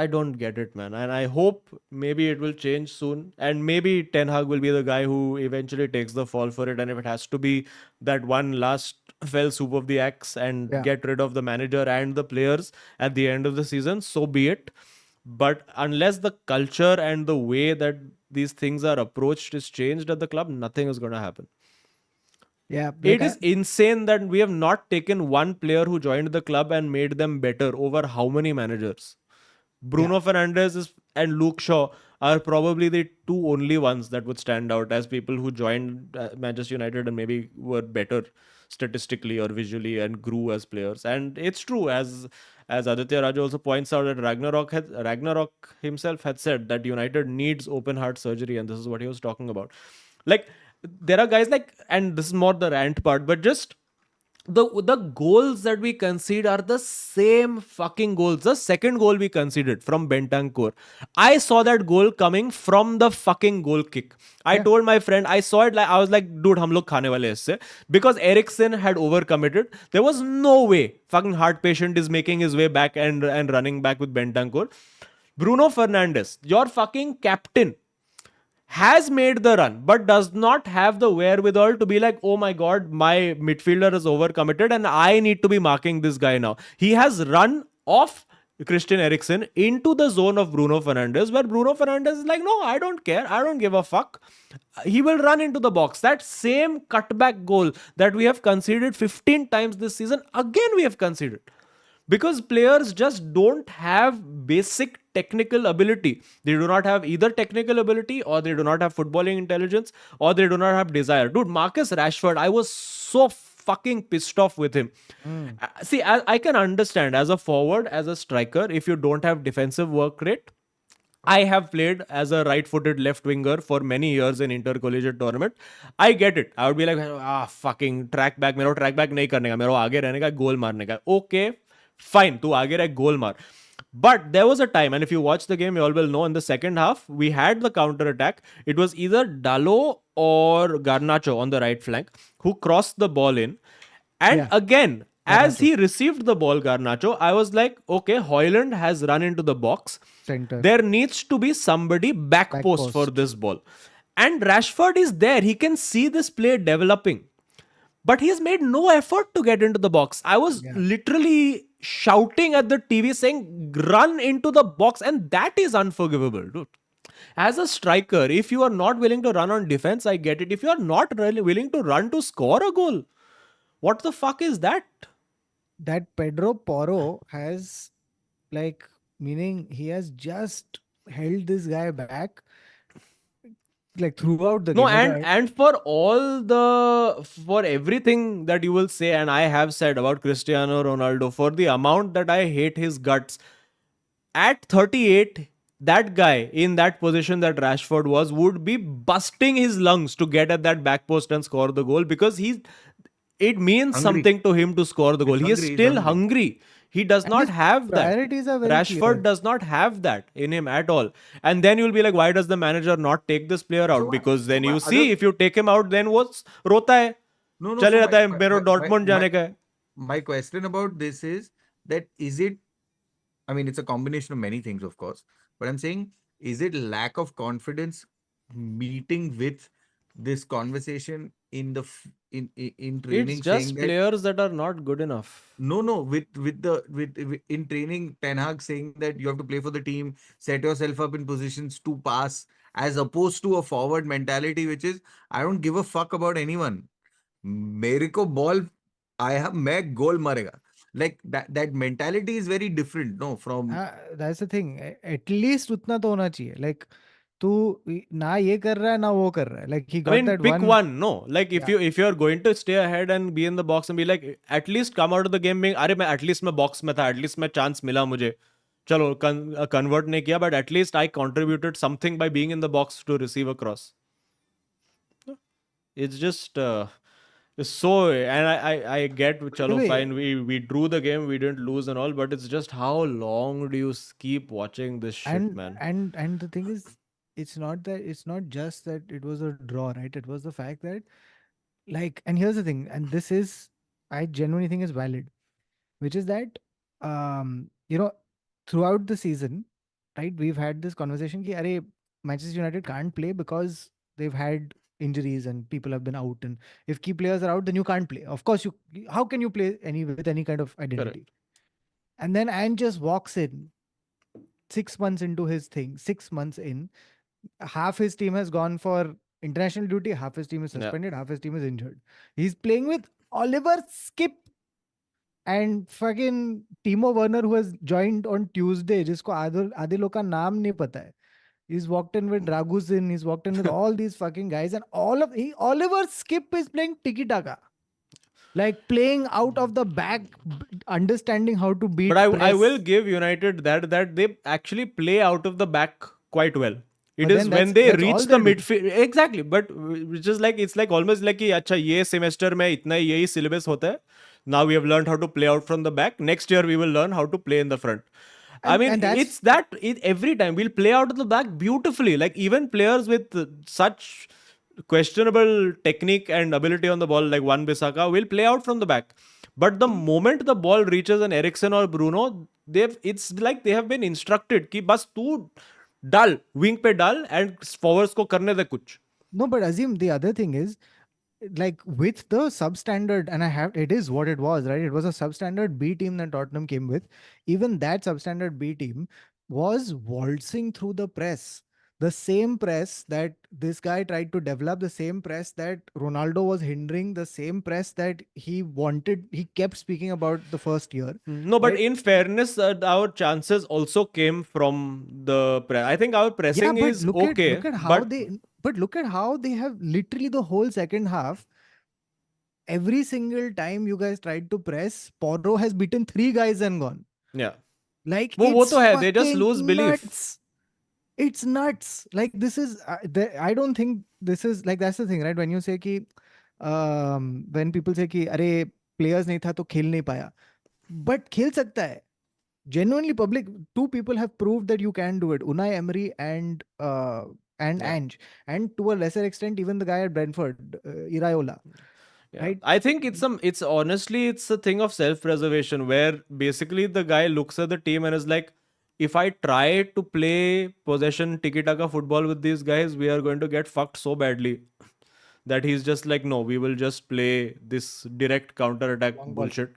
S1: don't get it, man. And I hope maybe it will change soon. And maybe Ten Hag will be the guy who eventually takes the fall for it. And if it has to be that one last fell swoop of the axe and get rid of the manager and the players at the end of the season, so be it. But unless the culture and the way that these things are approached is changed at the club, nothing is going to happen.
S3: Yeah.
S1: It is insane that we have not taken one player who joined the club and made them better over how many managers. Bruno Fernandes and Luke Shaw are probably the 2 only ones that would stand out as people who joined Manchester United and maybe were better statistically or visually and grew as players. And it's true, as Aditya Raj also points out, that Ragnarok himself had said that United needs open heart surgery, and this is what he was talking about. Like, there are guys like, and this is more the rant part, but just the goals that we concede are the same fucking goals. The second goal we conceded from Bentancur, I saw that goal coming from the fucking goal kick. I told my friend, I saw it, like I was like, dude, hum log khane wale isse. Because Eriksen had overcommitted. There was no way fucking heart patient is making his way back and running back with Bentancur. Bruno Fernandes, your fucking captain, has made the run but does not have the wherewithal to be like, oh my god, my midfielder is overcommitted and I need to be marking this guy now. He has run off Christian Eriksen into the zone of Bruno Fernandes, where Bruno Fernandes is like, no, I don't care, I don't give a fuck. He will run into the box. That same cutback goal that we have conceded 15 times this season, again we have conceded. Because players just don't have basic technical ability. They do not have either technical ability, or they do not have footballing intelligence, or they do not have desire. Dude, Marcus Rashford, I was so fucking pissed off with him. See, I can understand as a forward, as a striker, if you don't have defensive work rate. I have played as a right-footed left winger for many years in intercollegiate tournament. I get it. I would be like, fucking track back. मेरे को track back नहीं करने का. मेरे को आगे रहने का, goal मारने का. Okay, fine. तू आगे रह, goal मार. But there was a time, and if you watch the game, you all will know, in the second half, we had the counter attack. It was either Dalot or Garnacho on the right flank who crossed the ball in. And again, as he received the ball, Garnacho, I was like, okay, Højlund has run into the box.
S3: Center.
S1: There needs to be somebody back post for this ball. And Rashford is there. He can see this play developing. But he has made no effort to get into the box. I was literally shouting at the TV saying, run into the box. And that is unforgivable, dude. As a striker, if you are not willing to run on defense, I get it. If you are not really willing to run to score a goal, what the fuck is that?
S3: That Pedro Porro has, like, meaning he has just held this guy back, like, throughout the
S1: No,
S3: game.
S1: and for everything that you will say, and I have said about Cristiano Ronaldo, for the amount that I hate his guts, at 38, that guy in that position that Rashford was would be busting his lungs to get at that back post and score the goal, because it means something to him to score the goal. He is still hungry. He does not have that.
S3: Priorities are very
S1: Rashford
S3: clear.
S1: does not have that in him at all. And then you'll be like, why does the manager not take this player out? Because then you see, if you take him out, then what's rota hai?
S2: No,
S1: Chale rehta hai, mero Dortmund jaane ka hai.
S2: My question about this is that is it, I mean, it's a combination of many things, of course, but I'm saying, is it lack of confidence meeting with this conversation in the in training?
S1: It's just
S2: saying that,
S1: players that are not good enough.
S2: no, with in training, Ten Hag saying that you have to play for the team, set yourself up in positions to pass, as opposed to a forward mentality, which is, I don't give a fuck about anyone. मेरे को ball आया, मैं goal मारेगा. Like that mentality is very different, no? From
S3: That's the thing. At least उतना तो होना चाहिए. Like, तू ना ये कर रहा है ना वो कर रहा है. Like, he got
S1: I mean,
S3: that
S1: pick one. No, like if you're going to stay ahead and be in the box and be like, at least come out of the game being, अरे मैं at least मैं box में था, at least मैं chance मिला मुझे. चलो convert नहीं किया, but at least I contributed something by being in the box to receive a cross. It's just it's so, and I get, chalo
S3: Anyway,
S1: fine, we drew the game, we didn't lose and all, but it's just how long do you keep watching this shit, man?
S3: And the thing is, it's not just that it was a draw, right? It was the fact that, like, and here's the thing, and this is, I genuinely think is valid, which is that, throughout the season, right, we've had this conversation ki, Arey, Manchester United can't play because they've had injuries and people have been out, and if key players are out, then you can't play. Of course, how can you play with any kind of identity? And then Ant just walks in 6 months into his thing. 6 months in, half his team has gone for international duty, half his team is suspended, half his team is injured. He's playing with Oliver Skip and fucking Timo Werner, who has joined on Tuesday, जिसको आधे लोग का नाम नहीं पता है. He's walked in with Ragusin. He's walked in with all these fucking guys, and Oliver Skip is playing tiki taka, like playing out of the back, understanding how to beat.
S1: But I
S3: press.
S1: will give United that they actually play out of the back quite well. It
S3: But
S1: is
S3: then
S1: when they
S3: that's all
S1: reach
S3: they
S1: the
S3: do.
S1: midfield, exactly. But which is like, it's like almost like कि अच्छा ये semester में इतना यही syllabus होता है. Now we have learned how to play out from the back. Next year we will learn how to play in the front. I mean,
S3: and that's
S1: it's that every time we'll play out of the back beautifully. Like even players with such questionable technique and ability on the ball, like Wan Bissaka, will play out from the back. But the moment the ball reaches an Eriksen or Bruno, it's like they have been instructed कि बस तू डाल wing पे डाल and forwards को करने दे कुछ.
S3: no, but Azim, the other thing is, like with the substandard, and it is what it was, right? It was a substandard B team that Tottenham came with. Even that substandard B team was waltzing through the press. The same press that this guy tried to develop, the same press that Ronaldo was hindering, the same press that he kept speaking about the first year.
S1: No, but
S3: Right.
S1: in fairness, our chances also came from the press. I think our pressing
S3: but
S1: is
S3: look
S1: okay,
S3: at how
S1: but
S3: look at how they have literally the whole second half. Every single time you guys tried to press, Porro has beaten 3 guys and gone.
S1: yeah,
S3: Like
S1: वो
S3: it's
S1: तो है. They just
S3: fucking
S1: lose belief.
S3: nuts. It's nuts. Like this is I don't think this is like, that's the thing, right? When you say कि when people say कि अरे players नहीं था तो खेल नहीं पाया, but खेल सकता है. Genuinely, public, 2 people have proved that you can do it. Unai Emery and
S1: Yeah.
S3: Ange, and to a lesser extent even the guy at Brentford, Iraola.
S1: Yeah.
S3: Right?
S1: I think it's honestly it's a thing of self-preservation where basically the guy looks at the team and is like, if I try to play possession tiki-taka football with these guys, we are going to get fucked so badly that he's just like, no, we will just play this direct counter-attack
S3: Long ball.
S1: bullshit.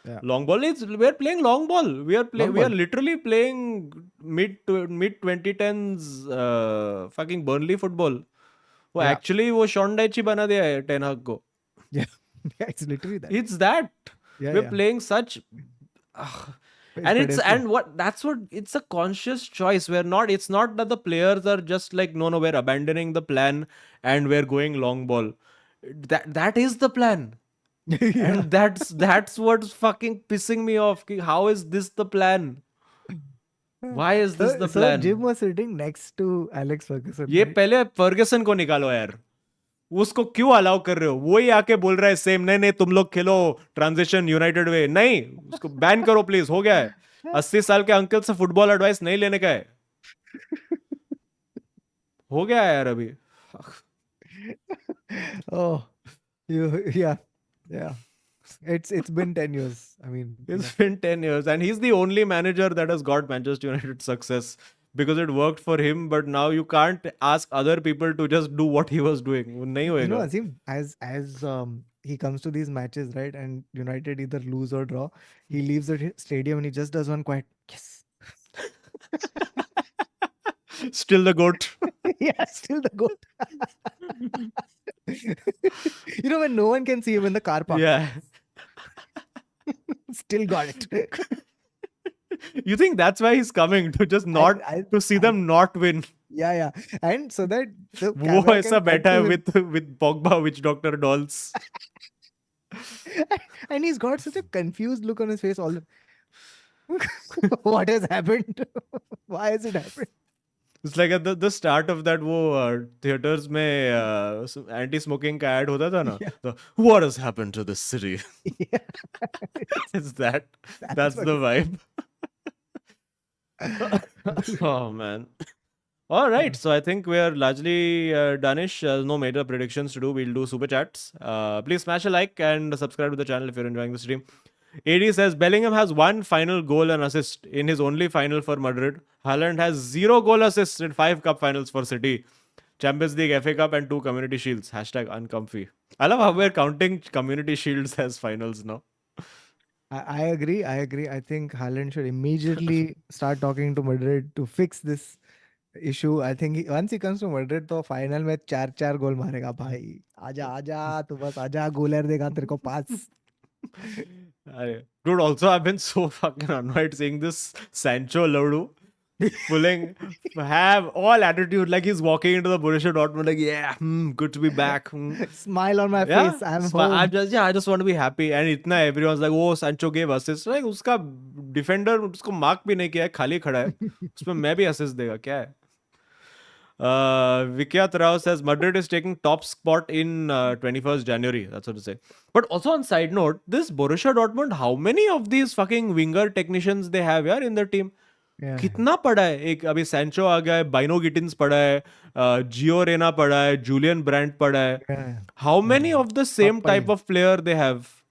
S3: Yeah.
S1: Long ball is we're playing long ball.
S3: Long
S1: We are
S3: ball.
S1: literally playing mid 2010s fucking Burnley football. वो
S3: Yeah.
S1: actually वो Shawn Daiichi बना दिया है ten हाग को.
S3: Yeah. Yeah, it's literally that.
S1: It's that.
S3: Yeah,
S1: We're
S3: yeah.
S1: playing such and it's
S3: pedestrian.
S1: and what that's what it's a conscious choice. It's not that the players are just like no, we're abandoning the plan and we're going long ball. That is the plan.
S3: Yeah.
S1: And that's what's fucking pissing me off. कि How is this the plan? Why is this the
S3: So
S1: plan?
S3: Jim was sitting next to Alex Ferguson.
S1: ये
S3: right?
S1: पहले Fergusson को निकालो यार. उसको क्यों allow कर रहे हो? वही आके बोल रहा है सेम नहीं तुम लोग खेलो ट्रांजिशन यूनाइटेड वे. नहीं, उसको बैन करो प्लीज. हो गया है. 80 साल के अंकल से फुटबॉल एडवाइस नहीं लेने का है. हो गया है यार अभी.
S3: Oh, yeah. It's been 10 years. I mean,
S1: It's been 10 years and he's the only manager that has got Manchester United success because it worked for him, but now you can't ask other people to just do what he was doing. वो नहीं
S3: you know,
S1: होएगा.
S3: Azim, as he comes to these matches, right, and United either lose or draw, he leaves the stadium and he just does one quiet yes.
S1: Still the GOAT.
S3: Yeah, still the goat. You know, when no one can see him in the car park,
S1: Yeah.
S3: still got it.
S1: You think that's why he's coming to just not to see them not win?
S3: Yeah, and so that the
S1: वो
S3: camera
S1: ऐसा
S3: can cut
S1: बैठा
S3: to
S1: है
S3: him.
S1: with Pogba witch doctor dolls.
S3: And he's got such a confused look on his face all the what has happened? Why has it happened?
S1: It's like at the start of that वो theaters में anti-smoking का ad होता था ना.
S3: Yeah.
S1: The, what has happened to this city?
S3: Yeah.
S1: It's that. That's
S3: what
S1: the vibe. Oh man. All right, so I think we are largely done-ish. No major predictions to do. We'll do super chats. Please smash a like and subscribe to the channel if you're enjoying the stream. AD says Bellingham has 1 final goal and assist in his only final for Madrid. Haaland has 0 goal assists in 5 cup finals for City. Champions League, FA Cup and 2 community shields. Hashtag uncomfy. I love how we're counting community shields as finals now.
S3: I agree. I think Haaland should immediately start talking to Madrid to fix this issue. I think once he comes to Madrid, तो final में 4 गोल मारेगा भाई. आजा तू बस आजा, गोलर देगा तेरे को पास.
S1: Dude, also I've been so fucking annoyed seeing this Sancho Laudu have all attitude like he's walking into the Borussia Dortmund like good to be back.
S3: Smile on my
S1: Yeah,
S3: face. I'm home.
S1: I just want to be happy and इतना everyone's like oh Sancho gave assist. Like उसका defender उसको mark भी नहीं किया है, खाली खड़ा है. उसमें मैं भी assist देगा क्या है? Vikyat Rao says Madrid is taking top spot in 21st January. That's what to say. But also on side note, this Borussia Dortmund, how many of these fucking winger technicians they have यार in their team?
S3: Yeah.
S1: कितना पड़ा है? एक अभी Sancho आ गया है, बाइनो गिटिन्स पड़ा है, जियो रेना पड़ा है, जूलियन ब्रांड पड़ा है.
S3: Yeah.
S1: How many of the same
S3: Pappai.
S1: type of player they have?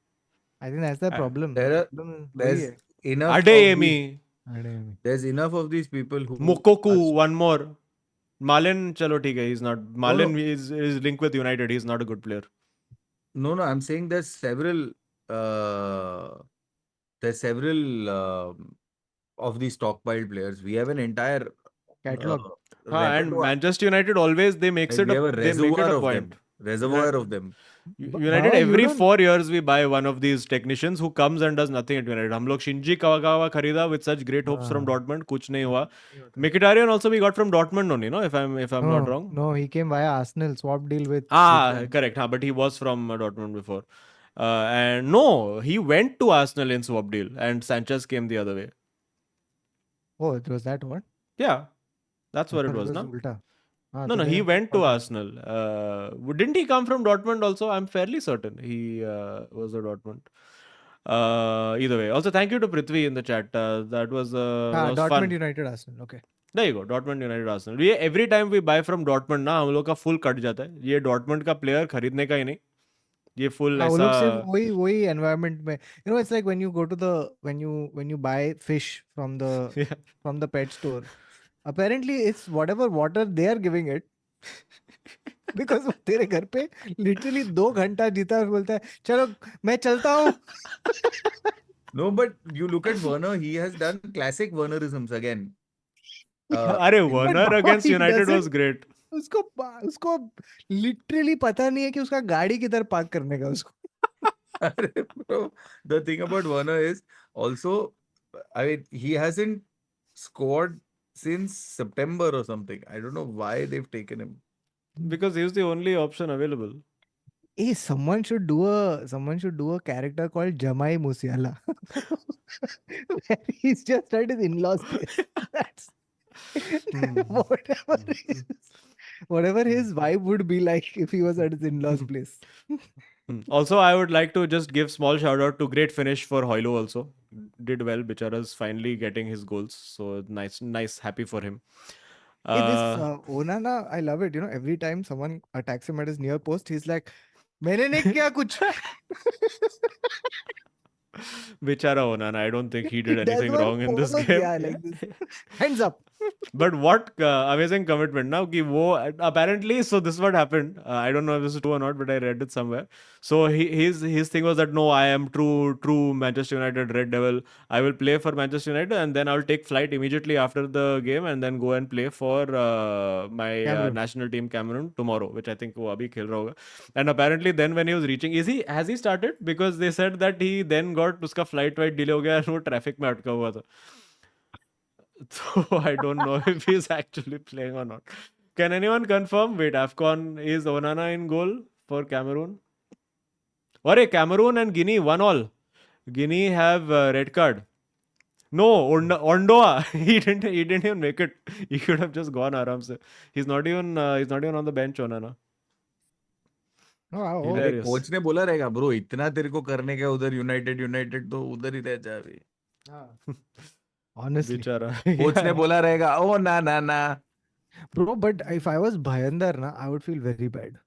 S3: I think that's the problem.
S2: There
S3: Problem is
S2: there's
S3: वही है.
S2: enough of
S1: Adeyemi,
S2: these,
S3: Adeyemi.
S2: there's enough of these people who
S1: Mokoku,
S2: are-
S1: one more. Malen, chalo ठीक है, he's not. Malen is linked with United. He's not a good player.
S2: No, I'm saying there's several of these stockpiled players. We have an entire
S3: Catalog.
S1: And
S2: repertoire.
S1: Manchester United always they makes
S2: Like,
S1: it
S2: we have a
S1: they make it
S2: reservoir
S1: a
S2: of
S1: point.
S2: them. Reservoir of them.
S1: United
S3: Bhava, you
S1: every
S3: don't-
S1: 4 years we buy one of these technicians who comes and does nothing at United. हम लोग Shinji Kawagawa खरीदा with such great hopes from Dortmund, कुछ नहीं हुआ. Mkhitaryan also we got from Dortmund only, no? If I'm not wrong.
S3: No, he came via Arsenal, swap deal with.
S1: Correct. But he was from Dortmund before. And no, he went to Arsenal in swap deal, and Sanchez came the other way.
S3: Oh, it was that one?
S1: Yeah, that's what it was, no?
S3: Ulta.
S1: No, he went to Arsenal. Didn't he come from Dortmund also? I'm fairly certain he was a Dortmund. Either way. Also, thank you to Prithvi in the chat. That was
S3: Dortmund
S1: fun.
S3: United Arsenal. Okay.
S1: There you go. Dortmund United Arsenal. Every time we buy from Dortmund ना हम लोग का full cut जाता है. ये Dortmund का player खरीदने का ही नहीं. ये full
S3: वो लोग
S1: ऐसा.
S3: सिर्फ वही environment में. You know, it's like when you go to the when you buy fish from the
S1: Yeah.
S3: from the pet store. Apparently, it's whatever water they are giving it. Because वो तेरे घर पे literally 2 घंटा जीता और बोलता है चलो मैं चलता हूँ.
S2: No, but you look at Werner, he has done classic Wernerisms again.
S1: अरे Werner
S3: But
S1: against
S3: he
S1: United
S3: doesn't-
S1: was great.
S3: उसको literally पता नहीं है कि उसका गाड़ी किधर पार्क करने का उसको.
S2: Bro, the thing about Werner is also, I mean, he hasn't scored since September or something. I don't know why they've taken him.
S1: Because he was the only option available.
S3: Hey, someone should do a character called Jamai Musiala. Where he's just at his in-laws place. That's whatever his vibe would be like if he was at his in-laws place.
S1: Also, I would like to just give small shout out to great finish for Hoylo also. Did well. Bichara's finally getting his goals. So nice, happy for him.
S3: Hey, this Onana, I love it. You know, every time someone attacks him at his near post, he's like, मैंने नहीं किया कुछ.
S1: Bichara Onana, I don't think he did
S3: He does
S1: anything
S3: one
S1: wrong in this
S3: pose,
S1: game.
S3: yeah, like this. Hands up.
S1: But what amazing commitment now कि वो apparently, so this is what happened. I don't know if this is true or not, but I read it somewhere. So his thing was that no, I am true Manchester United Red Devil. I will play for Manchester United and then I'll take flight immediately after the game and then go and play for my
S3: Cameroon.
S1: national team Cameroon tomorrow, which I think वो अभी खेल रहा होगा. And apparently then when he was reaching, has he started? Because they said that he then got उसका flight delay हो गया और वो traffic में अटका हुआ था. So I don't know if he's actually playing or not. Can anyone confirm? Wait, AFCON is Onana in goal for Cameroon? Or Cameroon and Guinea 1-1. Guinea have red card. No, Ondoa. He didn't even make it. He could have just gone aram se. He's not even on the bench, Onana.
S3: Oh, wow.
S1: Hilarious.
S2: अरे coach ने बोला रहेगा bro इतना तेरे को करने का उधर यूनाइटेड तो उधर ही रह जा अभी.
S3: Honestly.
S1: Bichara.
S2: कोच ने बोला रहेगा ओ ना.
S3: Bro, but if I was Bhayandar, na, I would feel very bad.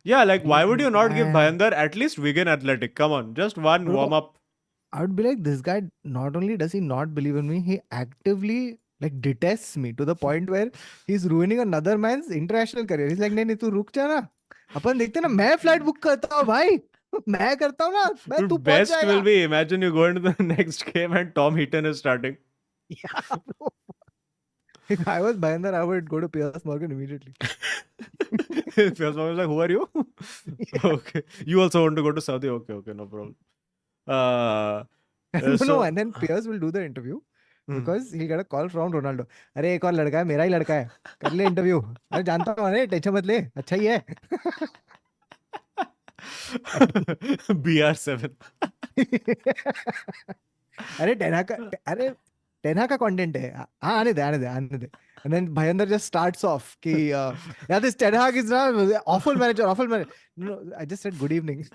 S1: Yeah, like why would you not give
S3: Man.
S1: Bhayandar at least Wigan Athletic? Come on, just one
S3: Bro,
S1: warm up.
S3: I would be like, this guy, not only does he not believe in me, he actively like detests me to the point where he's ruining another man's international career. He's like, नहीं तू रुक जा ना. अपन देखते ना मैं flight book करता हूँ भाई. मैं करता हूँ ना. मैं तू पहुंच
S1: Best
S3: जाएगा.
S1: will be imagine you go into the next game and Tom Heaton is starting.
S3: Yeah, bro. If I was Bhayandar, I would go to Piers Morgan immediately.
S1: Piers Morgan was like, who are you? Okay. You also want to go to Saudi? Okay, no problem.
S3: No, and then Piers will do the interview because he'll get a call from Ronaldo. अरे एक और लड़का है, मेरा ही लड़का है. कर ले इंटरव्यू. अरे जानता हूँ, अरे टेंशन मत ले. अच्छा ही है.
S1: BR7.
S3: अरे 10 का content है. हाँ आने दे. And then Bhayandar just starts off कि yeah, this Ten Hag is not awful manager. No, I just said good evening.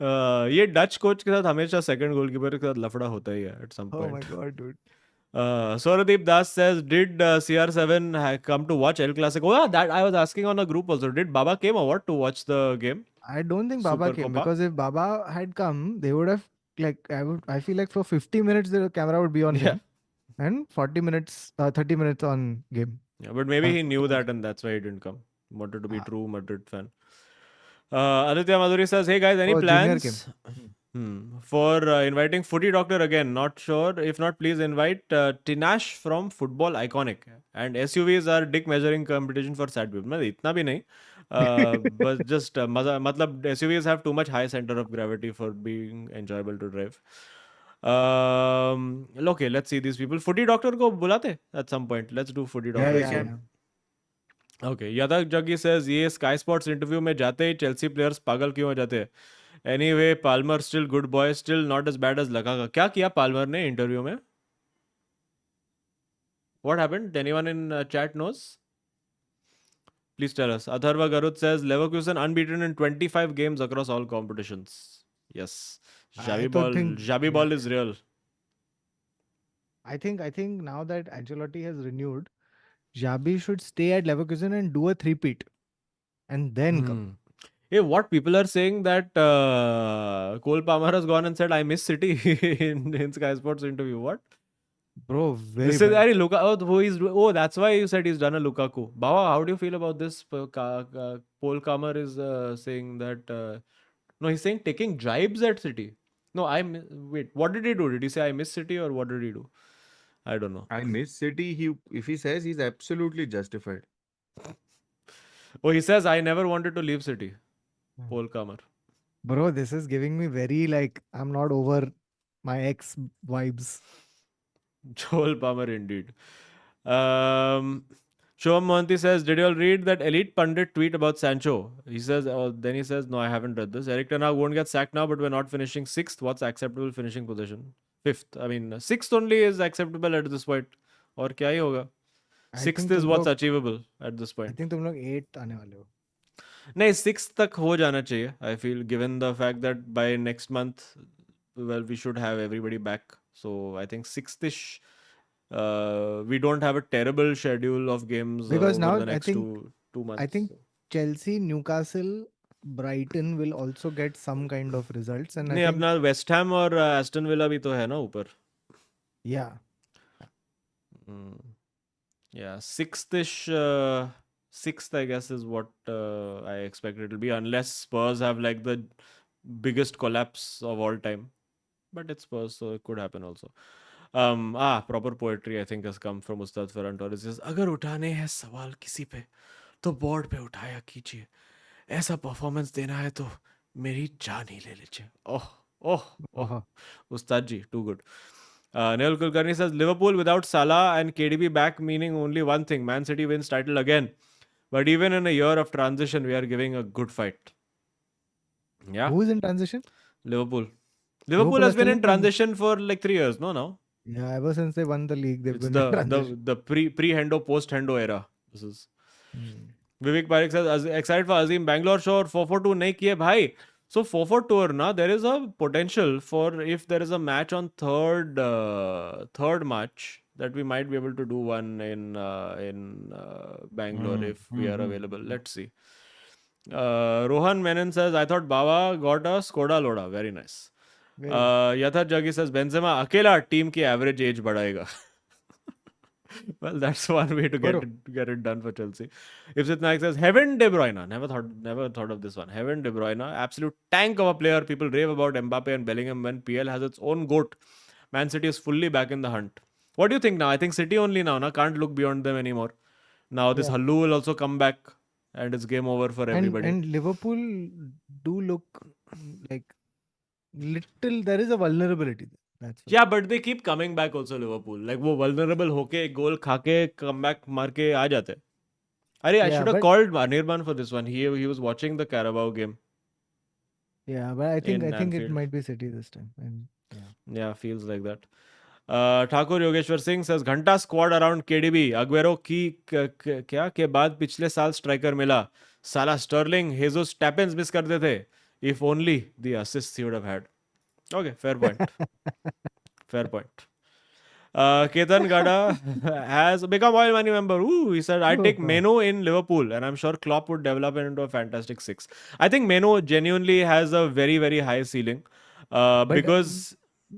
S1: ये डच कोच के साथ हमेशा सेकंड गोलकीपर के साथ लफड़ा होता ही है at some
S3: Oh my
S1: point.
S3: god, dude.
S1: Soradeep Das says, did CR7 come to watch El Clasico? Yeah, that I was asking on a group also. Did Baba came or what to watch the game?
S3: I don't think Baba
S1: Super
S3: came
S1: Copa?
S3: because if Baba had come, they would have I feel like for 50 minutes the camera would be on
S1: Yeah.
S3: him and 40 minutes 30 minutes on game.
S1: Yeah, but maybe he knew
S3: 40
S1: that and that's why he didn't come. Wanted to be
S3: Ah.
S1: true Madrid fan. Aditya Madhuri says, hey guys, any
S3: Oh, Junior
S1: plans
S3: came.
S1: for inviting Footy Doctor again? Not sure. If not, please invite Tinash from Football Iconic. And SUVs are dick measuring competition for sad people. मतलब इतना भी नहीं. But just मतलब SUVs have too much high center of gravity for being enjoyable to drive. Okay, let's see these people. Footy Doctor को बुलाते at some point. Let's do Footy
S3: Yeah,
S1: Doctor
S3: yeah,
S1: soon.
S3: yeah.
S1: Okay, Yadak Jaggi says ये Sky Sports interview में जाते ही Chelsea players पागल क्यों हो जाते हैं? Anyway, Palmer still good boy, still not as bad as लगा. क्या किया पाल्मर ने इंटरव्यू में? What happened? Anyone in chat knows? Please tell us. Atharva Garut says Leverkusen unbeaten in 25 games across all competitions. Yes, Xavi ball is real.
S3: I think now that Ancelotti has renewed, Xabi should stay at Leverkusen and do a three-peat and then come.
S1: Hey, what people are saying that Cole Palmer has gone and said, I miss City in Sky Sports interview. What?
S3: Bro, very
S1: This is
S3: bad.
S1: that's why you said he's done a Lukaku. Bawa, how do you feel about this? Paul Palmer is saying that no, he's saying taking jibes at City. No, wait. What did he do? Did he say I miss City or what did he do? I don't know.
S2: I miss City. If he says, he's absolutely justified.
S1: Oh, he says I never wanted to leave City. Paul Palmer.
S3: Bro, this is giving me very like I'm not over my ex vibes.
S1: Joel Palmer indeed. Shubham Mohanty says, did you all read that elite pundit tweet about Sancho? He says, then he says, no, I haven't read this. Eric Ten Hag won't get sacked now, but we're not finishing 6th. What's acceptable finishing position? 5th. I mean, 6th only is acceptable at this point. Or क्या ही होगा? 6th is what's achievable at this point.
S3: I think तुम लोग 8th आने वाले हो.
S1: नहीं, 6th तक हो जाना चाहिए. I feel given the fact that by next month, well, we should have everybody back. So I think 6th-ish. We don't have a terrible schedule of games
S3: Because
S1: over
S3: now
S1: the next
S3: I think
S1: 2 months.
S3: I think Chelsea, Newcastle, Brighton will also get some kind of results, and
S1: नहीं, अपना West Ham और Aston Villa भी तो है ना ऊपर.
S3: Yeah.
S1: Yeah, 6th-ish, 6th I guess is what I expect it will be, unless Spurs have like the biggest collapse of all time. But it's Spurs, so it could happen also. Proper poetry I think has come from Ustad Ferran Torres. Says, अगर उठाने हैं सवाल किसी पे तो board पे उठाया कीजिए. ऐसा परफॉर्मेंस देना है तो मेरी जान ही ले लीजिए. Oh. Ustad ji, too good. Neil Kulkarni says, Liverpool without Salah and KDB back meaning only one thing. Man City wins title again. But even in a year of transition, we are giving a good fight. Yeah.
S3: Who is in transition?
S1: Liverpool has been in transition for like 3 years, no now?
S3: Yeah, ever since they won the league, they've
S1: It's
S3: been in transition.
S1: the pre-Hendo, post-Hendo era. This is... Vivek Parekh says, excited for Azim. Bangalore show 4-4-2 nahi kiye bhai. So 4-4 tour na, there is a potential for if there is a match on third March that we might be able to do one in Bangalore if we are available. Let's see. Rohan Menon says, I thought Baba got a Skoda Loda. Very nice. Yathar Jaggi says, Benzema akela team ki average age badhayega. Well, that's one way to get it done for Chelsea. Ipsit Naik says, Heaven De Bruyne. Never thought of this one. Heaven De Bruyne. Absolute tank of a player. People rave about Mbappe and Bellingham when PL has its own GOAT. Man City is fully back in the hunt. What do you think now? I think City only now. Can't look beyond them anymore. Now this Hallu will also come back and it's game over for everybody.
S3: And Liverpool do look like little, there is a vulnerability there.
S1: Yeah, but they keep coming back also Liverpool. Like वो vulnerable होके goal खाके comeback मार के आ जाते. I should have called Anirban for this one. He was watching the Carabao game.
S3: Yeah, but I think it might be City this time. And,
S1: Yeah, feels like that. Thakur Yogeshwar Singh says घंटा squad around KDB Aguero की क्या के बाद पिछले साल striker मिला साला Stirling हेजुस टैपेंस miss करते थे if only the assists he would have had. Okay, fair point. Ketan Gada has become Oil Money member. Ooh, he said, I take Meno in Liverpool, and I'm sure Klopp would develop it into a fantastic six. I think Meno genuinely has a very, very high ceiling because.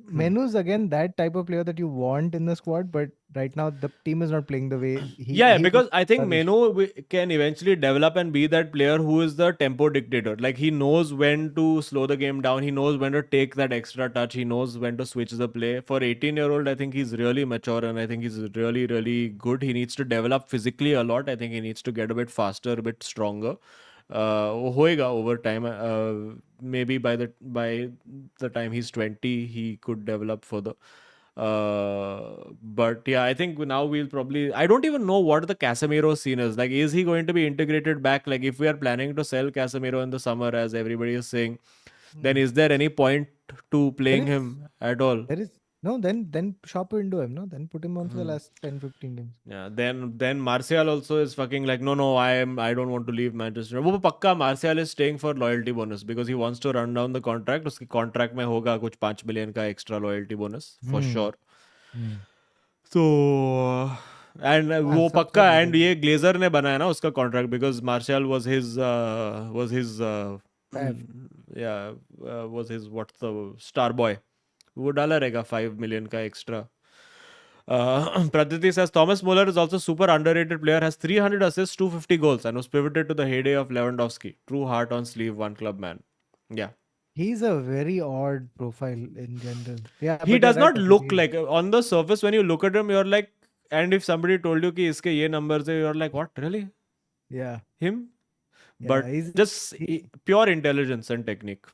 S3: Menu's again that type of player that you want in the squad, but right now the team is not playing the way
S1: Yeah,
S3: he
S1: because
S3: would
S1: I think
S3: flourish.
S1: Meno can eventually develop and be that player who is the tempo dictator. Like he knows when to slow the game down. He knows when to take that extra touch. He knows when to switch the play. For 18-year-old, I think he's really mature and I think he's really, really good. He needs to develop physically a lot. I think he needs to get a bit faster, a bit stronger. Hoega over time. Maybe by the time he's 20, he could develop further. But yeah, I think now we'll probably. I don't even know what the Casemiro scene is. Like, is he going to be integrated back? Like, if we are planning to sell Casemiro in the summer, as everybody is saying, then is there any point to playing
S3: There is,
S1: him at all?
S3: there is no, then shop into him, no? Then put him on for the last 10-15 games.
S1: Yeah, then Martial also is fucking like no, I don't want to leave Manchester. वो पक्का Martial is staying for loyalty bonus because he wants to run down the contract. उसकी contract में होगा कुछ 5 million का extra loyalty bonus for sure. So and वो
S3: सब
S1: पक्का
S3: सब
S1: and ये Glazer ने बनाया ना उसका contract because Martial was his yeah was his what's the star boy. वो डाला रहेगा 5 million का extra. Praditi says Thomas Muller is also super underrated player, has 300 assists, 250 goals, and was pivoted to the heyday of Lewandowski. True heart on sleeve, one club man. Yeah.
S3: He's a very odd profile in general. Yeah,
S1: He
S3: but
S1: does
S3: you're right,
S1: not
S3: Pratik,
S1: look like, on the surface, when you look at him, you're like, and if somebody told you कि इसके ये numbers है, you're like, what, really?
S3: Yeah.
S1: Him?
S3: Yeah,
S1: But just pure intelligence and technique.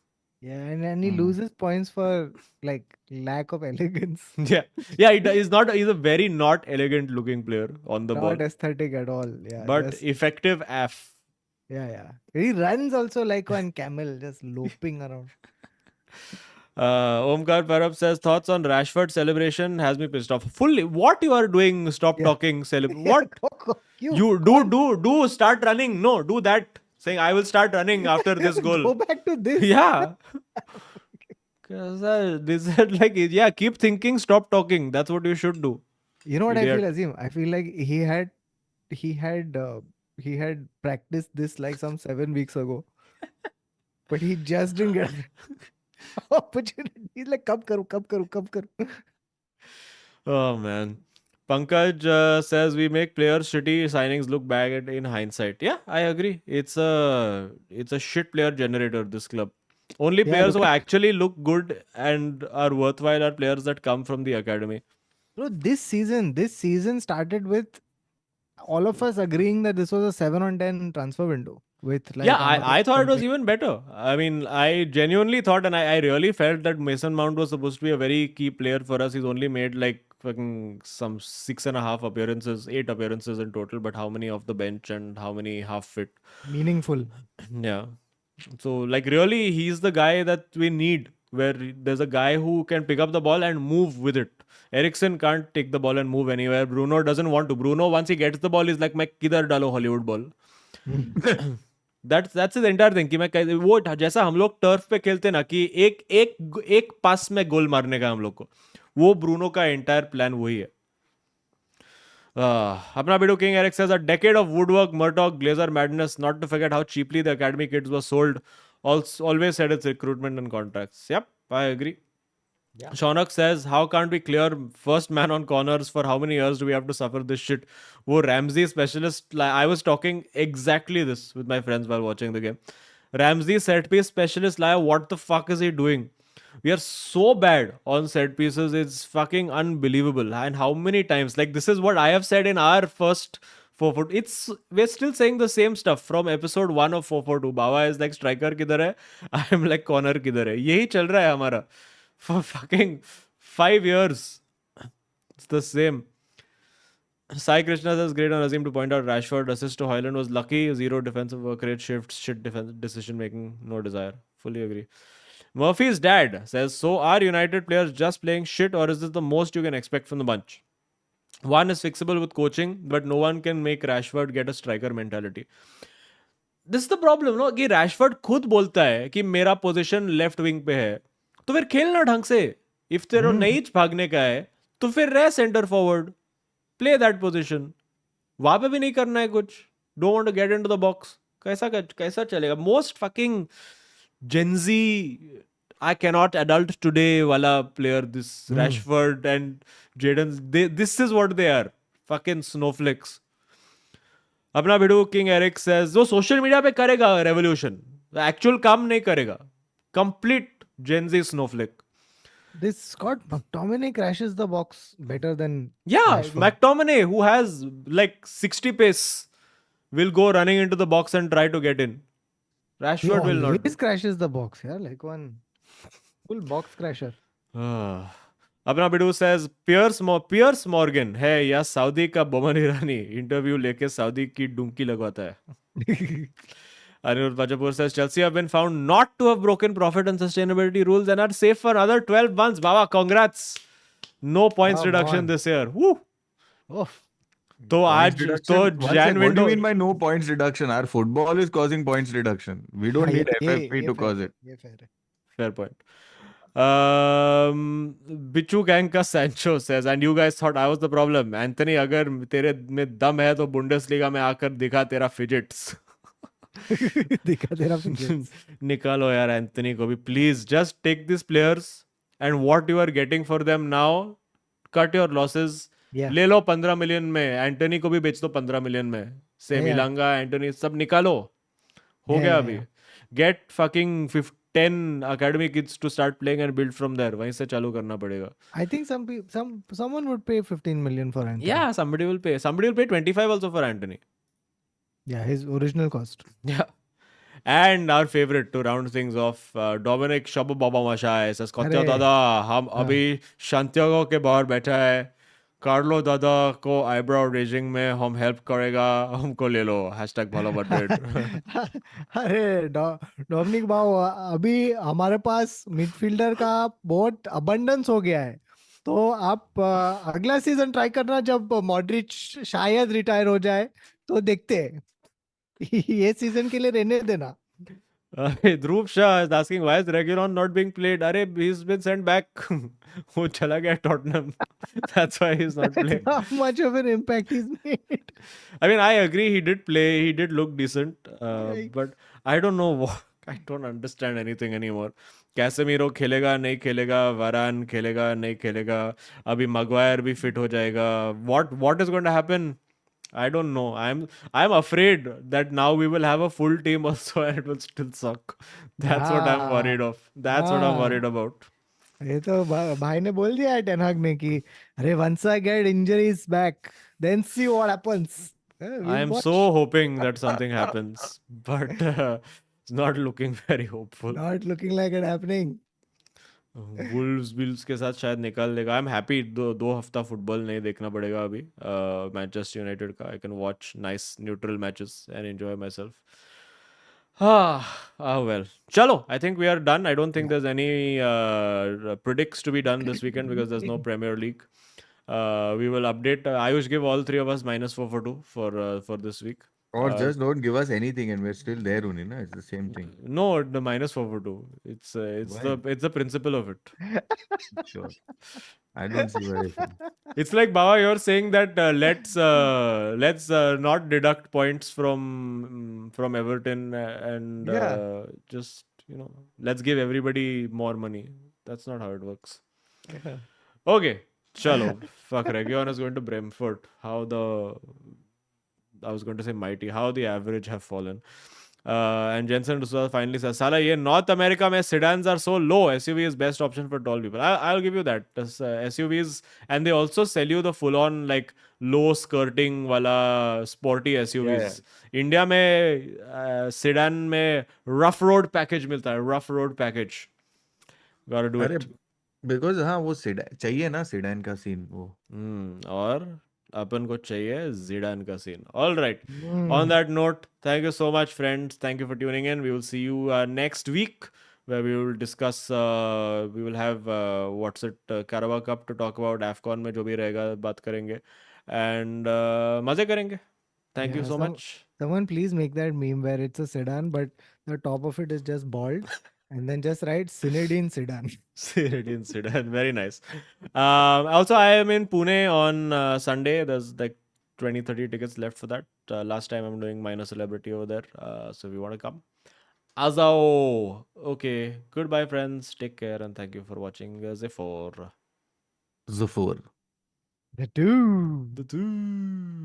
S3: Yeah, and he loses points for like lack of elegance.
S1: Yeah, he's a very not elegant looking player on the ball.
S3: Not aesthetic at all. Yeah.
S1: But
S3: just,
S1: effective AF.
S3: yeah. He runs also like one camel, just loping around.
S1: Omkar Parab says thoughts on Rashford celebration has me pissed off. Fully, what you are doing? Stop talking. What you do? Start running. No, do that. Saying I will start running after this goal.
S3: Go back to this.
S1: Yeah. Because this is like yeah. Keep thinking. Stop talking. That's what you should do.
S3: You know what
S1: Idiot.
S3: I feel, Azim? I feel like he had practiced this like some 7 weeks ago, but he just didn't get opportunity. He's like, kab karu.
S1: Oh man. Pankaj says we make players shitty signings look bad in hindsight. Yeah, I agree. It's a shit player generator, this club. Only players who actually look good and are worthwhile are players that come from the academy.
S3: Bro, this season started with all of us agreeing that this was a 7 on 10 transfer window. With like
S1: I thought it was even better. I mean, I genuinely thought and I really felt that Mason Mount was supposed to be a very key player for us. He's only made like fucking some 6.5 appearances, 8 appearances in total, but how many off the bench and how many half fit?
S3: Meaningful.
S1: Yeah. So like really he's the guy that we need, where there's a guy who can pick up the ball and move with it. Ericsson can't take the ball and move anywhere. Bruno doesn't want to. Bruno, once he gets the ball, he's like, मैं किधर डालो Hollywood ball. That's his entire thing कि मैं वो जैसा हम लोग turf पे खेलते ना कि एक पास में गोल मारने का हम लोग को, वो ब्रूनो का एंटायर प्लान वही है. Apna Bidu King Eric says a decade of woodwork, Murdoch, Glazer madness, not to forget how cheaply the academy kids were sold. Always said it's recruitment and contracts. Yep, I agree. Yeah. Shaunak says, how can't we clear first man on corners? For how many years do we have to suffer this shit? Wo Ramsey specialist, I was talking exactly this with my friends while watching the game. Ramsey set piece specialist, what the fuck is he doing? We are so bad on set pieces. It's fucking unbelievable. And how many times? Like, this is what I have said in our first 442. We're still saying the same stuff from episode 1 of 442. Bawa is like, striker kidhar hai? I am like, corner kidhar hai? Yehi chal raha hai hamara. For fucking 5 years. It's the same. Sai Krishna says, great on Azim to point out Rashford assist to Hoyland was lucky. Zero defensive work rate, shifts, shit defense decision making, no desire. Fully agree. Murphy's dad says, so are United players just playing shit, or is this the most you can expect from the bunch? One is fixable with coaching, but no one can make Rashford get a striker mentality. This is the problem, no? कि Rashford खुद बोलता है कि मेरा position left wing पे है, तो फिर खेलना ढंग से. इफ तेरे नहीं भागने का है तो फिर रह center forward, play that position. वहां पे भी नहीं करना है कुछ. Don't want to get into the box. कैसा चलेगा? Most fucking Gen Z, I cannot adult today wala player, this Rashford and Jadon, this is what they are, fucking snowflakes. अपना भिडू किंग एरिक सेज, जो सोशल मीडिया पे करेगा revolution, actual काम नहीं करेगा. Complete Gen Z Snowflake.
S3: This Scott McTominay crashes the box better than
S1: Yeah,
S3: Rashford.
S1: McTominay, who has like 60 pace, will go running into the box and try to get in.
S3: He
S1: Rashford will not.
S3: always crashes the box, yeah, like one full box crasher.
S1: अपना बिडू says, piers Morgan है या Saudi का Boman Irani, interview लेके Saudi की डुमकी लगवाता है. Anirudh Pajapur says, Chelsea have been found not to have broken profit and sustainability rules and are safe for another 12 months. Baba, congrats. No points
S3: Come
S1: reduction
S3: on.
S1: this year. Woo.
S3: Oh,
S1: तो आज
S2: Points
S1: तो
S2: reduction? One
S1: Jan
S2: second, what do
S1: window.
S2: you mean by no points reduction? Our football is causing points reduction. We don't need FFP to cause it.
S3: ये fair है.
S1: Fair point. Bichu gang का Sancho says, and you guys thought I was the problem. Anthony, अगर तेरे में दम है तो Bundesliga में आकर दिखा तेरा fidgets.
S3: दिखा तेरा fidgets.
S1: निकालो यार एंथनी को भी please. Just take this players and what you are getting for them now, cut your losses.
S3: Yeah.
S1: ले लो 15 मिलियन में. एंटनी को भी बेच दो 15 मिलियन में. से मिलांगा एंटनी सब निकालो. हो गया अभी. Get fucking 10 academy kids to start playing and build from there. वहीं से चालू करना पड़ेगा.
S3: I think someone would pay 15 million for Anthony.
S1: Yeah, somebody will pay. Somebody will pay 25 also for Anthony.
S3: Yeah, his original cost.
S1: Yeah. And our favorite to round things off, Dominic Shabu Baba Mashai says, Kotya
S3: अरे,
S1: दादा हम अभी शांतियों के बाहर बैठा है. Carlo दादा को आईब्राउ रेजिंग में हम हेल्प करेगा, हमको ले लो. #Follow Madrid.
S3: अरे डोमिनिक भाव, अभी हमारे पास मिडफील्डर का बहुत अबंडेंस हो गया है. तो आप अगला सीजन ट्राई करना, जब मॉड्रिच शायद रिटायर हो जाए तो देखते हैं. ये सीजन के लिए रहने देना.
S1: Dhruv Shah is asking, why is Reguilon not being played? अरे he's been sent back. वो चला गया Tottenham. That's why he's not playing.
S3: How much of an impact he's made.
S1: I mean, I agree. He did play. He did look decent.
S3: Like-
S1: But I don't know. I don't understand anything anymore. Casemiro खेलेगा नहीं खेलेगा, वरान खेलेगा नहीं खेलेगा, अभी Maguire भी fit हो जाएगा. What is going to happen? I don't know. I'm afraid that now we will have a full team also and it will still suck. That's what I'm worried of. That's what I'm worried about.
S3: ये तो भाई ने बोल दिया है ten हाग ने कि अरे once I get injuries back, then see what happens.
S1: I am so hoping that something happens, but it's not looking very hopeful.
S3: Not looking like it happening.
S1: Wolves के साथ शायद निकाल देगा. I am happy. दो हफ्ता football नहीं देखना पड़ेगा अभी मैनचेस्टर यूनाइटेड का. I can watch nice neutral matches and enjoy my self. Well, chalo, I think we are done. I don't think there's any predicts to be done this weekend because there's no Premier League. We will update. Ayush, give all three of us -4 for 2 for this week.
S2: Or just don't give us anything and we're still there, Uni, na? It's the same thing.
S1: No, the -4 for 2. It's the principle of it.
S2: Sure. I don't see where it's.
S1: It's like, Baba, you're saying that let's not deduct points from Everton and just, let's give everybody more money. That's not how it works. Okay, chalo. Fuck, Region is going to Brentford. I was going to say mighty. How the average have fallen. And Jensen D'Souza finally says, Sala, ye North America mein sedans are so low. SUV is best option for tall people. I'll give you that. SUVs, and they also sell you the full-on like low skirting wala sporty SUVs.
S2: Yeah.
S1: India mein sedan mein rough road package milta hai. Rough road package. Gotta do it.
S2: Because हाँ वो चाहिए ना sedan का scene वो.
S1: और अपन को चाहिए Zidane का scene. All right. On that note, thank you so much, friends. Thank you for tuning in. We will see you next week where we will discuss. We will have what's it Carabao Cup to talk about. AFCON में जो भी रहेगा बात करेंगे, and मजे करेंगे. Thank you
S3: Yeah,
S1: so much.
S3: someone please make that meme where it's a sedan, but the top of it is just bald, and then just write Zinedine Sedan.
S1: Ceridian Sedan. Very nice. Also, I am in Pune on Sunday. There's like 20-30 tickets left for that. Last time I'm doing minor celebrity over there. So if you want to come. Azao. Okay. Goodbye, friends. Take care and thank you for watching Zephyr.
S2: Zufur.
S3: The two.
S1: The two.